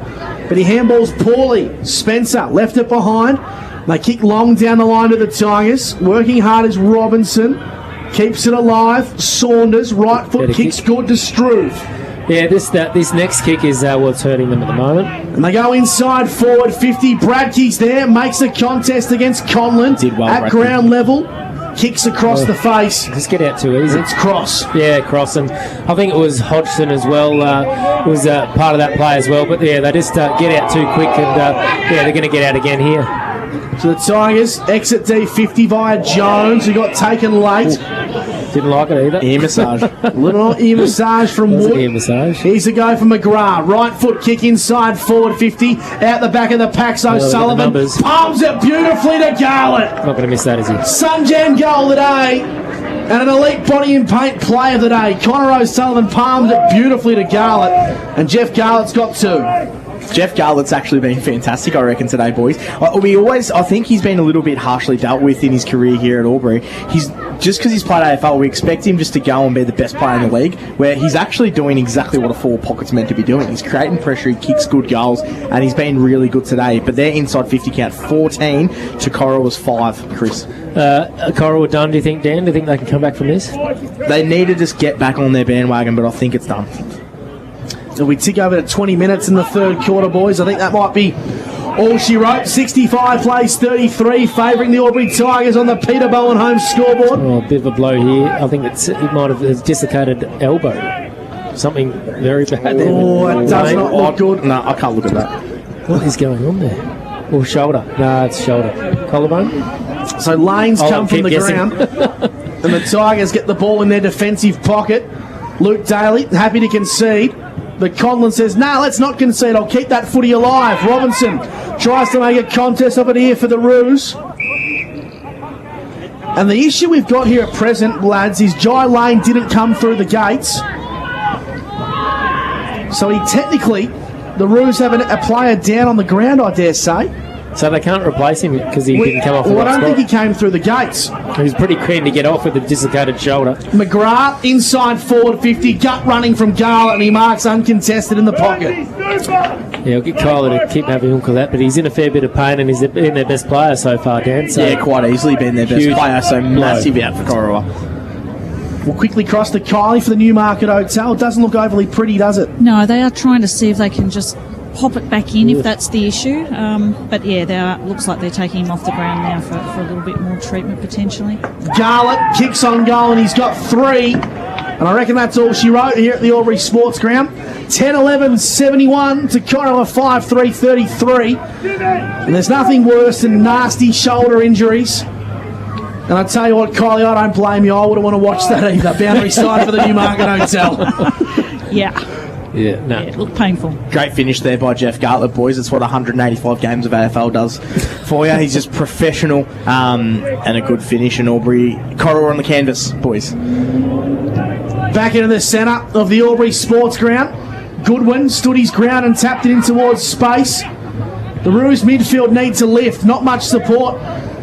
Speaker 18: but he handballs poorly. Spencer left it behind. They kick long down the line to the Tigers. Working hard is Robinson. Keeps it alive. Saunders, right foot, kicks good to Struve.
Speaker 17: Yeah, this next kick is what's hurting them at the moment.
Speaker 18: And they go inside forward 50. Bradkey's there, makes a contest against Conlon at ground level. Kicks across the face.
Speaker 17: Just get out too easy.
Speaker 18: It's cross.
Speaker 17: Yeah, cross. And I think it was Hodgson as well, was part of that play as well. But yeah, they just get out too quick and they're going to get out again here.
Speaker 18: So the Tigers exit D50 via Jones, who got taken late.
Speaker 17: Didn't like it either.
Speaker 8: Ear massage.
Speaker 18: Little ear massage from Wood.
Speaker 17: Ear massage.
Speaker 18: Here's a go for McGrath. Right foot kick inside forward 50. Out the back of the pack, O'Sullivan palms it beautifully to Garlett.
Speaker 17: Not going to miss that, is he?
Speaker 18: Sunjam goal today. And an elite body and paint play of the day. Connor O'Sullivan palmed it beautifully to Garlett. And Jeff Garlett's got 2.
Speaker 8: Jeff Garlett's actually been fantastic, I reckon, today, boys. I think he's been a little bit harshly dealt with in his career here at Albury. Just because he's played AFL, we expect him just to go and be the best player in the league, where he's actually doing exactly what a forward pocket's meant to be doing. He's creating pressure, he kicks good goals, and he's been really good today. But they're inside 50 count, 14 to Corowa's 5, Chris.
Speaker 17: Corowa done, do you think, Dan? Do you think they can come back from this?
Speaker 8: They need to just get back on their bandwagon, but I think it's done.
Speaker 18: So we tick over to 20 minutes in the third quarter, boys. I think that might be all she wrote. 65 plays 33, favouring the Albury Tigers on the Peter Bowen home scoreboard.
Speaker 17: Oh, a bit of a blow here. I think it might have a dislocated elbow. Something very bad there.
Speaker 18: Oh, it does not look good.
Speaker 8: No, I can't look at that.
Speaker 17: What is going on there? Or shoulder? No, it's shoulder. Collarbone?
Speaker 18: So lanes come from the ground. And the Tigers get the ball in their defensive pocket. Luke Daly, happy to concede. But Conlon says, no, let's not concede. I'll keep that footy alive. Robinson tries to make a contest of it here for the Roos. And the issue we've got here at present, lads, is Jai Lane didn't come through the gates. So he technically, the Roos have a player down on the ground, I dare say.
Speaker 17: So they can't replace him because he didn't come off the
Speaker 18: Well, I
Speaker 17: right
Speaker 18: don't
Speaker 17: spot.
Speaker 18: think he came through the gates.
Speaker 17: He was pretty keen to get off with a dislocated shoulder.
Speaker 18: McGrath inside forward 50, gut running from Garlett, and he marks uncontested in the pocket.
Speaker 17: Yeah, I'll get Kyler to keep having a look at that, but he's in a fair bit of pain and he's been their best player so far, Dan. So
Speaker 8: yeah, quite easily been their best player, so massive out for Corowa.
Speaker 18: We'll quickly cross to Kylie for the Newmarket Hotel. It doesn't look overly pretty, does it?
Speaker 4: No, they are trying to see if they can just pop it back in if that's the issue. But yeah, looks like they're taking him off the ground now for a little bit more treatment potentially.
Speaker 18: Garlett kicks on goal and he's got 3. And I reckon that's all she wrote here at the Albury Sports Ground. 10-11-71 to Corowa 5-3-33. And there's nothing worse than nasty shoulder injuries. And I tell you what, Kylie, I don't blame you. I wouldn't want to watch that either. Boundary side for the Newmarket Hotel.
Speaker 4: Yeah.
Speaker 17: Yeah, no.
Speaker 4: Yeah, it looked painful.
Speaker 8: Great finish there by Jeff Garlett, boys. That's what 185 games of AFL does for you. He's just professional and a good finish in Albury. Corowa on the canvas, boys.
Speaker 18: Back into the centre of the Albury Sports Ground. Goodwin stood his ground and tapped it in towards space. The Roos midfield need to lift. Not much support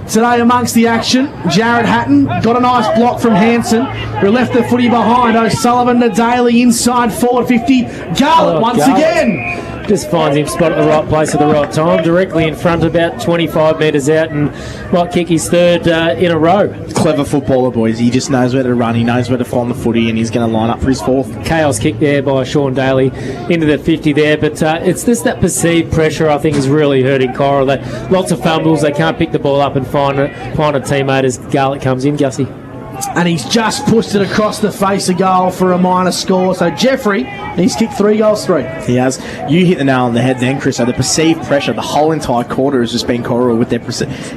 Speaker 18: today amongst the action. Jared Hatton got a nice block from Hanson, who left the footy behind. O'Sullivan to Daly inside forward 50. Garlett once again.
Speaker 17: Just finds him spot at the right place at the right time, directly in front, about 25 metres out, and might kick his third in a row.
Speaker 8: Clever footballer, boys. He just knows where to run, he knows where to find the footy, and he's going to line up for his 4th.
Speaker 17: Chaos kick there by Sean Daly into the 50 there, but it's just that perceived pressure I think is really hurting Corowa. Lots of fumbles, they can't pick the ball up and find a teammate as Garlett comes in, Gussie.
Speaker 18: And he's just pushed it across the face of goal for a minor score. So Jeffrey, he's kicked 3 goals 3.
Speaker 8: He has. You hit the nail on the head then, Chris. So the perceived pressure, the whole entire quarter has just been Corowa with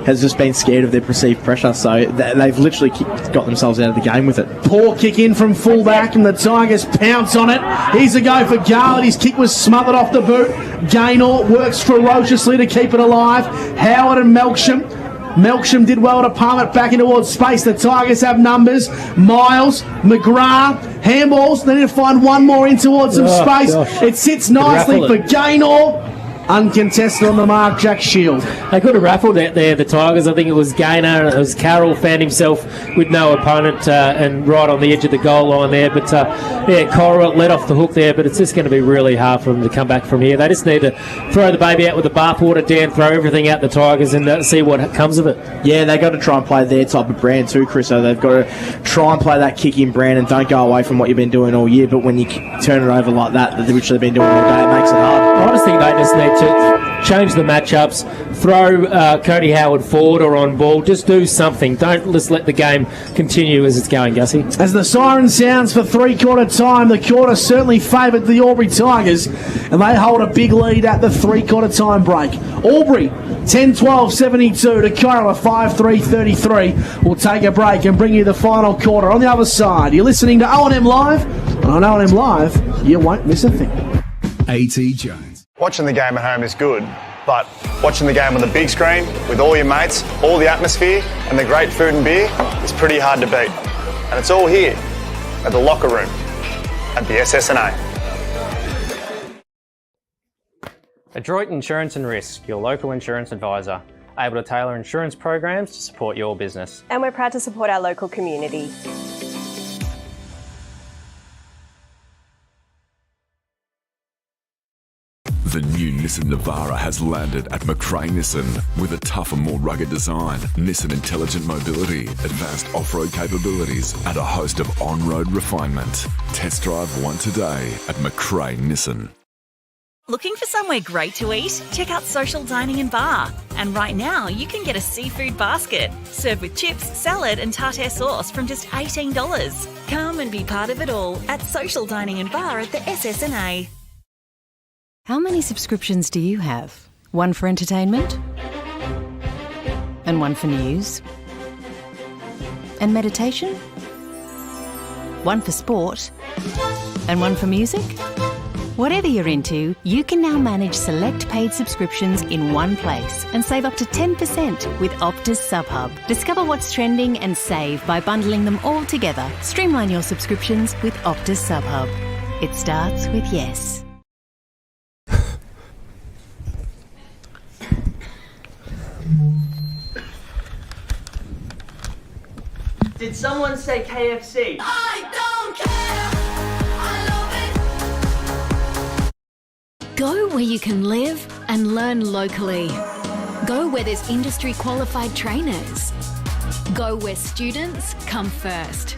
Speaker 8: has just been scared of their perceived pressure. So they've literally got themselves out of the game with it.
Speaker 18: Poor kick in from fullback, and the Tigers pounce on it. Here's a go for Garlett. His kick was smothered off the boot. Gaynor works ferociously to keep it alive. Howard and Melksham. Melksham did well to palm it back in towards space. The Tigers have numbers. Miles, McGrath, handballs. They need to find one more in towards some space. Gosh. It sits nicely for Gaynor. uncontested on the mark, Jack Shield.
Speaker 17: They could have raffled out there, the Tigers. I think it was Gaynor, it was Carroll, found himself with no opponent and right on the edge of the goal line there. But Corowa let off the hook there, but it's just going to be really hard for them to come back from here. They just need to throw the baby out with the bathwater down, throw everything out the Tigers and see what comes of it.
Speaker 8: Yeah, they've got to try and play their type of brand too, Chris. So they've got to try and play that kick-in brand and don't go away from what you've been doing all year. But when you turn it over like that, which they've been doing all day, it makes it hard.
Speaker 17: I just think they just need to change the matchups, throw Cody Howard forward or on ball, just do something. Don't just let the game continue as it's going, Gussie.
Speaker 18: As the siren sounds for three-quarter time, the quarter certainly favoured the Albury Tigers, and they hold a big lead at the three-quarter time break. Albury 10-12-72 to Corowa 5-3-33. We'll take a break and bring you the final quarter. On the other side, you're listening to O&M Live, and on O&M Live, you won't miss a thing.
Speaker 3: A.T. Jones.
Speaker 19: Watching the game at home is good, but watching the game on the big screen with all your mates, all the atmosphere and the great food and beer is pretty hard to beat. And it's all here at the locker room at the SSNA.
Speaker 20: Adroit Insurance and Risk, your local insurance advisor, able to tailor insurance programs to support your business.
Speaker 2: And we're proud to support our local community.
Speaker 22: The new Nissan Navara has landed at McRae Nissan with a tougher, more rugged design, Nissan intelligent mobility, advanced off-road capabilities, and a host of on-road refinement. Test drive one today at McRae Nissan.
Speaker 23: Looking for somewhere great to eat? Check out Social Dining and Bar. And right now, you can get a seafood basket served with chips, salad and tartare sauce from just $18. Come and be part of it all at Social Dining and Bar at the SSNA.
Speaker 14: How many subscriptions do you have? One for entertainment? And one for news? And meditation? One for sport? And one for music? Whatever you're into, you can now manage select paid subscriptions in one place and save up to 10% with Optus SubHub. Discover what's trending and save by bundling them all together. Streamline your subscriptions with Optus SubHub. It starts with yes.
Speaker 24: Did someone say KFC?
Speaker 25: I don't care. I love it.
Speaker 1: Go where you can live and learn locally. Go where there's industry qualified trainers. Go where students come first.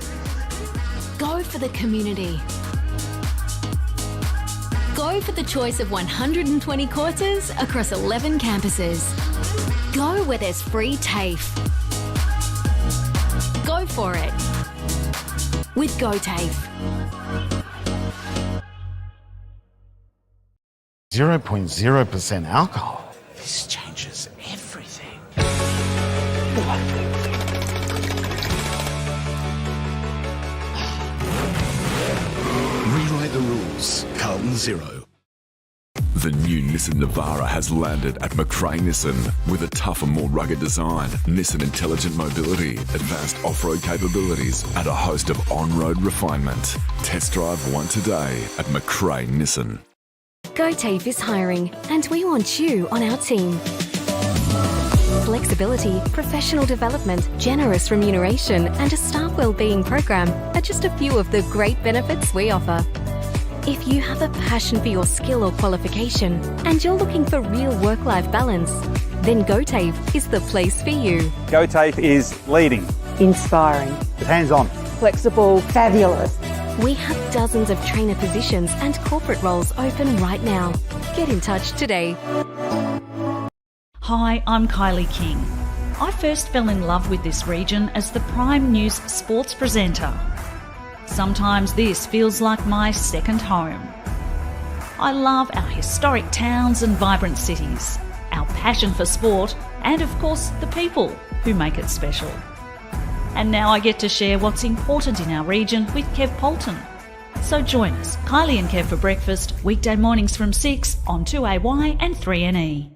Speaker 1: Go for the community. Go for the choice of 120 courses across 11 campuses. Go where there's free TAFE. Go for it with GoTAFE.
Speaker 27: 0.0% alcohol. This changes everything.
Speaker 3: Rewrite the rules. Carlton 0.
Speaker 22: The new Nissan Navara has landed at McRae Nissan with a tougher, more rugged design, Nissan intelligent mobility, advanced off-road capabilities, and a host of on-road refinement. Test drive one today at McRae Nissan.
Speaker 26: GoTAFE is hiring, and we want you on our team. Flexibility, professional development, generous remuneration, and a staff wellbeing program are just a few of the great benefits we offer. If you have a passion for your skill or qualification and you're looking for real work-life balance, then GoTAFE is the place for you.
Speaker 28: GoTAFE is leading,
Speaker 21: Inspiring.
Speaker 28: hands-on,
Speaker 21: Flexible. Fabulous.
Speaker 26: We have dozens of trainer positions and corporate roles open right now. Get in touch today.
Speaker 4: Hi, I'm Kylie King. I first fell in love with this region as the Prime News sports presenter. Sometimes this feels like my second home. I love our historic towns and vibrant cities, our passion for sport, and of course the people who make it special. And now I get to share what's important in our region with Kev Polton. So join us, Kylie and Kev for breakfast, weekday mornings from 6 on 2AY and 3NE.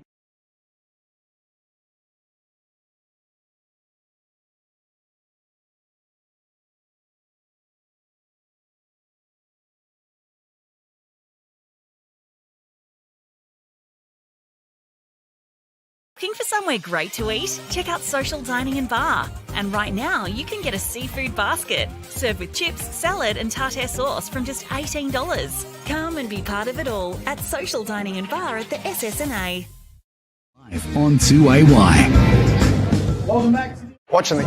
Speaker 23: Looking for somewhere great to eat? Check out Social Dining and Bar. And right now, you can get a seafood basket, served with chips, salad and tartare sauce from just $18. Come and be part of it all at Social Dining and Bar at the SSNA.
Speaker 3: On 2AY.
Speaker 18: Welcome back.
Speaker 19: Watching the...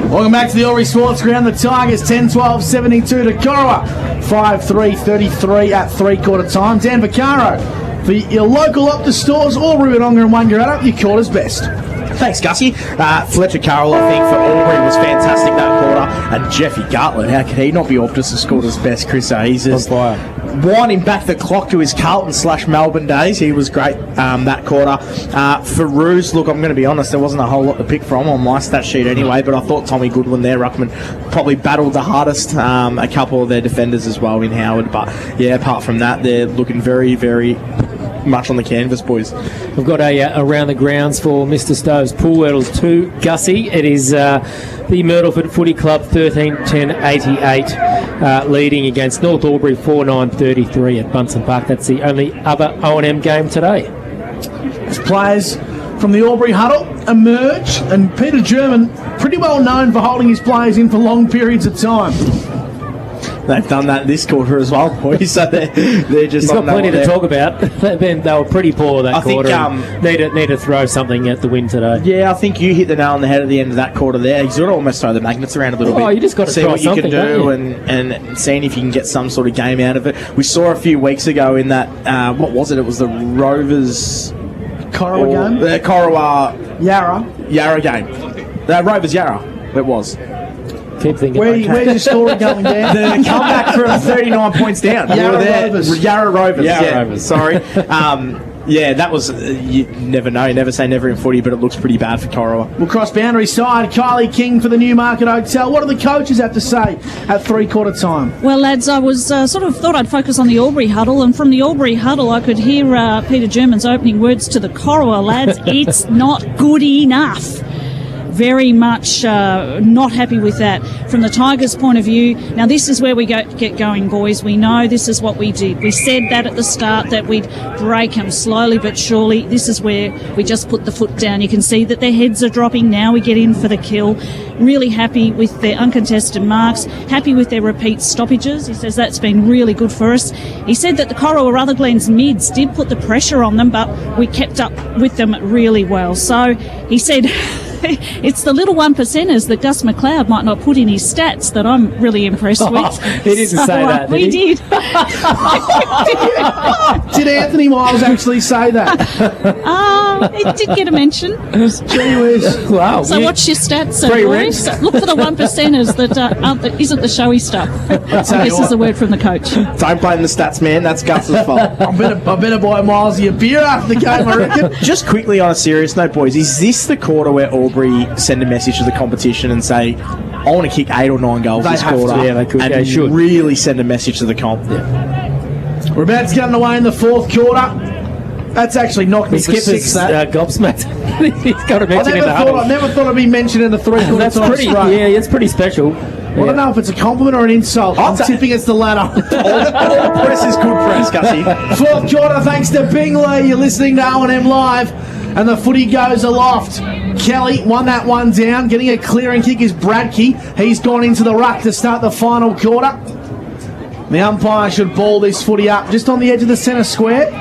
Speaker 18: Welcome back to the Albury Sports Ground. The Tigers 10-12-72 to Corowa. 5-3-33 at three-quarter time. Dan Vaccaro for your local Optus stores, Albury, Wodonga and Wangaratta. Your quarter's best.
Speaker 8: Thanks, Gussie. Fletcher Carroll, I think, for Albury was fantastic that quarter. And Jeffy Gartlett, how could he not be Optus' quarter's best, Chris? He's just winding back the clock to his Carlton/Melbourne days. He was great that quarter. For Roos, look, I'm going to be honest, there wasn't a whole lot to pick from on my stat sheet anyway, but I thought Tommy Goodwin there, ruckman, probably battled the hardest. A couple of their defenders as well in Howard. But, yeah, apart from that, they're looking very, very much on the canvas, boys.
Speaker 17: We've got a around the grounds for Mr. Stove's Pool Hurdles 2. Gussie, it is the Myrtleford Footy Club 13-10-88 leading against North Albury 4-9-33 at Bunsen Park. That's the only other O&M game today.
Speaker 18: As players from the Albury huddle emerge, and Peter German, pretty well known for holding his players in for long periods of time.
Speaker 8: They've done that this quarter as well, boys. So they're just.
Speaker 17: He's got plenty to talk about. They were pretty poor that quarter. Need to throw something at the win today.
Speaker 8: Yeah, I think you hit the nail on the head at the end of that quarter there. You've got to almost throw the magnets around a little bit.
Speaker 17: Oh, you just got to
Speaker 8: see
Speaker 17: try
Speaker 8: what you can
Speaker 17: something,
Speaker 8: do and seeing if you can get some sort of game out of it. We saw a few weeks ago in that. What was it? It was the Rovers
Speaker 18: Corowa game.
Speaker 8: The Corowa
Speaker 18: Yarra
Speaker 8: game. The Rovers Yarra. It was.
Speaker 17: Keep thinking.
Speaker 18: Where's your story going down?
Speaker 8: The comeback from 39 points down.
Speaker 18: Yarra Rovers.
Speaker 8: Yarra Rovers.
Speaker 17: Yarra Rovers.
Speaker 8: Sorry. Yeah, that was. You never know. You never say never in footy, but it looks pretty bad for Corowa.
Speaker 18: We'll cross boundary side. Kylie King for the Newmarket Hotel. What do the coaches have to say at three-quarter time?
Speaker 4: Well, lads, I was thought I'd focus on the Albury huddle, and from the Albury huddle, I could hear Peter German's opening words to the Corowa lads. It's not good enough. Very much not happy with that. From the Tigers' point of view, now this is where we get going, boys. We know this is what we did. We said that at the start, that we'd break them slowly but surely. This is where we just put the foot down. You can see that their heads are dropping. Now we get in for the kill. Really happy with their uncontested marks, happy with their repeat stoppages. He says that's been really good for us. He said that the Corowa-Rutherglen's mids did put the pressure on them, but we kept up with them really well. So he said... It's the little 1%ers that Gus McLeod might not put in his stats that I'm really impressed with.
Speaker 17: He didn't say that, did he?
Speaker 4: We did.
Speaker 18: Did Anthony Miles actually say that?
Speaker 4: It did get a mention.
Speaker 18: Gee whiz.
Speaker 17: Wow.
Speaker 4: So watch your stats,
Speaker 17: Free
Speaker 4: boys. Look for the 1%ers that isn't the showy stuff. This is a word from the coach.
Speaker 8: Don't blame the stats, man. That's Gus's fault.
Speaker 18: I better buy Miles a beer after the game, I reckon.
Speaker 8: Just quickly on a serious note, boys, is this the quarter where Albury send a message to the competition and say, I want to kick 8 or 9 goals this quarter?
Speaker 17: Yeah, they could.
Speaker 8: And
Speaker 17: they should
Speaker 8: really send a message to the comp.
Speaker 17: Yeah.
Speaker 18: We're about to get underway in the fourth quarter. That's actually knocked me for six.
Speaker 17: Gobsmacked. He's got to mention
Speaker 18: I never thought I'd be mentioned in the three-quarter
Speaker 17: That's
Speaker 18: time
Speaker 17: pretty.
Speaker 18: straight.
Speaker 17: Yeah, it's pretty special.
Speaker 18: I don't know if it's a compliment or an insult. I'm tipping it's the latter.
Speaker 8: all press is good press, Gussie.
Speaker 18: Fourth quarter, thanks to Bingley. You're listening to O&M Live, and the footy goes aloft. Kelly won that one down. Getting a clearing kick is Bradkey. He's gone into the ruck to start the final quarter. The umpire should ball this footy up just on the edge of the centre square.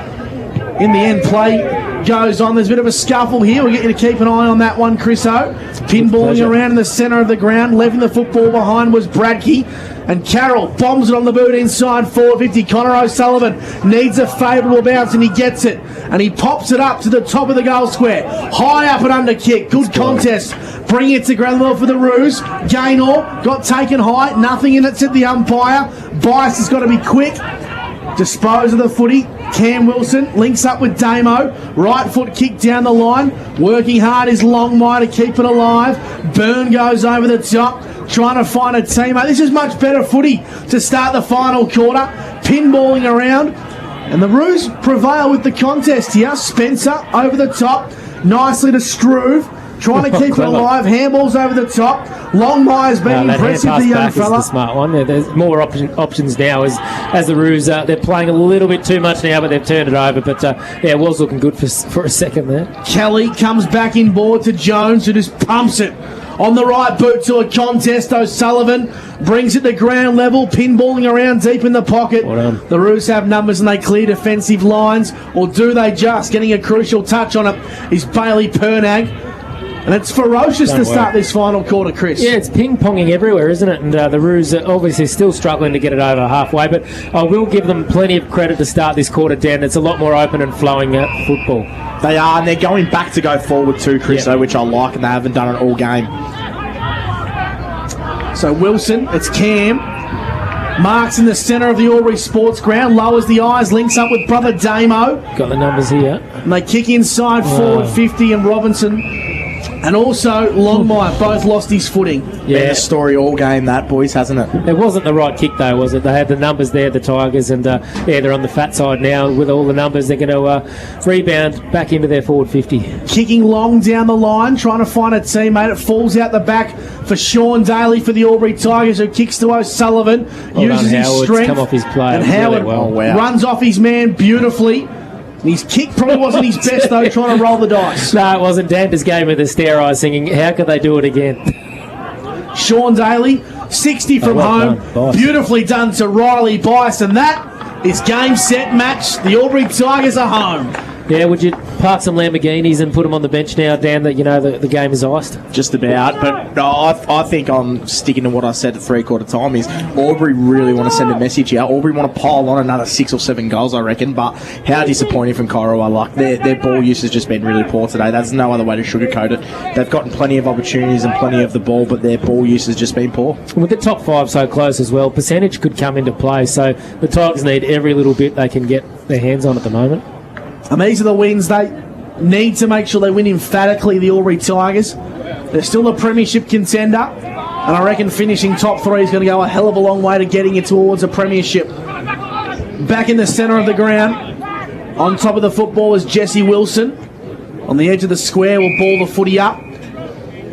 Speaker 18: In the end, play goes on. There's a bit of a scuffle here. We'll get you to keep an eye on that one, Chris O. Pinballing around in the centre of the ground. Leaving the football behind was Bradkey. And Carroll bombs it on the boot inside 450. Connor O'Sullivan needs a favourable bounce and he gets it. And he pops it up to the top of the goal square. High up and under kick. Good contest. Bring it to ground level for the Roos. Gaynor got taken high. Nothing in it, said the umpire. Bias has got to be quick. Dispose of the footy. Cam Wilson links up with Damo. Right foot kick down the line. Working hard is Longmire to keep it alive. Byrne goes over the top, trying to find a teammate. This is much better footy to start the final quarter. Pinballing around. And the Roos prevail with the contest here. Spencer over the top. Nicely to Struve. Trying to keep it
Speaker 17: Clever.
Speaker 18: alive. Handballs over the top. Longmire's been
Speaker 17: that
Speaker 18: impressive,
Speaker 17: hand
Speaker 18: the young
Speaker 17: pass back is
Speaker 18: fella.
Speaker 17: the smart one. There's more options now as the Roos, they're playing a little bit too much now, but they've turned it over. But it was looking good for a second there.
Speaker 18: Kelly comes back in board to Jones, who just pumps it on the right boot to a contest. O'Sullivan brings it to ground level, pinballing around deep in the pocket.
Speaker 17: Well done.
Speaker 18: The Roos have numbers and they clear defensive lines, or do they just? Getting a crucial touch on it is Bailey Pernag. And it's ferocious to start this final quarter, Chris.
Speaker 17: Yeah, it's ping-ponging everywhere, isn't it? And the Roos are obviously still struggling to get it over halfway, but I will give them plenty of credit to start this quarter, Dan. It's a lot more open and flowing football.
Speaker 8: They are, and they're going back to go forward too, Chris, though, which I like, and they haven't done it all game.
Speaker 18: So Wilson, it's Cam. Marks in the centre of the Albury Sports Ground, lowers the eyes, links up with brother Damo.
Speaker 17: Got the numbers here.
Speaker 18: And they kick inside forward 50, and Robinson and also Longmire both lost his footing.
Speaker 8: Yeah, been the story all game, that, boys, hasn't it?
Speaker 17: It wasn't the right kick, though, was it? They had the numbers there, the Tigers, and they're on the fat side now with all the numbers. They're going to rebound back into their forward 50.
Speaker 18: Kicking long down the line, trying to find a teammate. It falls out the back for Sean Daly for the Albury Tigers, who kicks to O'Sullivan, uses his
Speaker 17: Howard's
Speaker 18: strength.
Speaker 17: come off his play
Speaker 18: And
Speaker 17: really
Speaker 18: Howard
Speaker 17: well.
Speaker 18: runs off his man beautifully. His kick probably wasn't his best, though, trying to roll the dice.
Speaker 17: No, it wasn't. Dander's game with the stare eyes singing, how could they do it again?
Speaker 18: Sean Daly, 60 from home.
Speaker 17: Done,
Speaker 18: Beautifully done to Riley Bice, and that is game, set, match. The Albury Tigers are home.
Speaker 17: Yeah, would you park some Lamborghinis and put them on the bench now, Dan, that you know the game is iced?
Speaker 8: Just about, but I think I'm sticking to what I said at three-quarter time is Albury really want to send a message here. Albury want to pile on another 6 or 7 goals, I reckon, but how disappointing from Corowa. Like, their ball use has just been really poor today. There's no other way to sugarcoat it. They've gotten plenty of opportunities and plenty of the ball, but their ball use has just been poor.
Speaker 17: With the top 5 so close as well, percentage could come into play, so the Tigers need every little bit they can get their hands on at the moment.
Speaker 18: And these are the wins they need to make sure they win emphatically, the Albury Tigers. They're still a premiership contender, and I reckon finishing top 3 is going to go a hell of a long way to getting you towards a premiership. Back in the centre of the ground, on top of the football is Jesse Wilson. On the edge of the square will ball the footy up.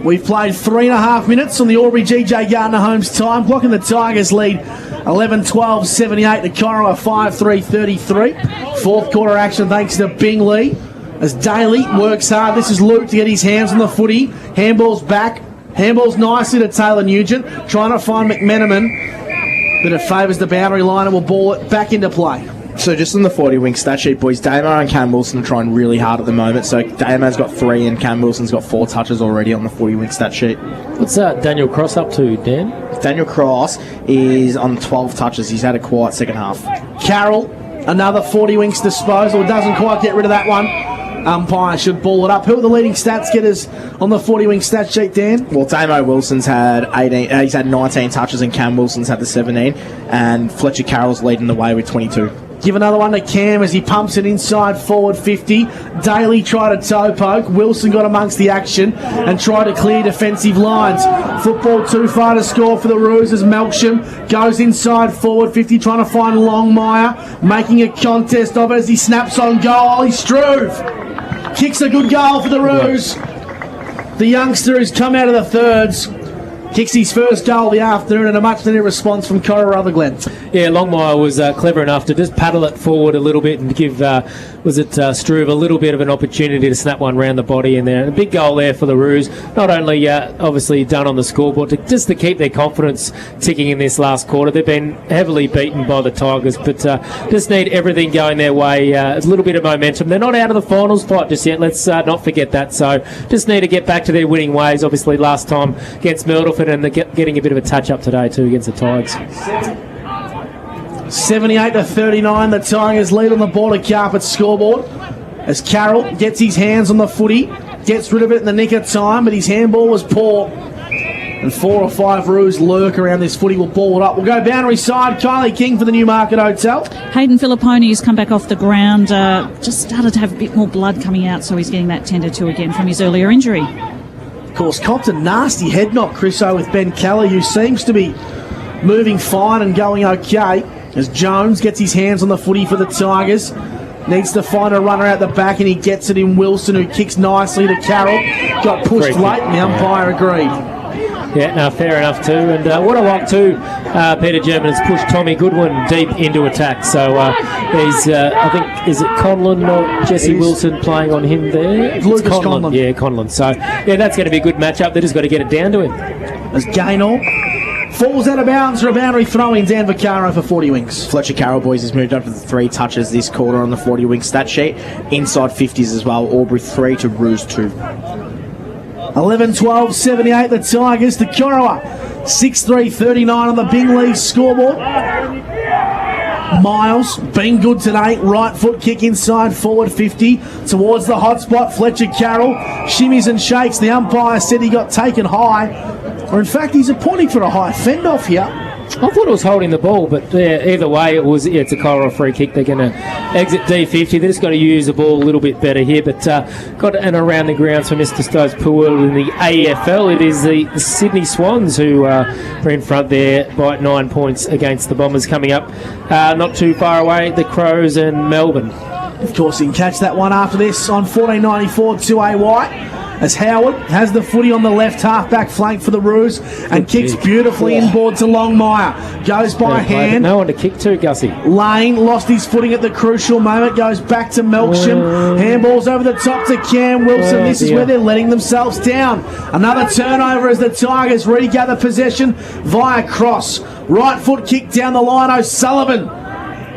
Speaker 18: We've played 3.5 minutes on the Albury GJ Gardner Homes time clock, and the Tigers lead 11-12-78 to Corowa 5-3-33. Fourth quarter action thanks to Bingley as Daly works hard. This is Luke to get his hands on the footy. Handball's back. Handball's nicely to Taylor Nugent. Trying to find McMenamin, but it favours the boundary line and will ball it back into play.
Speaker 8: So just on the 40-wing stat sheet, boys, Damo and Cam Wilson are trying really hard at the moment. So Damo's got 3 and Cam Wilson's got 4 touches already on the 40-wing stat sheet.
Speaker 17: What's Daniel Cross up to, Dan?
Speaker 8: Daniel Cross is on 12 touches. He's had a quiet second half.
Speaker 18: Carroll, another 40-wings disposal. Doesn't quite get rid of that one. Umpire should ball it up. Who are the leading stats getters on the 40-wing stat sheet, Dan?
Speaker 8: Well, Damo Wilson's had 18. He's had 19 touches, and Cam Wilson's had the 17. And Fletcher Carroll's leading the way with 22.
Speaker 18: Give another one to Cam as he pumps it inside forward 50. Daly tried a toe poke. Wilson got amongst the action and tried to clear defensive lines. Football too far to score for the Roos as Melksham goes inside forward 50, trying to find Longmire, making a contest of it as he snaps on goal. Ollie Struve kicks a good goal for the Roos. The youngster who's come out of the thirds kicks his first goal of the afternoon, and a much-needed response from Corowa-Rutherglen.
Speaker 17: Yeah, Longmire was clever enough to just paddle it forward a little bit and give, Struve a little bit of an opportunity to snap one round the body in there. And a big goal there for the Roos. Not only obviously done on the scoreboard, just to keep their confidence ticking in this last quarter. They've been heavily beaten by the Tigers, but just need everything going their way. A little bit of momentum. They're not out of the finals fight just yet. Let's not forget that. So just need to get back to their winning ways. Obviously last time against Myrtleford, and they're getting a bit of a touch-up today too against the Tigers.
Speaker 18: 78-39, the Tigers lead on the border carpet scoreboard as Carroll gets his hands on the footy, gets rid of it in the nick of time, but his handball was poor. And 4 or 5 Roos lurk around this footy. Will ball it up. We'll go boundary side. Kylie King for the Newmarket Hotel.
Speaker 4: Hayden Filipponi has come back off the ground. Just started to have a bit more blood coming out, so he's getting that tended to again from his earlier injury.
Speaker 18: Of course, copped a nasty head knock, Chriso, with Ben Kelly, who seems to be moving fine and going okay, as Jones gets his hands on the footy for the Tigers. Needs to find a runner out the back, and he gets it in Wilson, who kicks nicely to Carroll. Got pushed late, and the umpire agreed.
Speaker 17: Yeah, no, fair enough too. And what I like too, Peter German has pushed Tommy Goodwin deep into attack. So he's, I think, is it Conlon or Jesse Wilson playing on him there?
Speaker 18: Lucas Conlon.
Speaker 17: Yeah, Conlon. So, yeah, that's going to be a good matchup. They just got to get it down to him.
Speaker 18: As Gaynor falls out of bounds for a boundary throw-in. Dan Vaccaro for 40 Wings.
Speaker 8: Fletcher Carroll, boys, has moved up to 3 touches this quarter on the 40 wing stat sheet. Inside 50s as well. Albury 3 to Roos 2.
Speaker 18: 11-12, 78 the Tigers to Corowa. 6-3-39 on the Bingley scoreboard. Miles, been good today. Right foot kick inside, forward 50 towards the hot spot. Fletcher Carroll shimmies and shakes. The umpire said he got taken high. Or in fact, he's appointing for a high fend off here.
Speaker 17: I thought it was holding the ball, but either way, it's a Corowa free kick. They're going to exit D50. They just got to use the ball a little bit better here, but got an around the grounds for Mr. Stokes Poole in the AFL. It is the Sydney Swans who are in front there by 9 points against the Bombers. Coming up not too far away, the Crows and Melbourne.
Speaker 18: Of course, you can catch that one after this on 1494 2AY. As Howard has the footy on the left half-back flank for the Roos and kicks beautifully inboard to Longmire. Goes by hand.
Speaker 17: No one to kick to, Gussie.
Speaker 18: Lane lost his footing at the crucial moment. Goes back to Melksham. Handballs over the top to Cam Wilson. This is where they're letting themselves down. Another turnover as the Tigers regather possession via cross. Right foot kick down the line. O'Sullivan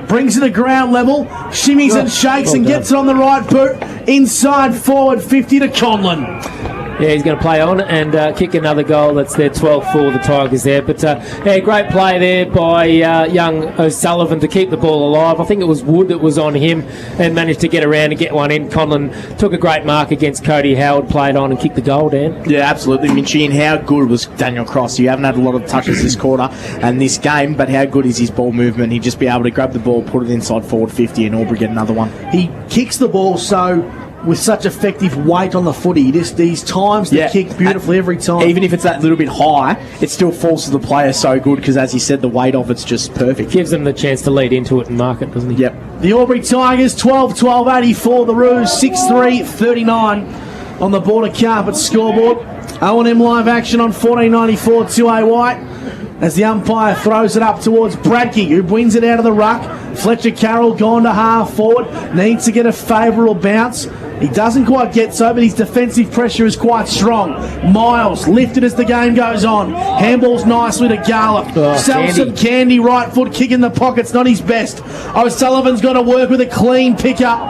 Speaker 18: brings it to ground level, shimmies and shakes and gets it on the right boot. Inside forward 50 to Conlon.
Speaker 17: Yeah, he's going to play on and kick another goal. That's their 12th for the Tigers there. But, yeah, great play there by young O'Sullivan to keep the ball alive. I think it was Wood that was on him and managed to get around and get one in. Conlon took a great mark against Cody Howard, played on and kicked the goal, Dan.
Speaker 8: Yeah, absolutely, Minchy. And how good was Daniel Cross? You haven't had a lot of touches this quarter and this game, but how good is his ball movement? He'd just be able to grab the ball, put it inside forward 50 and Albury get another one.
Speaker 18: He kicks the ball with such effective weight on the footy. These times they kick beautifully every time.
Speaker 8: Even if it's that little bit high, it still forces the player so good because, as you said, the weight of it's just perfect.
Speaker 17: Gives them the chance to lead into it and mark it, doesn't he?
Speaker 8: Yep.
Speaker 18: The Albury Tigers 12-12-84. The Roos 6-3-39 on the Border Carpet scoreboard. O&M live action on 1494 2AY. As the umpire throws it up towards Bradke, who wins it out of the ruck. Fletcher Carroll gone to half forward, needs to get a favourable bounce. He doesn't quite get so, but his defensive pressure is quite strong. Miles lifted as the game goes on. Handballs nicely to Garlick. Sells some candy, right foot kick in the pocket's not his best. O'Sullivan's got to work with a clean pickup,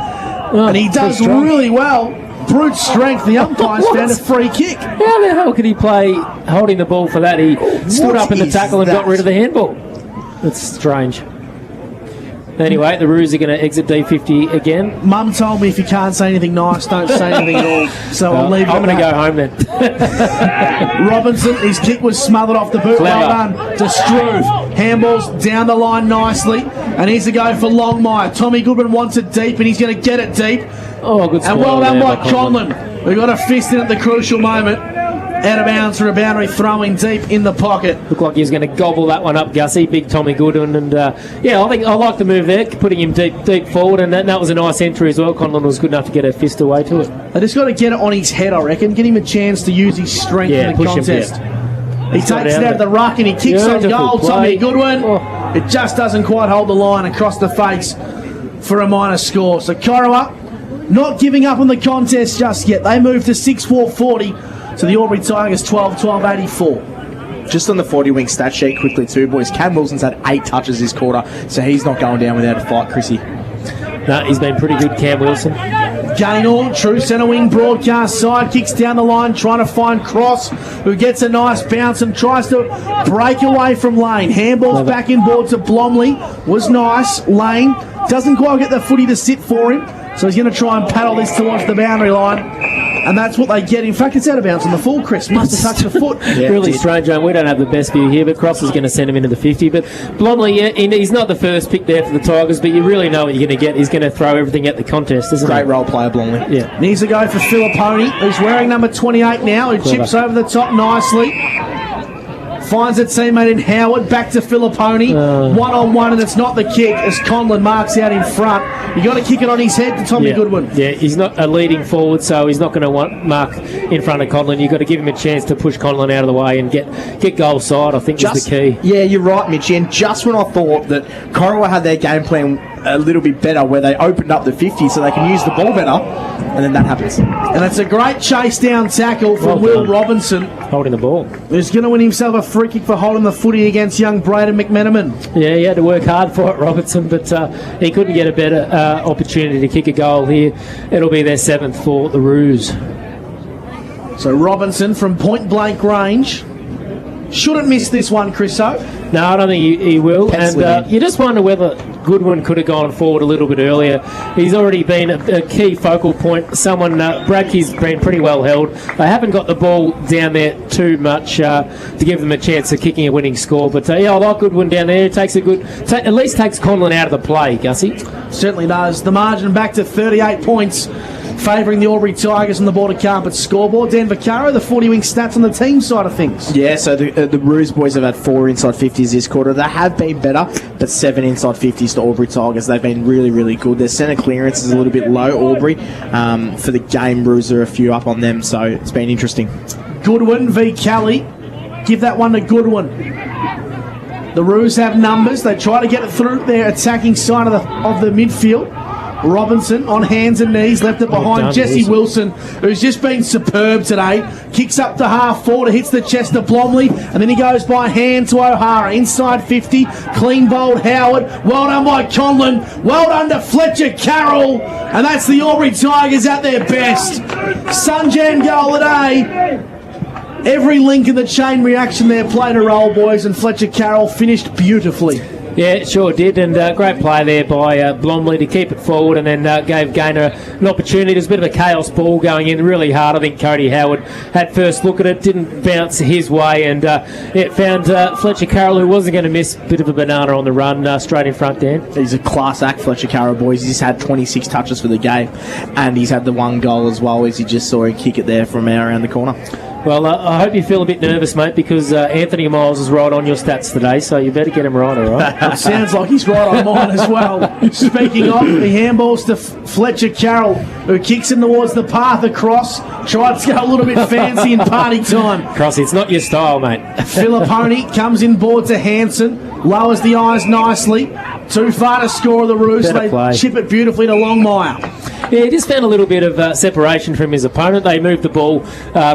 Speaker 18: and he does really well. Brute strength. The umpires found a free kick.
Speaker 17: How the hell could he play holding the ball for that? He stood up in the tackle and got rid of the handball. That's strange. Anyway, the Roos are going to exit D50 again.
Speaker 18: Mum told me if you can't say anything nice, don't say anything at all. So I'll leave it.
Speaker 17: I'm going to go home then.
Speaker 18: Robinson, his kick was smothered off the boot. Well done to Struve. Handballs down the line nicely. And here's a go for Longmire. Tommy Goodwin wants it deep, and he's going to get it deep.
Speaker 17: Oh, good.
Speaker 18: And well done by Conlon, who got a fist in at the crucial moment. Out of bounds for a boundary, throwing deep in the pocket.
Speaker 17: Looked like he was going to gobble that one up, Gussie. Big Tommy Goodwin. And yeah, I think I like the move there, putting him deep forward. And that was a nice entry as well. Conlon was good enough to get a fist away to it.
Speaker 18: They just got to get it on his head, I reckon. Get him a chance to use his strength in the contest. He takes it out of the ruck and he kicks on goal. Tommy Goodwin. It just doesn't quite hold the line across the face for a minor score. So Corowa not giving up on the contest just yet. They move to 6-4-40. So the Albury Tigers 12-12-84.
Speaker 8: Just on the 40 wing stat sheet quickly too, boys. Cam Wilson's had 8 touches this quarter, so he's not going down without a fight, Chrissy.
Speaker 17: No, he's been pretty good, Cam Wilson.
Speaker 18: Gaynor, true centre wing, broadcast side, kicks down the line, trying to find Cross, who gets a nice bounce and tries to break away from Lane. Handballs back inboard to Blomley. Was nice. Lane doesn't quite get the footy to sit for him, so he's going to try and paddle this towards the boundary line. And that's what they get. In fact, it's out of bounds on the full, Chris. Must have touched the foot.
Speaker 17: Really strange, we don't have the best view here, but Cross is going to send him into the 50. But Blomley, he's not the first pick there for the Tigers, but you really know what you're going to get. He's going to throw everything at the contest, isn't he?
Speaker 8: Great role player, Blomley.
Speaker 17: Yeah.
Speaker 18: Needs to go for Filipponi, who's wearing number 28 now, who chips over the top nicely. Finds a teammate in Howard. Back to Filipponi. One-on-one, and it's not the kick as Conlon marks out in front. You got to kick it on his head to Tommy Goodwin.
Speaker 17: Yeah, he's not a leading forward, so he's not going to want mark in front of Conlon. You've got to give him a chance to push Conlon out of the way and get goal side, I think, is the key.
Speaker 8: Yeah, you're right, Mitch. And just when I thought that Corowa had their game plan a little bit better, where they opened up the 50 so they can use the ball better, and then that happens.
Speaker 18: And it's a great chase down tackle from Will Robinson,
Speaker 17: holding the ball,
Speaker 18: who's going to win himself a free kick for holding the footy against young Braden McMenamin.
Speaker 17: Yeah, he had to work hard for it, Robertson, but he couldn't get a better opportunity to kick a goal here. It'll be their 7th for the Roos.
Speaker 18: So Robinson from point blank range shouldn't miss this one, Chriso.
Speaker 17: No, I don't think he will. And you just wonder whether Goodwin could have gone forward a little bit earlier. He's already been a key focal point. Bradkey's been pretty well held. They haven't got the ball down there too much to give them a chance of kicking a winning score. But I like Goodwin down there. Takes at least takes Conlon out of the play, Gussie.
Speaker 18: Certainly does. The margin back to 38 points, favouring the Albury Tigers on the Border Carpet scoreboard. Dan Vaccaro, the 40-wing stats on the team side of things.
Speaker 8: Yeah, so the Roos boys have had 4 inside 50s this quarter. They have been better, but 7 inside 50s to Albury Tigers. They've been really, really good. Their centre clearance is a little bit low, Albury. For the game, Roos are a few up on them, so it's been interesting.
Speaker 18: Goodwin v. Kelly. Give that one to Goodwin. The Roos have numbers. They try to get it through their attacking side of the midfield. Robinson on hands and knees, left it behind Jesse Wilson, who's just been superb today. Kicks up to half forward, hits the chest of Blomley, and then he goes by hand to O'Hara. Inside 50, clean bowled Howard. Well done by Conlon. Well done to Fletcher Carroll. And that's the Albury Tigers at their best. Sunjam goal today. Every link in the chain reaction there played a role, boys, and Fletcher Carroll finished beautifully.
Speaker 17: Yeah, it sure did, and great play there by Blomley to keep it forward, and then gave Gaynor an opportunity. There's a bit of a chaos ball going in really hard. I think Cody Howard had first look at it, didn't bounce his way, and it found Fletcher Carroll, who wasn't going to miss. Bit of a banana on the run, straight in front, Dan.
Speaker 8: He's a class act, Fletcher Carroll, boys. He's had 26 touches for the game, and he's had the 1 goal as well, as you just saw him kick it there from around the corner.
Speaker 17: Well, I hope you feel a bit nervous, mate, because Anthony Miles is right on your stats today, so you better get him right, all right?
Speaker 18: It sounds like he's right on mine as well. Speaking of, the handballs to Fletcher Carroll, who kicks him towards the path across. Tried to go a little bit fancy in party time.
Speaker 17: Crossy, it's not your style, mate.
Speaker 18: Filipponi comes in board to Hanson, lowers the eyes nicely. Too far to score the Roos. They chip it beautifully to Longmire.
Speaker 17: Yeah, he just found a little bit of separation from his opponent. They moved the ball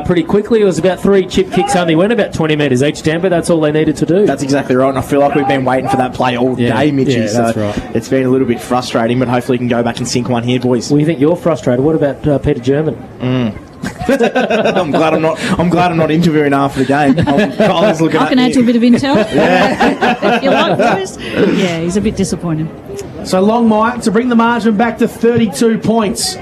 Speaker 17: pretty quickly. It was about 3 chip kicks, only went about 20 metres each, Dan, but that's all they needed to do.
Speaker 8: That's exactly right, and I feel like we've been waiting for that play all day, Mitchy.
Speaker 17: Yeah, that's right.
Speaker 8: It's been a little bit frustrating, but hopefully we can go back and sink one here, boys.
Speaker 17: Well, you think you're frustrated. What about Peter German?
Speaker 8: I'm glad I'm not interviewing after the game.
Speaker 4: I can add to a bit of intel. If you like, boys. Yeah, he's a bit disappointed.
Speaker 18: So Longmire to bring the margin back to 32 points.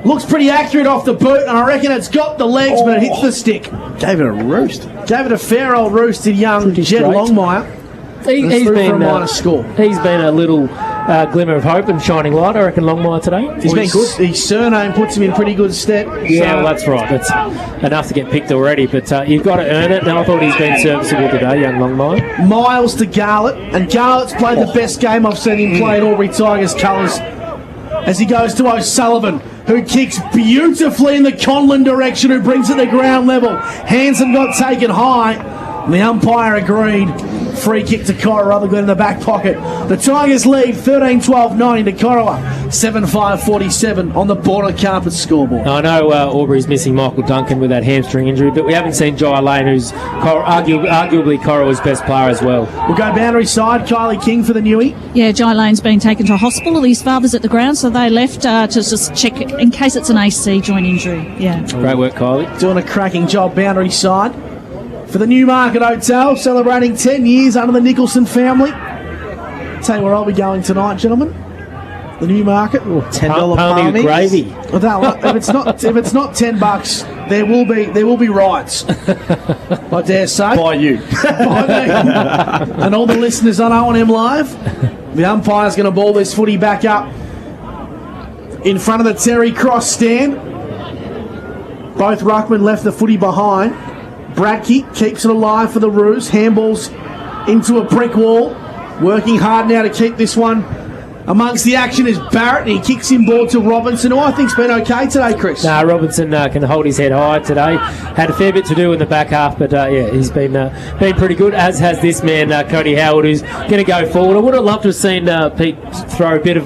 Speaker 18: Looks pretty accurate off the boot, and I reckon it's got the legs, but it hits the stick.
Speaker 8: Gave it a roost.
Speaker 18: Gave it a fair old roost to young Jed Longmire.
Speaker 17: He's been
Speaker 18: for a minor score.
Speaker 17: He's been a little glimmer of hope and shining light, I reckon, Longmire today.
Speaker 18: He's been good. His surname puts him in pretty good stead.
Speaker 17: Yeah, well, that's right. That's enough to get picked already, but you've got to earn it. And I thought he's been serviceable today, young Longmire.
Speaker 18: Miles to Garlett, and Garlett's played the best game I've seen him play in Albury Tigers colours, as he goes to O'Sullivan, who kicks beautifully in the Conlon direction, who brings it to ground level. Hanson got taken high, and the umpire agreed. Free kick to Corowa-Rutherglen in the back pocket. The Tigers lead 13-12-90 to Corowa. 7-5-47 on the Border Carpet scoreboard.
Speaker 17: I know Albury's missing Michael Duncan with that hamstring injury, but we haven't seen Jai Lane, who's arguably Corowa's best player as well.
Speaker 18: We'll go boundary side. Kylie King for the Newie.
Speaker 4: Yeah, Jai Lane's been taken to hospital. His father's at the ground, so they left to just check in case it's an AC joint injury. Yeah.
Speaker 17: Great work, Kylie.
Speaker 18: Doing a cracking job boundary side. For the Newmarket Hotel, celebrating 10 years under the Nicholson family. Tell you where I'll be going tonight, gentlemen. The Newmarket.
Speaker 8: $10
Speaker 17: palmy gravy.
Speaker 18: If it's not $10, there will be riots. I dare say.
Speaker 8: By you.
Speaker 18: By me. And all the listeners on O&M Live. The umpire's going to ball this footy back up in front of the Terry Cross stand. Both ruckmen left the footy behind. Bradkey keeps it alive for the Roos. Handballs into a brick wall. Working hard now to keep this one amongst the action is Barrett, and he kicks in ball to Robinson, who I think's been okay today, Chris.
Speaker 17: Robinson can hold his head high today. Had a fair bit to do in the back half, but he's been pretty good, as has this man, Cody Howard, who's going to go forward. I would have loved to have seen Pete throw a bit of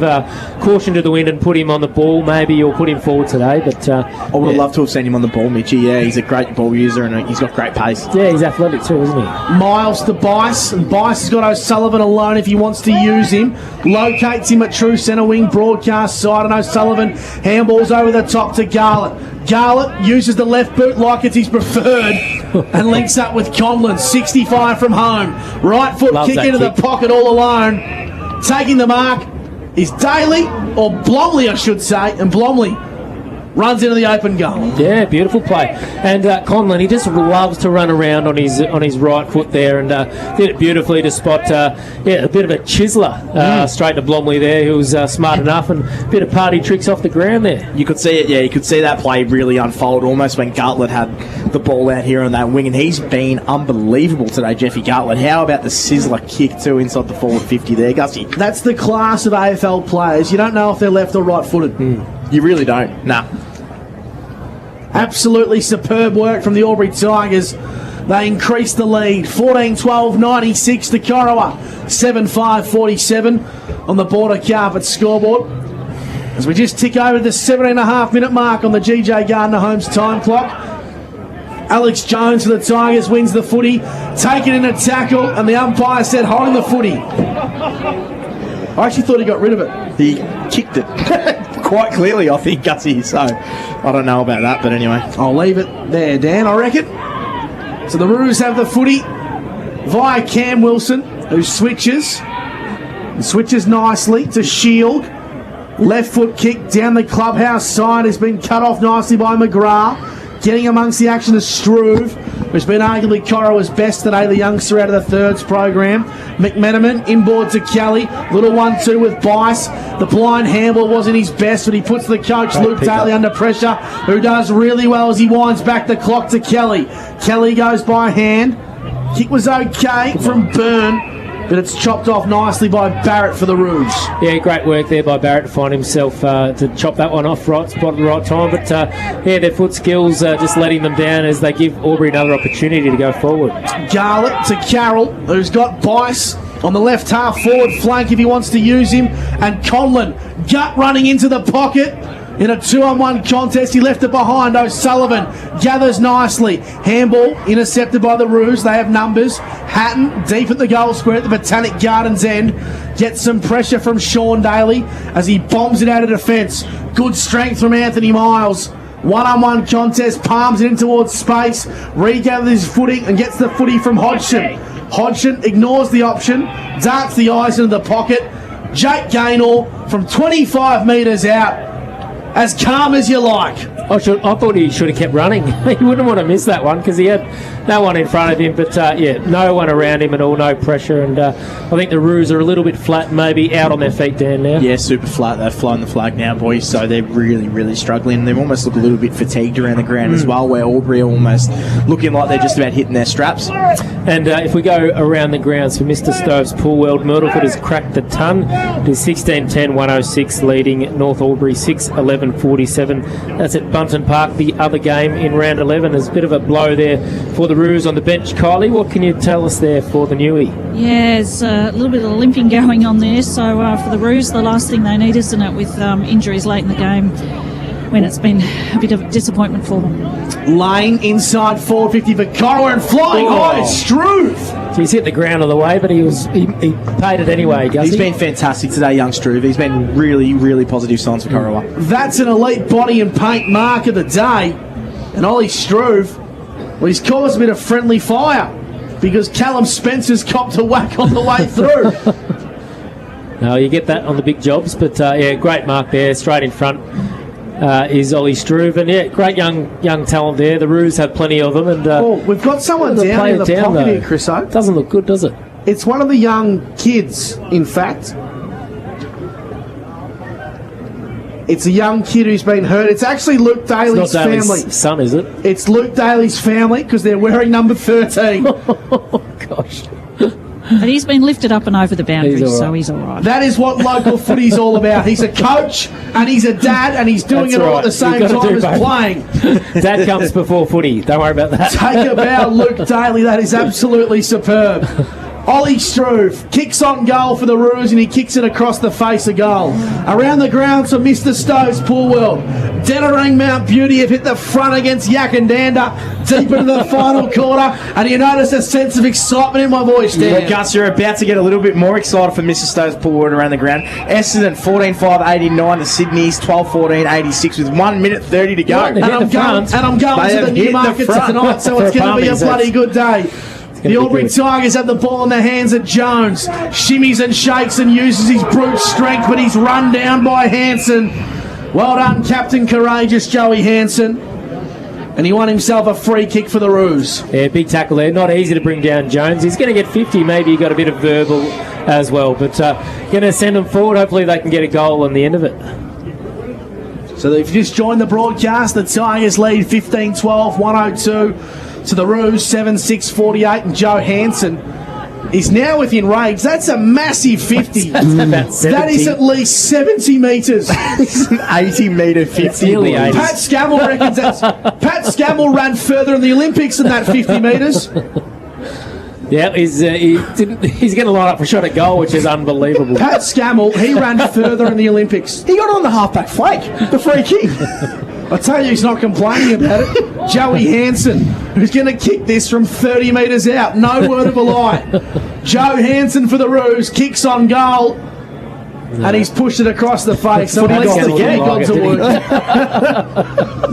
Speaker 17: caution to the wind and put him on the ball, maybe, or put him forward today. But
Speaker 8: I would have loved to have seen him on the ball, Mitchie. Yeah, he's a great ball user, and he's got great pace.
Speaker 17: Yeah, he's athletic too, isn't he?
Speaker 18: Miles to Bice, and Bice has got O'Sullivan alone if he wants to use him. Locates him at true centre wing broadcast side, and O'Sullivan handballs over the top to Garlett. Garlett uses the left boot like it's his preferred and links up with Conlon. 65 from home. Right foot kick into the pocket all alone. Taking the mark is Daly, or Blomley I should say, and Blomley runs into the open goal.
Speaker 17: Yeah, beautiful play. And Conlon, he just loves to run around on his right foot there, and did it beautifully to spot a bit of a chiseler straight to Blomley there, who was smart enough, and a bit of party tricks off the ground there.
Speaker 8: You could see it, yeah. You could see that play really unfold almost when Gartlett had the ball out here on that wing, and he's been unbelievable today, Jeffy Gartlett. How about the sizzler kick too inside the forward 50 there, Gussie?
Speaker 18: That's the class of AFL players. You don't know if they're left or right-footed.
Speaker 8: You really don't. Nah.
Speaker 18: Absolutely superb work from the Albury Tigers. They increase the lead. 14-12, 96 to Corowa. 7-5, 47 on the border carpet scoreboard. As we just tick over the 17.5-minute mark on the GJ Gardner Homes time clock. Alex Jones for the Tigers wins the footy. Taken in a tackle, and the umpire said holding the footy. I actually thought he got rid of it.
Speaker 8: He kicked it quite clearly, I think, Gussie. So I don't know about that, but anyway.
Speaker 18: I'll leave it there, Dan, I reckon. So the Roos have the footy via Cam Wilson, who switches. And switches nicely to Shield. Left foot kick down the clubhouse side has been cut off nicely by McGrath. Getting amongst the action is Struve, who's been arguably Corowa's best today, the youngster out of the thirds program. McMenamin inboard to Kelly. Little 1-2 with Bice. The blind handball wasn't his best, but he puts the coach, Luke Daly, under pressure, who does really well as he winds back the clock to Kelly. Kelly goes by hand. Kick was okay from Byrne, but it's chopped off nicely by Barrett for the Roos.
Speaker 17: Yeah, great work there by Barrett to find himself to chop that one off right spot at the right time. But their foot skills just letting them down as they give Albury another opportunity to go forward.
Speaker 18: Garlett to Carroll, who's got Bice on the left half forward flank if he wants to use him. And Conlon gut running into the pocket. In a 2-on-1 contest, he left it behind. O'Sullivan gathers nicely. Handball intercepted by the Roos. They have numbers. Hatton deep at the goal square at the Botanic Gardens end. Gets some pressure from Sean Daly as he bombs it out of defence. Good strength from Anthony Miles. 1-on-1 contest, palms it in towards space. Regathers his footing and gets the footy from Hodgson. Hodgson ignores the option, darts the eyes into the pocket. Jake Gaynor from 25 metres out. As calm as you like.
Speaker 17: I thought he should have kept running. He wouldn't want to miss that one because he had no one in front of him. But no one around him at all, no pressure. And I think the Roos are a little bit flat, maybe out on their feet, Dan, now.
Speaker 8: Yeah, super flat. They've flown the flag now, boys. So they're really, really struggling. They almost look a little bit fatigued around the ground as well, where Albury are almost looking like they're just about hitting their straps.
Speaker 17: And if we go around the grounds for Mr. Stove's pool world, Myrtleford has cracked the ton. It is 16-10-106, leading North Albury 6-11-47. That's at Bunton Park, the other game in round 11. There's a bit of a blow there for the Roos on the bench. Kylie, what can you tell us there for the Newie?
Speaker 4: Yeah, there's a little bit of limping going on there. So for the Roos, the last thing they need, isn't it, with injuries late in the game, when it's been a bit of a disappointment for them.
Speaker 18: Lane inside 450 for Corowa and flying high, Struve.
Speaker 17: So he's hit the ground on the way, but he paid it anyway, Gussie.
Speaker 8: He's been fantastic today, young Struve. He's been really, really positive signs for Corowa.
Speaker 18: That's an elite body and paint mark of the day. And Ollie Struve, well, he's caused a bit of friendly fire because Callum Spencer's copped a whack on the way through.
Speaker 17: No, you get that on the big jobs, but great mark there, straight in front. Is Ollie Struve, and great young talent there. The Roos have plenty of them, and
Speaker 18: we've got someone down in the pocket here, Chriso.
Speaker 17: Doesn't look good, does it?
Speaker 18: It's one of the young kids, in fact. It's a young kid who's been hurt. It's actually Luke Daly's
Speaker 17: It's not Daly's
Speaker 18: family.
Speaker 17: son, is it?
Speaker 18: It's Luke Daly's family because they're wearing number 13.
Speaker 17: Gosh.
Speaker 4: But he's been lifted up and over the boundary, so he's all right.
Speaker 18: That is what local footy's all about. He's a coach and he's a dad and he's doing
Speaker 17: That's
Speaker 18: it all
Speaker 17: right.
Speaker 18: at the same
Speaker 17: You've got to
Speaker 18: time
Speaker 17: do
Speaker 18: as
Speaker 17: both.
Speaker 18: playing.
Speaker 17: Dad comes before footy. Don't worry about that.
Speaker 18: Take a bow, Luke Daly. That is absolutely superb. Ollie Struve kicks on goal for the Roos and he kicks it across the face of goal. Around the grounds for Mr. Stowe's Pool World. Dennerang Mount Beauty have hit the front against Yakandanda, deep into the final quarter, and you notice a sense of excitement in my voice, Dan.
Speaker 8: Well, Gus, you're about to get a little bit more excited for Mr. Stowe's Pool World around the ground. Essendon 14-5-89 to Sydney's 12-14-86 with 1 minute 30 to go.
Speaker 18: And I'm going to the Newmarket tonight, so it's going to be a bloody good day. The Albury Tigers have the ball in the hands of Jones. Shimmies and shakes and uses his brute strength, but he's run down by Hanson. Well done, Captain Courageous Joey Hanson. And he won himself a free kick for the Roos.
Speaker 17: Yeah, big tackle there. Not easy to bring down Jones. He's going to get 50. Maybe he got a bit of verbal as well. But going to send them forward. Hopefully they can get a goal on the end of it.
Speaker 18: So if you just joined the broadcast, the Tigers lead 15-12, 102 to the Roos, 7-6-48, and Joe Hanson is now within range. That's a massive 50.
Speaker 17: That's about 70.
Speaker 18: That is at least 70 metres.
Speaker 8: It's an 80-metre 50.
Speaker 17: Nearly 80.
Speaker 18: Pat Scammell reckons that's... Pat Scammell ran further in the Olympics than that 50 metres.
Speaker 17: Yeah, he's going to line up for a shot at goal, which is unbelievable.
Speaker 18: Pat Scammell, he ran further in the Olympics.
Speaker 8: He got on the halfback flank, the free kick.
Speaker 18: I tell you, he's not complaining about it. Joey Hanson, who's going to kick this from 30 metres out. No word of a lie. Joe Hanson for the Roos, kicks on goal. And he's pushed it across the face. So at least the footy gods are working.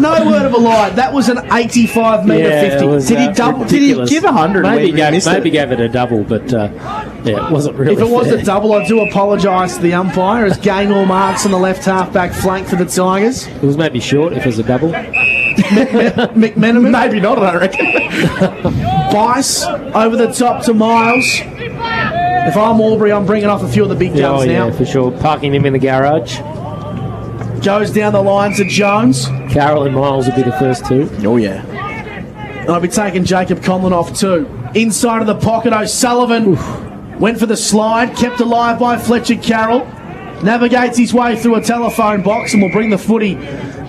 Speaker 18: No word of a lie. That was an 85-metre 50.
Speaker 8: Did he double?
Speaker 17: Ridiculous.
Speaker 8: Did he give 100?
Speaker 17: Maybe gave it a double, but it wasn't really.
Speaker 18: If it was
Speaker 17: fair.
Speaker 18: a double, I do apologise to the umpire as Gaynor marks on the left half-back flank for the Tigers.
Speaker 17: It was maybe short if it was a double.
Speaker 18: McMenamin.
Speaker 8: Maybe not, I reckon.
Speaker 18: Bice over the top to Miles. If I'm Albury, I'm bringing off a few of the big guns now.
Speaker 17: Yeah, for sure. Parking him in the garage.
Speaker 18: Goes down the line to Jones.
Speaker 17: Carroll and Miles will be the first two.
Speaker 8: Oh, yeah.
Speaker 18: And I'll be taking Jacob Conlon off too. Inside of the pocket, O'Sullivan went for the slide, kept alive by Fletcher Carroll. Navigates his way through a telephone box and will bring the footy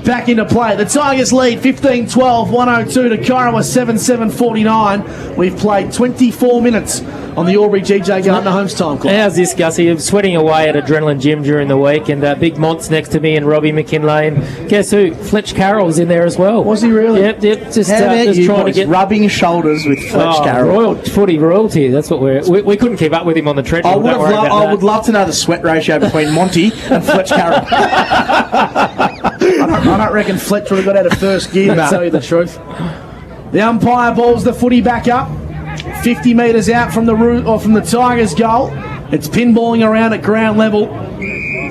Speaker 18: back into play. The Tigers lead 15-12, 102 to Corowa 7-7-49. We've played 24 minutes on the Albury GJ Gardner Homes time clock.
Speaker 17: How's this, Gussie? I'm sweating away at Adrenaline Gym during the week, and Big Mont's next to me and Robbie McKinlay. And guess who? Fletch Carroll's in there as well.
Speaker 18: Was he really?
Speaker 17: Yep. Just
Speaker 8: How about
Speaker 17: just
Speaker 8: you
Speaker 17: trying
Speaker 8: boys
Speaker 17: to get
Speaker 8: rubbing shoulders with Fletch Carroll?
Speaker 17: Footy royalty. That's what we couldn't keep up with him on the treadmill.
Speaker 8: I would love to know the sweat ratio between Monty and Fletch Carroll.
Speaker 18: I don't reckon Fletcher would have got out of first gear, to tell you the truth. The umpire balls the footy back up. 50 metres out from the Tigers' goal. It's pinballing around at ground level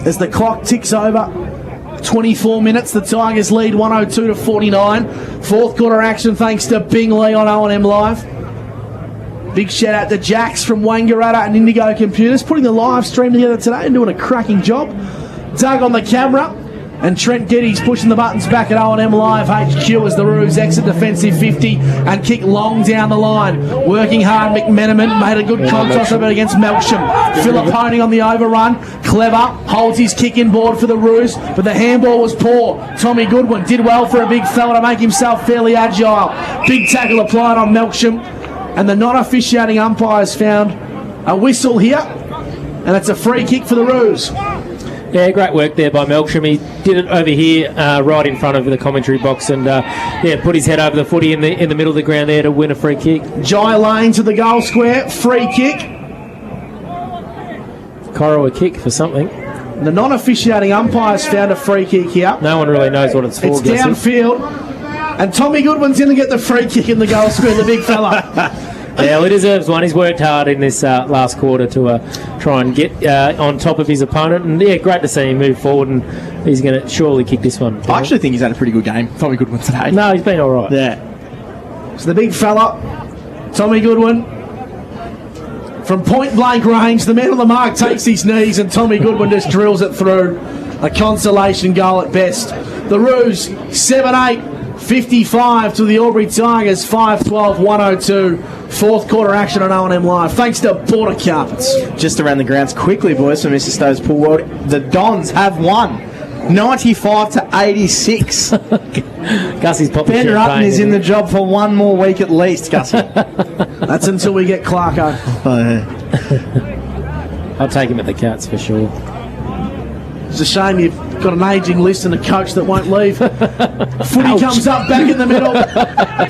Speaker 18: as the clock ticks over. 24 minutes. The Tigers lead 102 to 49. Fourth quarter action thanks to Bingley on O&M Live. Big shout out to Jax from Wangaratta and Indigo Computers putting the live stream together today and doing a cracking job. Doug on the camera. And Trent Geddes pushing the buttons back at O&M Live HQ as the Roos exit defensive 50 and kick long down the line. Working hard, McMenamin made a good contact of it against Melksham. Philipponi on the overrun. Clever, holds his kick in board for the Roos, but the handball was poor. Tommy Goodwin did well for a big fella to make himself fairly agile. Big tackle applied on Melksham, and the non-officiating umpires found a whistle here, and it's a free kick for the Roos.
Speaker 17: Yeah, great work there by Melksham. He did it over here, right in front of the commentary box, and put his head over the footy in the middle of the ground there to win a free kick.
Speaker 18: Jai Lane to the goal square, free kick.
Speaker 17: Corowa kick for something.
Speaker 18: The non-officiating umpires found a free kick here.
Speaker 17: No one really knows what it's for.
Speaker 18: It's downfield, and Tommy Goodwin's going to get the free kick in the goal square, the big fella.
Speaker 17: Yeah, well, he deserves one. He's worked hard in this last quarter to try and get on top of his opponent. And, yeah, great to see him move forward, and he's going to surely kick this one.
Speaker 8: I actually think he's had a pretty good game, Tommy Goodwin, today.
Speaker 17: No, he's been all right.
Speaker 8: Yeah.
Speaker 18: So the big fella, Tommy Goodwin, from point-blank range, the man on the mark takes his knees, and Tommy Goodwin just drills it through. a consolation goal at best. The Roos 7-8, 55 to the Albury Tigers 5-12, 102. Fourth quarter action on O&M Live. Thanks to Border Carpets.
Speaker 8: Just around the grounds quickly, boys, from Mr. Stowe's Pool World. The Dons have won 95 to 86.
Speaker 17: Gussie's popping.
Speaker 8: Ben Rutten is in the job for one more week at least, Gussie.
Speaker 18: That's until we get Clarko.
Speaker 17: I'll take him at the Cats for sure.
Speaker 18: It's a shame you've got an ageing list and a coach that won't leave. Footy comes up back in the middle.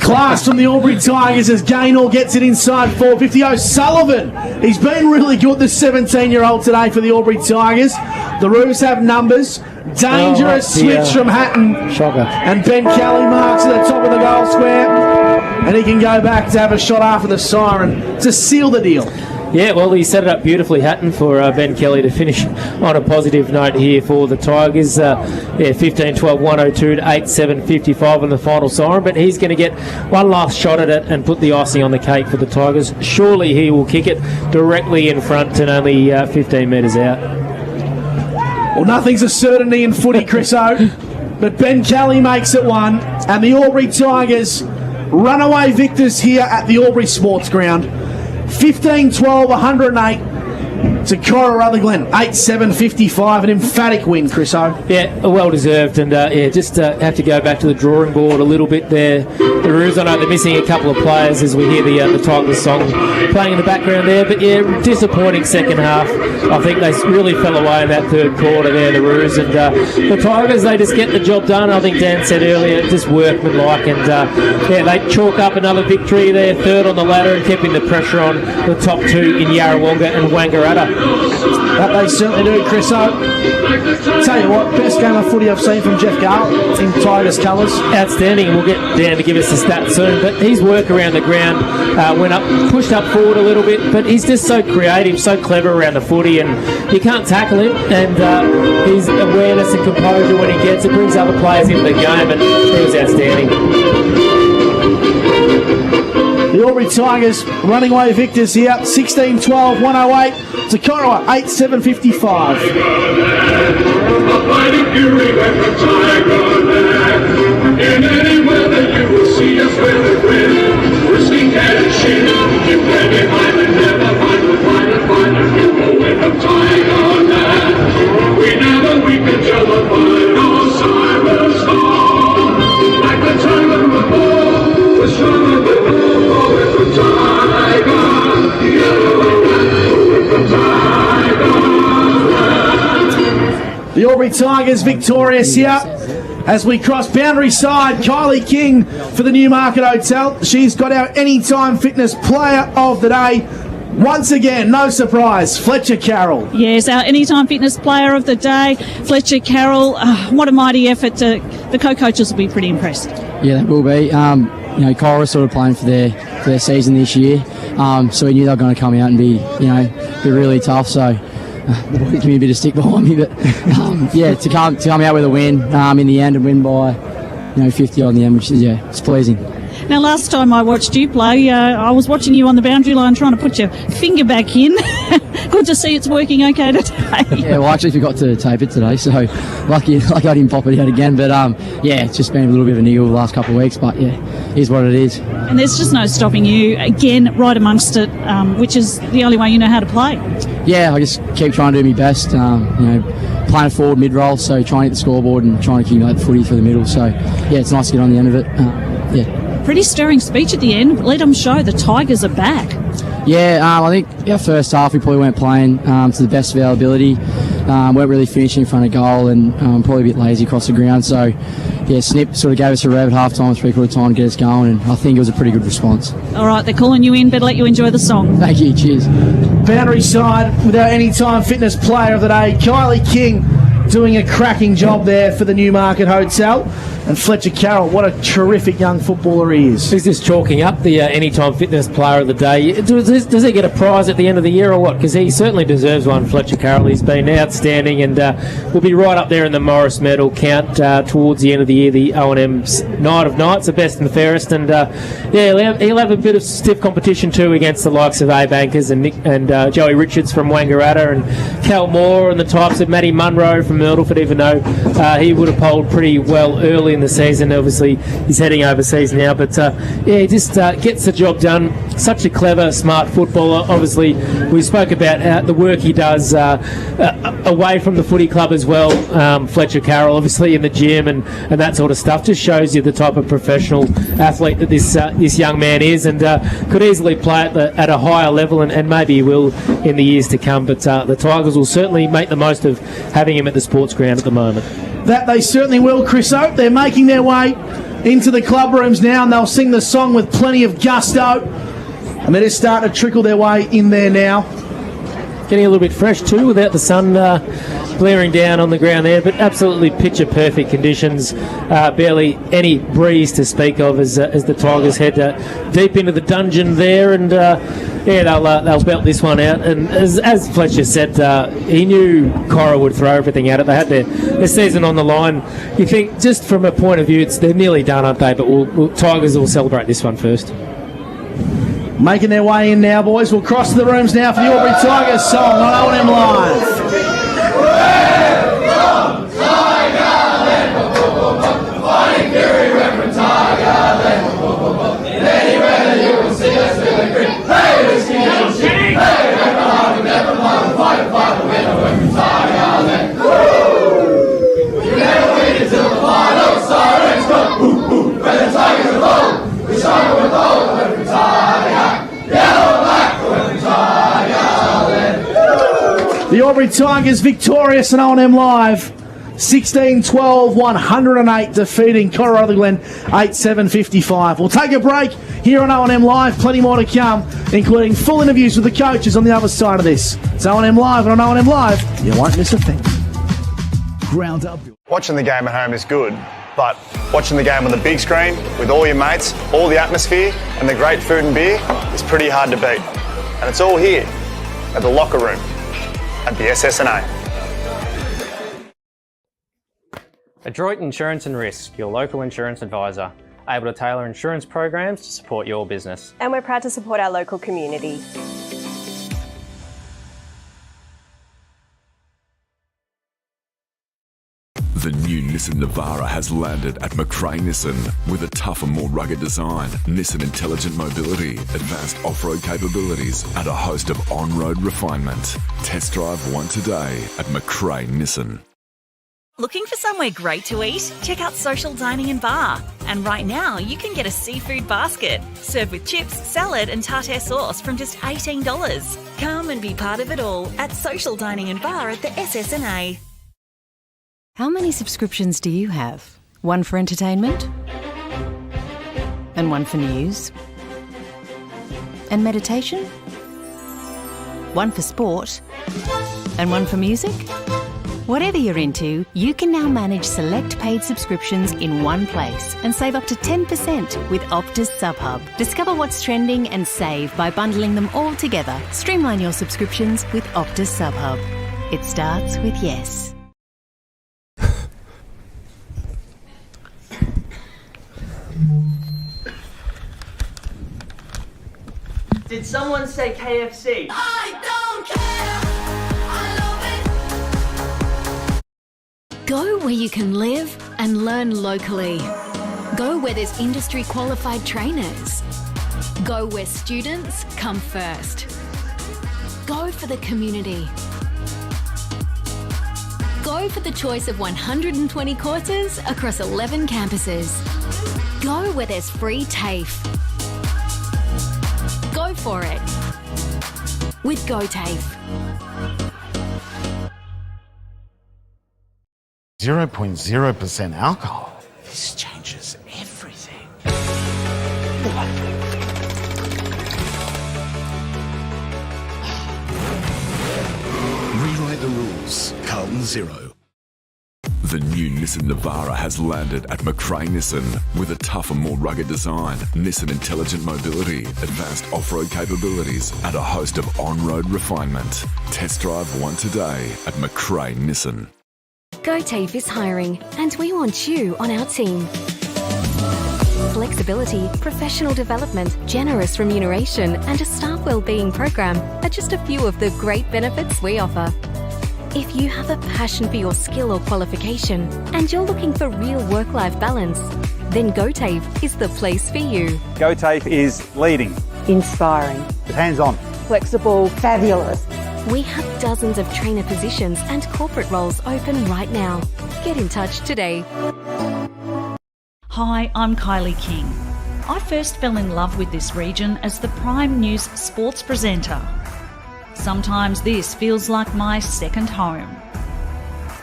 Speaker 18: Class from the Albury Tigers as Gaynor gets it inside 450. O'Sullivan, he's been really good, the 17-year-old today for the Albury Tigers. The Roos have numbers. Dangerous switch from Hatton.
Speaker 17: Shocker.
Speaker 18: And Ben Kelly marks at the top of the goal square. And he can go back to have a shot after the siren to seal the deal.
Speaker 17: Yeah, well, he set it up beautifully, Hatton, for Ben Kelly to finish on a positive note here for the Tigers. 15-12, 102 to 8-7, 55 on the final siren. But he's going to get one last shot at it and put the icing on the cake for the Tigers. Surely he will kick it directly in front and only 15 metres out.
Speaker 18: Well, nothing's a certainty in footy, Chris O. But Ben Kelly makes it one. And the Albury Tigers runaway victors here at the Albury Sports Ground. 15-12, 108 to Corowa-Rutherglen, 8-7, 55, an emphatic win, Chris O.
Speaker 17: Yeah, well deserved, and just have to go back to the drawing board a little bit there. The Roos, I know they're missing a couple of players as we hear the Tigers song playing in the background there, but yeah, disappointing second half. I think they really fell away in that third quarter there, the Roos, and the Tigers, they just get the job done. I think Dan said earlier, just workmanlike, and yeah, they chalk up another victory there, third on the ladder, and keeping the pressure on the top two in Yarrawonga and Wangaratta.
Speaker 18: That they certainly do, Chris O. Tell you what, best game of footy I've seen from Jeff Gale in Tigers colours.
Speaker 17: Outstanding, and we'll get Dan to give us the stats soon, but his work around the ground went up, pushed up forward a little bit, but he's just so creative, so clever around the footy, and you can't tackle him, and his awareness and composure when he gets it brings other players into the game, and he was outstanding.
Speaker 18: The Albury Tigers running away victors here, 16-12, 108 to Corowa, 8-7, 55.
Speaker 25: In any weather you will see us with a grin. Whiskey and shit, you can be behind and never find you go with a tiger man. We never weep until the final siren song. Like the tiger of war, we're stronger than all with the tiger. Yellow and red with the tiger.
Speaker 18: The Albury Tigers victorious here. As we cross boundary side, Kylie King for the Newmarket Hotel. She's got our Anytime Fitness Player of the Day. Once again, no surprise, Fletcher Carroll.
Speaker 4: Yes, our Anytime Fitness Player of the Day, Fletcher Carroll. What a mighty effort. The co-coaches will be pretty impressed.
Speaker 5: Yeah, they will be. Cora was sort of playing for their season this year, so we knew they were going to come out and be really tough. So give me a bit of stick behind me, but yeah, to come out with a win in the end and win by 50 on the end, which is it's pleasing.
Speaker 4: Now, last time I watched you play, I was watching you on the boundary line trying to put your finger back in. Good to see it's working okay today.
Speaker 5: Yeah, well, I actually forgot to tape it today, so lucky I didn't pop it out again. But yeah, it's just been a little bit of a niggle the last couple of weeks, but yeah, here's what it is.
Speaker 4: And there's just no stopping you, again, right amongst it, which is the only way you know how to play.
Speaker 5: Yeah, I just keep trying to do my best, playing forward mid-roll, so trying to hit the scoreboard and trying to accumulate the footy for the middle. So yeah, it's nice to get on the end of it. Yeah.
Speaker 4: Pretty stirring speech at the end. Let them show the Tigers are back.
Speaker 5: Yeah, I think our first half we probably weren't playing to the best of our ability. Weren't really finishing in front of goal and probably a bit lazy across the ground. So yeah, Snip sort of gave us a rev at half time, three-quarter time to get us going, and I think it was a pretty good response.
Speaker 4: All right, they're calling you in. Better let you enjoy the song.
Speaker 5: Thank you. Cheers.
Speaker 18: Boundary side with our Anytime Fitness Player of the Day, Kylie King, doing a cracking job there for the Newmarket Hotel. And Fletcher Carroll, what a terrific young footballer he is.
Speaker 17: He's just chalking up the Anytime Fitness Player of the Day. Does he get a prize at the end of the year or what? Because he certainly deserves one, Fletcher Carroll. He's been outstanding and will be right up there in the Morris Medal count towards the end of the year, the O&M's Night of Nights, the best and fairest. And he'll have a bit of stiff competition too against the likes of A-Bankers and Joey Richards from Wangaratta and Cal Moore and the types of Matty Munro from Myrtleford, even though he would have polled pretty well early in the season. Obviously, he's heading overseas now, but he just gets the job done. Such a clever, smart footballer. Obviously, we spoke about the work he does away from the footy club as well. Fletcher Carroll, obviously, in the gym and that sort of stuff, just shows you the type of professional athlete that this young man is, and could easily play at a higher level, and maybe he will in the years to come. But the Tigers will certainly make the most of having him at the sports ground at the moment.
Speaker 18: That they certainly will, Chris Oak. They're making their way into the club rooms now, and they'll sing the song with plenty of gusto. And they're just starting to trickle their way in there now.
Speaker 17: Getting a little bit fresh too, without the sun blaring down on the ground there, but absolutely picture perfect conditions. Barely any breeze to speak of as the Tigers head deep into the dungeon there, and they'll belt this one out. And as Fletcher said, he knew Cora would throw everything at it. They had their season on the line. You think, just from a point of view, they're nearly done, aren't they? But Tigers will celebrate this one first.
Speaker 18: Making their way in now, boys. We'll cross to the rooms now for the Albury Tigers song on O&M Live. The Albury Tigers victorious in O&M Live. 16-12, 108, defeating Corowa-Rutherglen 8-7-55. We'll take a break here on O&M Live. Plenty more to come, including full interviews with the coaches on the other side of this. It's O&M Live, and on O&M Live, you won't miss a thing.
Speaker 27: Ground up.
Speaker 19: Watching the game at home is good, but watching the game on the big screen with all your mates, all the atmosphere, and the great food and beer is pretty hard to beat. And it's all here at the locker room at the SSNA.
Speaker 20: Adroit Insurance and Risk, your local insurance advisor, able to tailor insurance programs to support your business.
Speaker 2: And we're proud to support our local community.
Speaker 22: The new Nissan Navara has landed at McRae Nissan with a tougher, more rugged design, Nissan Intelligent Mobility, advanced off-road capabilities, and a host of on-road refinement. Test drive one today at McRae Nissan.
Speaker 23: Looking for somewhere great to eat? Check out Social Dining and Bar. And right now, you can get a seafood basket served with chips, salad and tartare sauce from just $18. Come and be part of it all at Social Dining and Bar at the SSNA.
Speaker 14: How many subscriptions do you have? One for entertainment? And one for news? And meditation? One for sport? And one for music? Whatever you're into, you can now manage select paid subscriptions in one place and save up to 10% with Optus SubHub. Discover what's trending and save by bundling them all together. Streamline your subscriptions with Optus SubHub. It starts with yes.
Speaker 24: Did someone say KFC?
Speaker 26: I don't care. I love it. Go where you can live and learn locally. Go where there's industry qualified trainers. Go where students come first. Go for the community. Go for the choice of 120 courses across 11 campuses. Go where there's free TAFE. Go for it with GoTAFE.
Speaker 27: 0.0% alcohol. This changes everything. Rewrite the rules. Carlton 0.
Speaker 22: The new Nissan Navara has landed at McRae Nissan with a tougher, more rugged design, Nissan intelligent mobility, advanced off-road capabilities, and a host of on-road refinement. Test drive one today at McRae Nissan.
Speaker 1: GoTafe is hiring, and we want you on our team. Flexibility, professional development, generous remuneration, and a staff wellbeing program are just a few of the great benefits we offer. If you have a passion for your skill or qualification and you're looking for real work-life balance, then GoTafe is the place for you.
Speaker 28: GoTafe is leading,
Speaker 21: Inspiring.
Speaker 28: hands-on.
Speaker 21: Flexible. Fabulous.
Speaker 1: We have dozens of trainer positions and corporate roles open right now. Get in touch today.
Speaker 4: Hi, I'm Kylie King. I first fell in love with this region as the Prime News sports presenter. Sometimes this feels like my second home.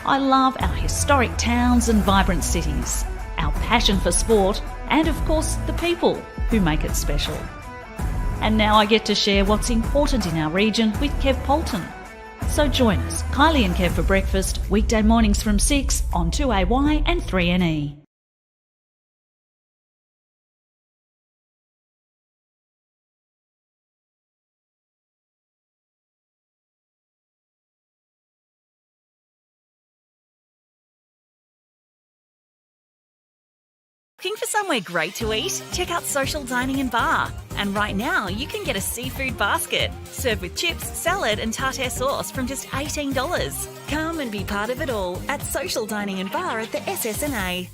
Speaker 4: I love our historic towns and vibrant cities, our passion for sport, and of course the people who make it special. And now I get to share what's important in our region with Kev Polton. So join us, Kylie and Kev for breakfast, weekday mornings from 6 on 2AY and 3NE.
Speaker 23: Looking for somewhere great to eat? Check out Social Dining and Bar. And right now, you can get a seafood basket, served with chips, salad and tartare sauce from just $18. Come and be part of it all at Social Dining and Bar at the SSNA.